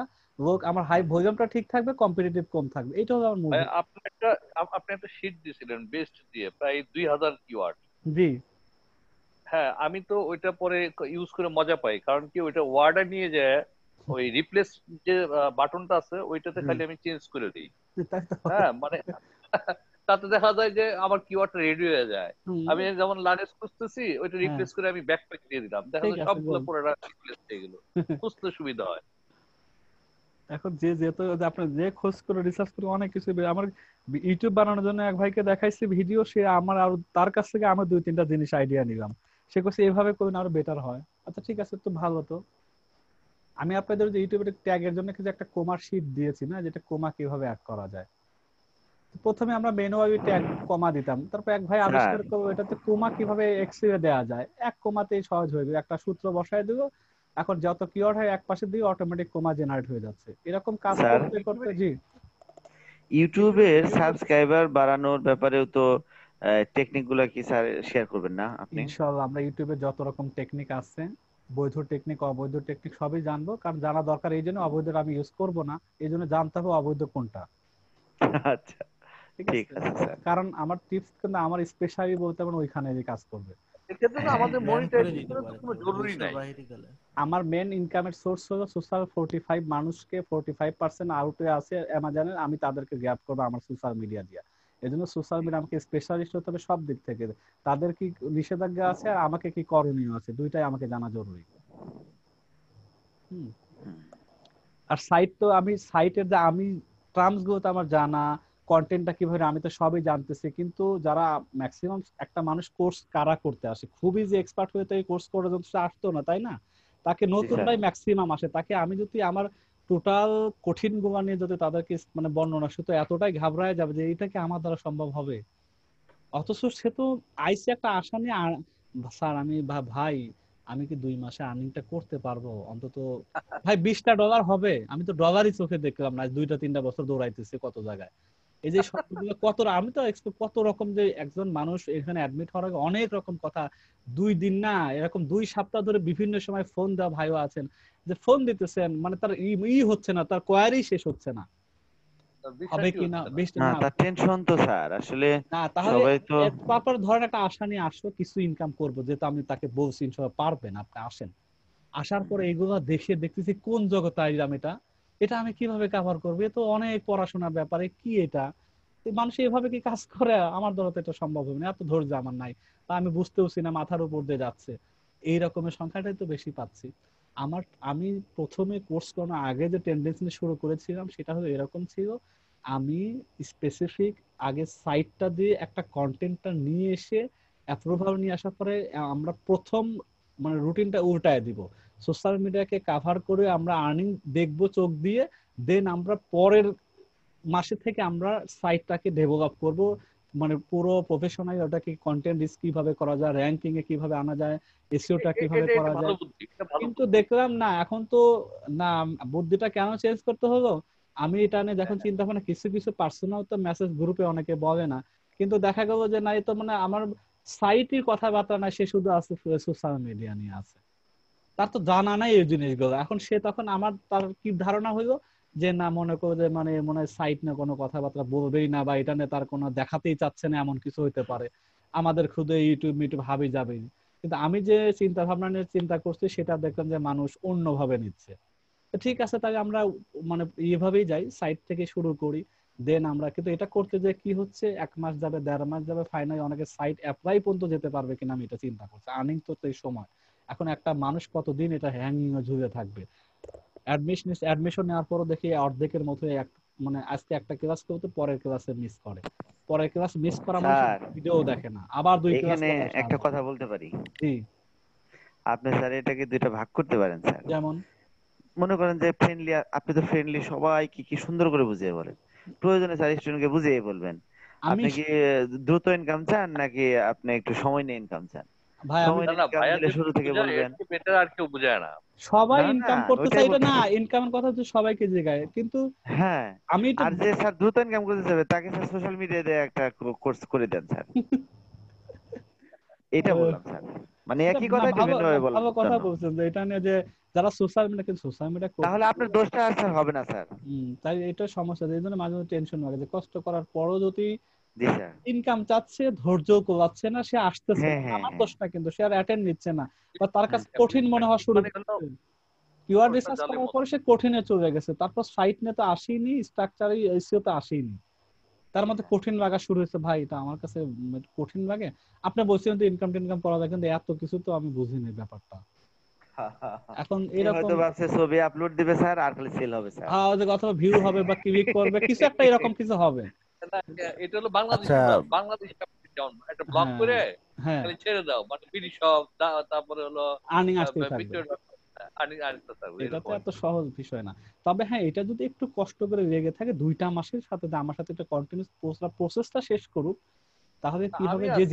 আমার হাই ভলিউমটা ঠিক থাকবে, কম্পিটিটিভ কম থাকবে, এটা হলো আমার মূল। আপনি একটা শীট দিয়েছিলেন বেস্ট দিয়ে প্রায় 2000 কিওয়ার্ড। জি হ্যাঁ, আমি তো ওইটা পরে ইউজ করে মজা পাই, কারণ কি ওইটা ওয়ার্ডে নিয়ে যায়, ওই রিপ্লেস যে বাটনটা আছে ওইটাতে জি খালি আমি চেঞ্জ করে দিই। তাই তো। হ্যাঁ মানে তাতে দেখা যায় যে আমার কিওয়ার্ডটা রেডি হয়ে যায়। হুম, আমি যেমন লানেজ খুঁজতেছি, ওইটা হ্যাঁ রিপ্লেস করে আমি ব্যাকপ্যাক দিয়ে দিলাম, দেখা ঠিক যায় আছে সবগুলো বল। পরে রিপ্লেস হয়ে গেল, খুঁজতে সুবিধা হয়। এখন যে যেহেতু যে আপনি যে খোঁজ করে রিসার্চ করে অনেক কিছু আমার ইউটিউব বানানোর জন্য এক ভাইকে দেখাইছি ভিডিও, সে আমার আর তার কাছ থেকে আমি 2-3টা জিনিস আইডিয়া নিলাম। সে কইছে এভাবে করলে আরো বেটার হয়। আচ্ছা ঠিক আছে, তো ভালো। তো আমি আপনাদের যে ইউটিউবের ট্যাগের জন্য কিছু একটা কোমার শীট দিয়েছি না, যেটা কোমা কিভাবে অ্যাড করা যায়। প্রথমে আমরা ম্যানুয়ালি ট্যাগ কমা দিতাম, তারপর এক ভাই স্যার, আবিষ্কার করবো এটাতে কোমা কিভাবে এক্সিরে দেওয়া যায়, এক কোমাতেই সহজ হয়ে যাবে, একটা সূত্র বসায় দিব, এখন যত কিওয়ার্ড হয় এক পাশে দিয়ে অটোমেটিক কোমা জেনারেট হয়ে যাচ্ছে, এরকম কাজ স্যার করতে করতে। জি ইউটিউবের সাবস্ক্রাইবার বাড়ানোর ব্যাপারেও তো টেকনিক গুলা কি স্যার শেয়ার করবেন না আপনি? ইনশাআল্লাহ আমরা ইউটিউবে যত রকম টেকনিক আছে, বৈধ টেকনিক অবৈধ টেকনিক সবই জানবো, কারণ জানা দরকার, এই জন্য অবৈধ আমি ইউজ করব না, এই জন্য জানতে হবে অবৈধ কোনটা। আচ্ছা, ঠিক ঠিক আছে, আছে স্যার। কারণ আমার টিপস কিন্তু আমার স্পেশালি বলতে পারেন ওইখানে যে কাজ করবে। এক্ষেত্রে তো আমাদের ব্যান করে দিতে মনিটাইজেশনের তো পারে কোনো তো জরুরি 200 নাই। বাইরে গেলে। আমার মেন ইনকামের সোর্স হলো সোশ্যাল, 45 মানুষকে 45% আউটে আছে অ্যামাজনের, আমি তাদেরকে গ্র্যাব করবো আমার সোশ্যাল মিডিয়া দিয়ে। এই জন্য সোশ্যাল মিডিয়া আমাকে স্পেশালিস্ট হতে হবে সব দিক থেকে, তাদের কি নিষেধাজ্ঞা আছে আর আমাকে কি করণীয় আছে, দুইটাই আমাকে জানা জরুরি। হুম। আর সাইট তো আমি সাইটের যে আমি টার্মস গুলো তো আমার জানা, কন্টেন্টটা কিভাবে আমি তো সবই জানতেছি, কিন্তু যারা ম্যাক্সিমাম একটা মানুষ কোর্স কারা করতে আসে, খুবই যে এক্সপার্ট হয়ে তো এই কোর্স করে যত আসতো না তাই না, তাকে জি স্যার। নতুনরাই ম্যাক্সিমাম আসে, তাকে আমি যদি আমার টোটাল কঠিন গুলা নিয়ে যদি তাদেরকে মানে বর্ণনা, সে তো এতটাই ঘাবড়ায় যাবে যে এটা কি আমার দ্বারা সম্ভব হবে, অথচ সে তো আইসি একটা আশা নিয়ে স্যার আমি ভাই আমি কি 2 মাসে আর্নিংটা করতে পারবো অন্তত ভাই $20 হবে, আমি তো ডলারই চোখে দেখলাম না, 2-3টা বছর দৌড়াইতেছি কত জায়গায়। এই যে শব্দগুলো কত আমি তো কত রকম যে একজন মানুষ এখানে অ্যাডমিট হওয়ার আগে অনেক রকম কথা, 2 দিন না এরকম 2 সপ্তাহ ধরে বিভিন্ন সময় ফোন দেওয়া ভাইও আছেন, যে ফোন দিতেছেন মানে তার হচ্ছে না, তার কোয়ারি শেষ হচ্ছে না, হবে বিশ্বাসই কিনা হচ্ছে না। 20 না, না। তার টেনশন তো স্যার আসলে না তাহলে সবাই তো। তারপর ধরেন একটা আশা নিয়ে আসলো কিছু ইনকাম করবো, যেহেতু আমি তাকে বলছি ইনশাল্লাহ পারবেন আপনি আসেন, আসার পরে এগুলো দেখে দেখতেছি কোন জগতে আইলাম, এটা এটা আমি কিভাবে কভার করবো, এ তো অনেক পড়াশোনার ব্যাপারে কি এটা, মানুষ এভাবে কি কাজ করে, আমার দ্বারা তো এটা সম্ভব হবে না, এত ধৈর্য আমার নাই, তা আমি বুঝতেওছি না, মাথার উপর দিয়ে যাচ্ছে, এই রকমের সংখ্যাটাই তো বেশি পাচ্ছি। আমার আমি প্রথমে কোর্স করানোর আগে যে টেন্ডেন্সি শুরু করেছিলাম সেটা হলো এরকম ছিল, আমি স্পেসিফিক আগে সাইটটা দিয়ে একটা কন্টেন্টটা নিয়ে এসে অ্যাপ্রুভাল নিয়ে আসার পরে আমরা প্রথম মানে রুটিনটা উল্টায় দিব, সোশ্যাল মিডিয়াকে কাভার করে আমরা আর্নিং দেখবো চোখ দিয়ে, দেন আমরা পরের মাসে থেকে আমরা সাইটটাকে ডেভেলপ করব, মানে পুরো প্রফেশনাল ওটাকে কন্টেন্ট রিচ কিভাবে করা যায়, র্যাঙ্কিং এ কিভাবে আনা যায়, এসইওটা কিভাবে এটা এটা করা ভালো যায়। বুদ্ধি, এটা ভালো কিন্তু বুদ্ধি। দেখলাম না এখন তো, না বুদ্ধিটা কেন চেঞ্জ করতে হলো, আমি এটা নিয়ে যখন হ্যাঁ, চিন্তা ভাবনা কিছু কিছু পার্সোনাল তো মেসেজ গ্রুপে অনেকে বলে না, কিন্তু দেখা গেল যে না, এ তো মানে আমার সাইটের কথাবার্তা না, সে শুধু আছে সোশ্যাল মিডিয়া নিয়ে আছে, তার তো জানা নাই এই জিনিসগুলো, এখন সে তখন আমার তার কি ধারণা হইলো যে না মনে করো যে মানে মনে হয় সাইট নিয়ে কোনো কথাবার্তা বলবেই না বা এটা নিয়ে তার কোনো দেখাতেই চাচ্ছে না, এমন কিছু হইতে পারে, আমাদের খুদে ইউটিউব মিউটিউব হাবি যাবে। কিন্তু আমি যে চিন্তা ভাবনা নিয়ে চিন্তা করছি সেটা দেখলাম যে মানুষ অন্যভাবে নিচ্ছে। তো ঠিক আছে তাহলে আমরা মানে এইভাবেই যাই, সাইট থেকে শুরু করি, দেন আমরা কিন্তু এটা করতে যে কি হচ্ছে 1 মাস যাবে 1.5 মাস যাবে, ফাইনালি অনেকে সাইট অ্যাপ্লাই পর্যন্ত যেতে পারবে কিনা আমি এটা চিন্তা করছি, আর্নিং তো এই সময়, এখন একটা মানুষ কতদিন এটা হ্যাঙ্গিং এ ঝুলে থাকবে, অ্যাডমিশন নেওয়ার পরও দেখি অর্ধেকের মতো মানে আজকে একটা ক্লাস করতে পরের ক্লাসে মিস করে, পরের ক্লাস মিস করা মানে স্যার ভিডিও দেখে না, আবার 2 ক্লাস এখানে পরে আসে একটা আবার। কথা বলতে পারি? জি, আপনি স্যার এটাকে দুইটা ভাগ করতে পারেন স্যার। যেমন মনে করেন যে ফ্রেন্ডলি, আপনি তো ফ্রেন্ডলি, সবাইকে কি সুন্দর করে বুঝিয়ে বলেন, প্রয়োজনে স্যার স্টুডেন্টকে বুঝিয়ে বলবেন। আমি আপনি কি দ্রুত ইনকাম চান নাকি আপনি একটু সময় নিয়ে ইনকাম চান? ভাই আমি সময় না নিয়ে না, ইনকাম ভাইয়া দিলে যে শুরু থেকে বুঝায় এর বলবেন। চেয়ে বেটার আর কেউ বুঝায় না। সবাই না না, ইনকাম করতে ওইটাই চাই এটা বলছি। না, ইনকামের কথা তো সবাইকে জিগায়, কিন্তু হ্যাঁ, আমি এটা আর যে স্যার দ্রুত ইনকাম করতে চাবে তাকে স্যার সোশ্যাল মিডিয়াতে একটা কোর্স করে দেন স্যার। এটা আহ, বললাম স্যার, মানে এটা একই না কথাই ভালো, বিভিন্ন না ভাবে বলার ভালো কথা জন্য। বলছেন যে এটা নিয়ে যে যারা সোশ্যাল মিডিয়া, কিন্তু সোশ্যাল মিডিয়া করতে, তাহলে আপনার দোষটা আর স্যার হবে না স্যার। তাই এটা সমস্যা, এই জন্য মাঝে মাঝে টেনশন লাগে যে কষ্ট করার পরও যদি জি স্যার। ইনকাম চাচ্ছে, ধৈর্য কোলাচ্ছে না, সে আসতেছে হ্যাঁ না, হ্যাঁ আমার হ্যাঁ দোষ না, কিন্তু সে আর অ্যাটেন্ড নিচ্ছে না, বা তার হ্যাঁ। কাছে কঠিন মনে হওয়া শুরু মানে হলো করছে। কিওয়ার্ড সরষা রিসার্চ জালে করার মতো। পরে সে কঠিনে চলে গেছে, তারপর সাইট নিয়ে তো আসেনি, স্ট্রাকচারে এসইও তো আসেনি, তার মধ্যে কঠিন লাগা শুরু হয়েছে। ভাই এটা আমার কাছে কঠিন লাগে। আপনি বলছেন তো ইনকাম টিনকাম করা যায়, কিন্তু এত কিছু তো আমি বুঝিনি ব্যাপারটা। এখন সে হয়তো এরকম ভাবছে ছবি আপলোড দিবে স্যার আর খালি সেল হবে স্যার। যে অথবা ভিউ হবে বা ক্লিক করবে, কিছু একটা এরকম কিছু হবে। না, এটা হলো আচ্ছা, বাংলাদেশি যেমন একটা ব্লগ হ্যাঁ, করে হ্যাঁ, খালি ছেড়ে দাও, মানে বিডি শপ, তারপরে হলো আর্নিং আসতেই থাকবে। ভিক্টোরিয়া, আরেকটা থাকবে এটা তো এরকম আর এত কি। সহজ বিষয় না। তবে হ্যাঁ, এটা যদি একটু কষ্ট করে লেগে থাকে 2টা মাসের সাথে, যে আমার সাথে একটা কন্টিনিউস প্রসেসটা শেষ করুক, তাহলে কি আমি হবে, আছি, আমি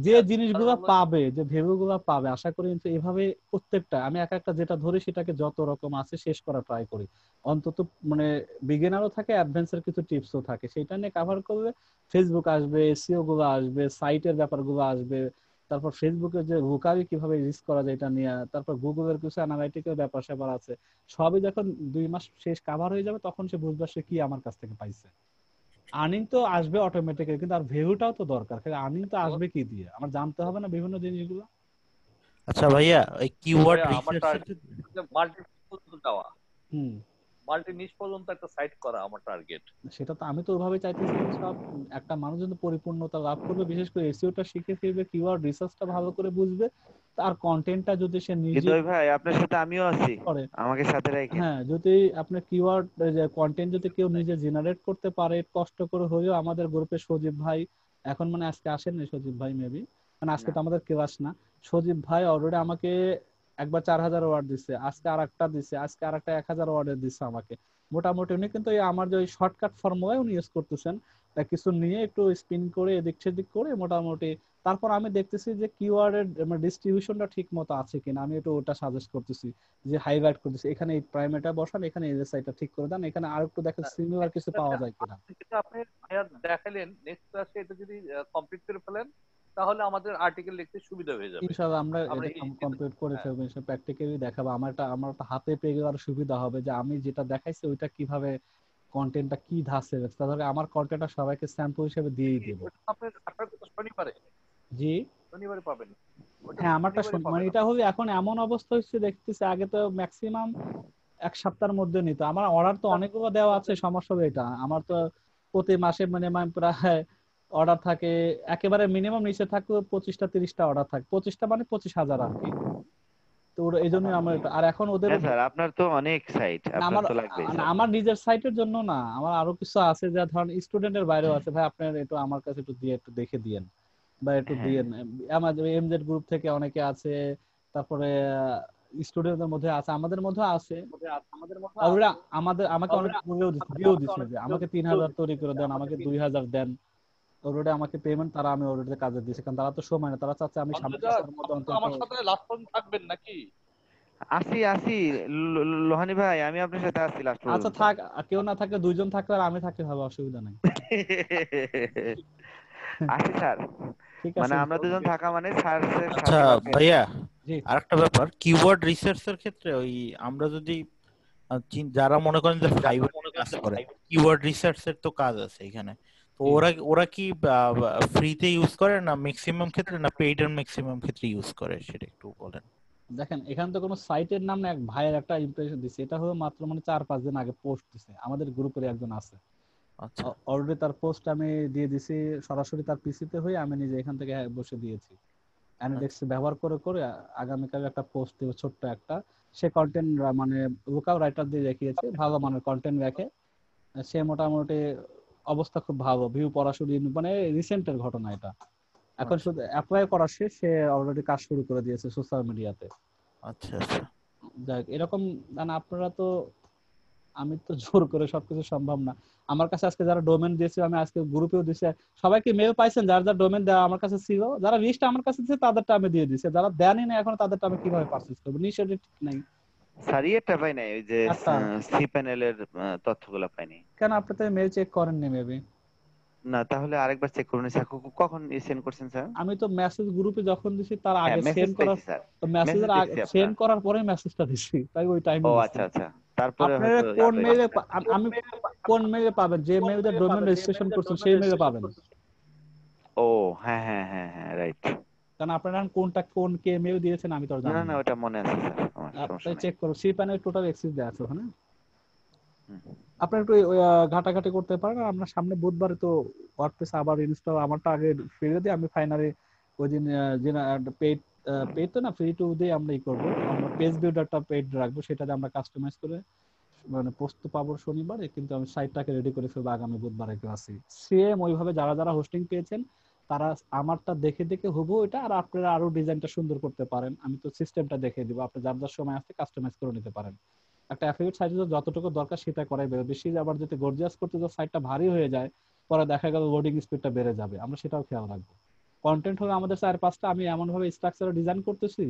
যে আছি, কারণ জিনিসগুলো হলো পাবে, যে ভ্যালু গুলো পাবে, আশা করি কিন্তু এভাবে প্রত্যেকটা আমি এক একটা যেটা ধরি সেটাকে যত রকম আছে শেষ করা ট্রাই করি। অন্তত মানে বিগিনারও থাকে, অ্যাডভান্সের কিছু টিপসও থাকে, সেটা নিয়ে কভার করলে ফেসবুক আসবে, এসইও গুলো আসবে, সাইটের ব্যাপারগুলো আসবে, তারপর ফেসবুকের যে ভোকাবি কিভাবে রিচ করা যায় এটা নিয়ে, তারপর গুগলের কিছু অ্যানালাইটিক্যাল ব্যাপার স্যাপার আছে, সবই যখন 2 মাস শেষ কভার হয়ে যাবে তখন সে বুঝবে সে কি আমার কাছ থেকে পাইছে। আর্নিং তো আসবে অটোমেটিক্যালি, কিন্তু আর ভ্যালুটাও তো দরকার, আর্নিং তো আসবে কি দিয়ে আমার জানতে হবে না বিভিন্ন জিনিসগুলো। আচ্ছা ভাইয়া, ওই কিওয়ার্ড ভাইয়া আমার রিসার্চের টার্গেট মাল্টি পর্যন্ত যাওয়া, হুম, মাল্টি নিচ পর্যন্ত একটা সাইট করা আমার টার্গেট। সেটা তো আমি তো ওইভাবে চাইতেছি যে সব একটা মানুষ যদি পরিপূর্ণতা লাভ করবে, বিশেষ করে এসইওটা শিখে ফিরবে, কিওয়ার্ড রিসার্চটা ভালো করে বুঝবে, তার কন্টেন্টটা যদি সে নিজে হৃদয় ভাই আপনার সাথে আমিও আছি, করে। আমাকে সাথে রাখেন। হ্যাঁ, যদি আপনার কিওয়ার্ড কন্টেন্ট যদি কেউ নিজে জেনারেট করতে পারে কষ্ট করে হলেও, আমাদের গ্রুপে সজীব ভাই, এখন মানে আজকে আসেন না সজীব ভাই মেবি, মানে আজকে না তো আমাদের ক্লাস না, সজীব ভাই অলরেডি আমাকে একবার 4000 ওয়ার্ড দিচ্ছে, আজকে আরেকটা দিচ্ছে, আজকে আরেকটা 1000 ওয়ার্ডের দিচ্ছে আমাকে। মোটামুটি উনি কিন্তু এই আমার যে ওই শর্টকাট ফর্মুলায় উনি ইউজ করতেছেন, তা কিছু নিয়ে একটু স্পিন করে এদিক সেদিক করে মোটামুটি, তারপর আমি দেখতেছি যে কিওয়ার্ডের ডিস্ট্রিবিউশনটা ঠিক মতো আছে কিনা, আমি একটু ওটা সাজেস্ট করতেছি, যে হাইলাইট করতেছি, এখানে এই প্রাইমেটা বসান, এখানে এই সাইডটা ঠিক করে দেন, এখানে আর একটু দেখেন সিমিলার কিছু পাওয়া যায় কিনা। যেটা আপনি ভাইয়া দেখালেন, নেক্সট ক্লাসে এটা যদি কমপ্লিট করে ফেলেন তাহলে আমাদের আর্টিকেল লিখতে সুবিধা হয়ে যাবে। ইনশাআল্লাহ আমরা আমরা এটা এই কমপ্লিট করে হ্যাঁ, ফেলবো, ইনশাআল্লাহ প্র্যাকটিক্যালি দেখাবো, আমার একটা হাতে পেয়ে গেলে আরো সুবিধা হবে, যে আমি যেটা দেখাইছি ওইটা কিভাবে কন্টেন্টটা কি ধাঁচে, তাহলে আমার কন্টেন্টটা সবাইকে স্যাম্পল হিসেবে দিয়েই দেবো। ওটা আপনার আপনার কথা শনিবারে, জি, শনিবারে পাবেন, ওটা হ্যাঁ, আমারটা শনিবারে মানে পাবেন এটা হলে এখন এমন অবস্থা হচ্ছে দেখতেছি, আগে তো ম্যাক্সিমাম 1 সপ্তাহের মধ্যে নিত, আমার অর্ডার তো অনেকগুলো দেওয়া আছে, সমস্যা হবে এটা আমার তো প্রতি মাসে মিনিমাম প্রায় অর্ডার থাকে, একেবারে মিনিমাম নিচে থাকলে 25টা 30টা অর্ডার থাকে, 25টা মানে 25,000 আর কি। তো এই জন্যই আমার আর এখন ওদের হ্যাঁ স্যার, আপনার তো অনেক সাইট, আপনার আমার তো লাগবেই স্যার। আমার নিজের সাইটের জন্য না, আমার আরো কিছু আছে যা ধরেন স্টুডেন্টের বাইরেও আছে, ভাই আপনার একটু আমার কাছে একটু দিয়ে একটু দেখে দিয়েন, বা একটু হ্যাঁ দিয়েন। আমাদের এমজেড গ্রুপ থেকে অনেকে আছে, তারপরে স্টুডেন্টদের মধ্যে আছে, আমাদের মধ্যে আছে অলরেডি, আমাকে অনেক দিয়েও দিচ্ছে যে আমাকে 3000 তৈরি করে দেন, আমাকে 2000 দেন, অলরেডি আমাকে পেমেন্ট, তারা আমি অলরেডি কাজে দিয়েছি, কারণ তারা তো সময় না, তারা চাচ্ছে আমি সামনের অন্তত সপ্তাহের মধ্যে আপনি তো অন্তত। আমার সাথে লাস্ট পর্যন্ত থাকবেন নাকি? আছি আছি, লোহানী ভাই আমি আপনার সাথে আছি লাস্ট আচ্ছা পর্যন্ত। থাক, আর কেউ না থাকলে 2জন থাকলে আর আমি থাকলে হবে, অসুবিধা নাই। আছি স্যার, ঠিক মানে আছে, আমরা দুজন থাকা মানে স্যারের আচ্ছা সাথে পাবেন। ভাইয়া, জি, আরেকটা ব্যাপার, কিওয়ার্ড রিসার্চের ক্ষেত্রে ওই আমরা যদি যারা মনে করেন যে ফাইবারে কাজ করে, কিওয়ার্ড রিসার্চের তো কাজ আছে এখানে, তো জি। ওরা ওরা কি ফ্রিতে ইউজ করে না ম্যাক্সিমাম ক্ষেত্রে, না পেইড এর ম্যাক্সিমাম ক্ষেত্রে ইউজ করে, সেটা একটু বলেন। দেখেন এখানে তো কোনো সাইটের নাম না, এক ভাইয়ের একটা ইমপ্রেশন দিছে, এটা হলো মাত্র মানে 4-5 দিন আগে পোস্ট দিছে, আমাদের গ্রুপের একজন আছে, আচ্ছা অলরেডি তার পোস্ট আমি দিয়ে দিছি, সরাসরি তার পিসিতে হয়ে আমি নিজে এখান থেকে বসে দিয়েছি, অ্যানালিটিক্স ব্যবহার করে করে আগামীকাল একটা পোস্ট দেব ছোট্ট একটা, সে কন্টেন্ট মানে লোকাল রাইটার দিয়ে দেখিয়েছে, ভালো মানের কন্টেন্ট রাখে, সে মোটামুটি অবস্থা খুব ভালো, ভিউ পড়া শুরু, মানে রিসেন্টের ঘটনা এটা। এখন শুধু অ্যাপ্লাই করা শেষ, সে অলরেডি কাজ শুরু করে দিয়েছে সোশ্যাল মিডিয়াতে। আচ্ছা আচ্ছা। যাক, এরকম মানে আপনারা তো, আমি তো জোর করে সবকিছু সম্ভব না। আমার কাছে আজকে যারা ডোমেন দিয়েছে, আমি আজকে গ্রুপেও দিয়েছি, সবাইকে মেল পাইছেন যার যার ডোমেন দেওয়া আমার কাছে ছিল, যারা লিস্ট আমার কাছে ছিল তাদেরটা আমি দিয়ে দিয়েছি, যারা দেনই না এখন তাদেরটা আমি কিভাবে পারচেজ করবো, নিশ্চয়ই ঠিক নাই। সারিয়েরটা পাই নাই, ওই যে আচ্ছা, সি প্যানেলের তথ্যগুলো পাইনি। কেন আপনি তো মেল চেক করেননি মেবি? না, তাহলে আরেকবার চেক করুন স্যার। কখন সেন্ড করছেন স্যার? আমি তো মেসেজ গ্রুপে যখন দিছি তার হ্যাঁ, আগে মেসেজ সেন্ড করার, পেয়েছি স্যার, তো মেসেজ মেসেজের দেখছি আপনার। সেন্ড করার পরে মেসেজটা দিছি, তাই ওই টাইমে ও দিছি। আচ্ছা আচ্ছা, তারপরে আপনারা হয়তো কোন ইয়াদ মেইলে, হয়েছে। আমি কোন মেইলে পাবেন, যে মেইলে ডোমেন রেজিস্ট্রেশন করছেন সেই মেইলে পাবেন। ও হ্যাঁ হ্যাঁ হ্যাঁ হ্যাঁ, রাইট। কারণ আপনারা কোনটা কোন কে মেইল দিয়েছেন আমি তো আর না জানি না, না। ওটা মনে আছে স্যার, আমার সমস্যা আপনি নেই। চেক করুন, সি প্যানেল টোটাল এক্সিস দেওয়া আছে ওখানে, হুম। আপনারা একটু ঘাটাঘাটি করতে পারেন। আর আমরা সামনে বুধবারে তো ওয়ার্ডপ্রেস আবার ইনস্টল, আমারটা আগে ফিরে দিয়ে আমি ফাইনালি ওই দিন যে পেইড, পেইড তো না, ফ্রি টু দিয়ে আমরা ই করবো, আমরা পেজ বিল্ডারটা পেইড রাখবো, সেটাতে আমরা কাস্টমাইজ করে মানে পোস্ট তো পাবো শনিবারে, কিন্তু আমি সাইটটাকে রেডি করে ফেলবো আগামী বুধবারে ক্লাসে। সেম ওইভাবে যারা যারা হোস্টিং পেয়েছেন তারা আমারটা দেখে দেখে হবো এটা, আর আপনারা আরো ডিজাইনটা সুন্দর করতে পারেন, আমি তো সিস্টেমটা দেখে দিব, আপনি যার যার সময় আছে কাস্টমাইজ করে নিতে পারেন। একটা অ্যাফিলিয়েট সাইটে যতটুকু দরকার সেটা করাই বেরো, বেশি আবার যদি গর্জিয়াস করতে যাও সাইটটা ভারী হয়ে যায়, পরে দেখা গেল লোডিং স্পিডটা বেড়ে যাবে, আমরা সেটাও খেয়াল রাখবো। কন্টেন্ট হবে আমাদের 4-5টা, আমি এমন ভাবে স্ট্রাকচার ডিজাইন করতেছি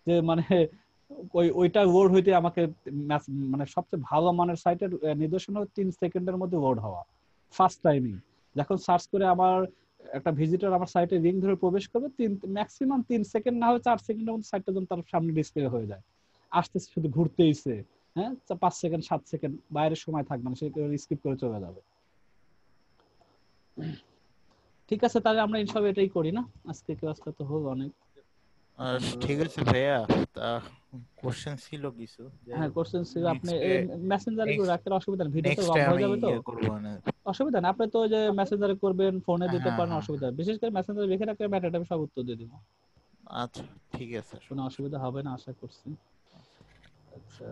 যে মানে ওইটা ওয়ার্ড হইতে আমাকে মানে সবচেয়ে ভালো মানের সাইটের নিদর্শন 3 সেকেন্ডের মধ্যে ওয়ার্ড হওয়া, ফার্স্ট টাইমিং। যখন সার্চ করে আমার একটা ভিজিটর আমার সাইটে রিং ধরে প্রবেশ করবে, ম্যাক্সিমাম 3 সেকেন্ড না হয় 4 সেকেন্ডের মধ্যে সাইটটা যখন তার সামনে ডিসপ্লে হয়ে যায়, আসতেছে শুধু ঘুরতেইছে, হ্যাঁ 5 সেকেন্ড 7 সেকেন্ড বাইরের সময় থাকবে না, সে স্কিপ করে চলে যাবে। ঠিক আছে, তাহলে আমরা ইনশাআল্লাহ এটাই করি না, আজকে ক্লাসটা তো হলো অনেক। ঠিক আছে ভাইয়া, তা কোশ্চেন ছিল কিছু, হ্যাঁ, কোশ্চেন ছিল, আপনি মেসেঞ্জারে করে নেক্সট রাখতে অসুবিধা নেই, ভিডিওতে নেক্সট লক হয়ে আমি যাবে তো, ইয়ে করবো না। অসুবিধা নেই, আপনি তো ওই যে মেসেঞ্জারে করবেন, ফোনে দিতে হ্যাঁ পারেন, হ্যাঁ অসুবিধা হ্যাঁ, নেই। বিশেষ করে মেসেঞ্জারে লিখে রাখলে ম্যাটারটা আমি সব উত্তর দিয়ে দিব, আচ্ছা ঠিক আছে, কোনো সমস্যা অসুবিধা হবে না আশা করছি। আচ্ছা,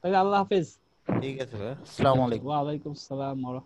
তাহলে আল্লাহ হাফেজ। নেই। ঠিক আছে ভাইয়া, আসসালামু আচ্ছা, আলাইকুম। ওয়া আলাইকুম আসসালাম ওয়া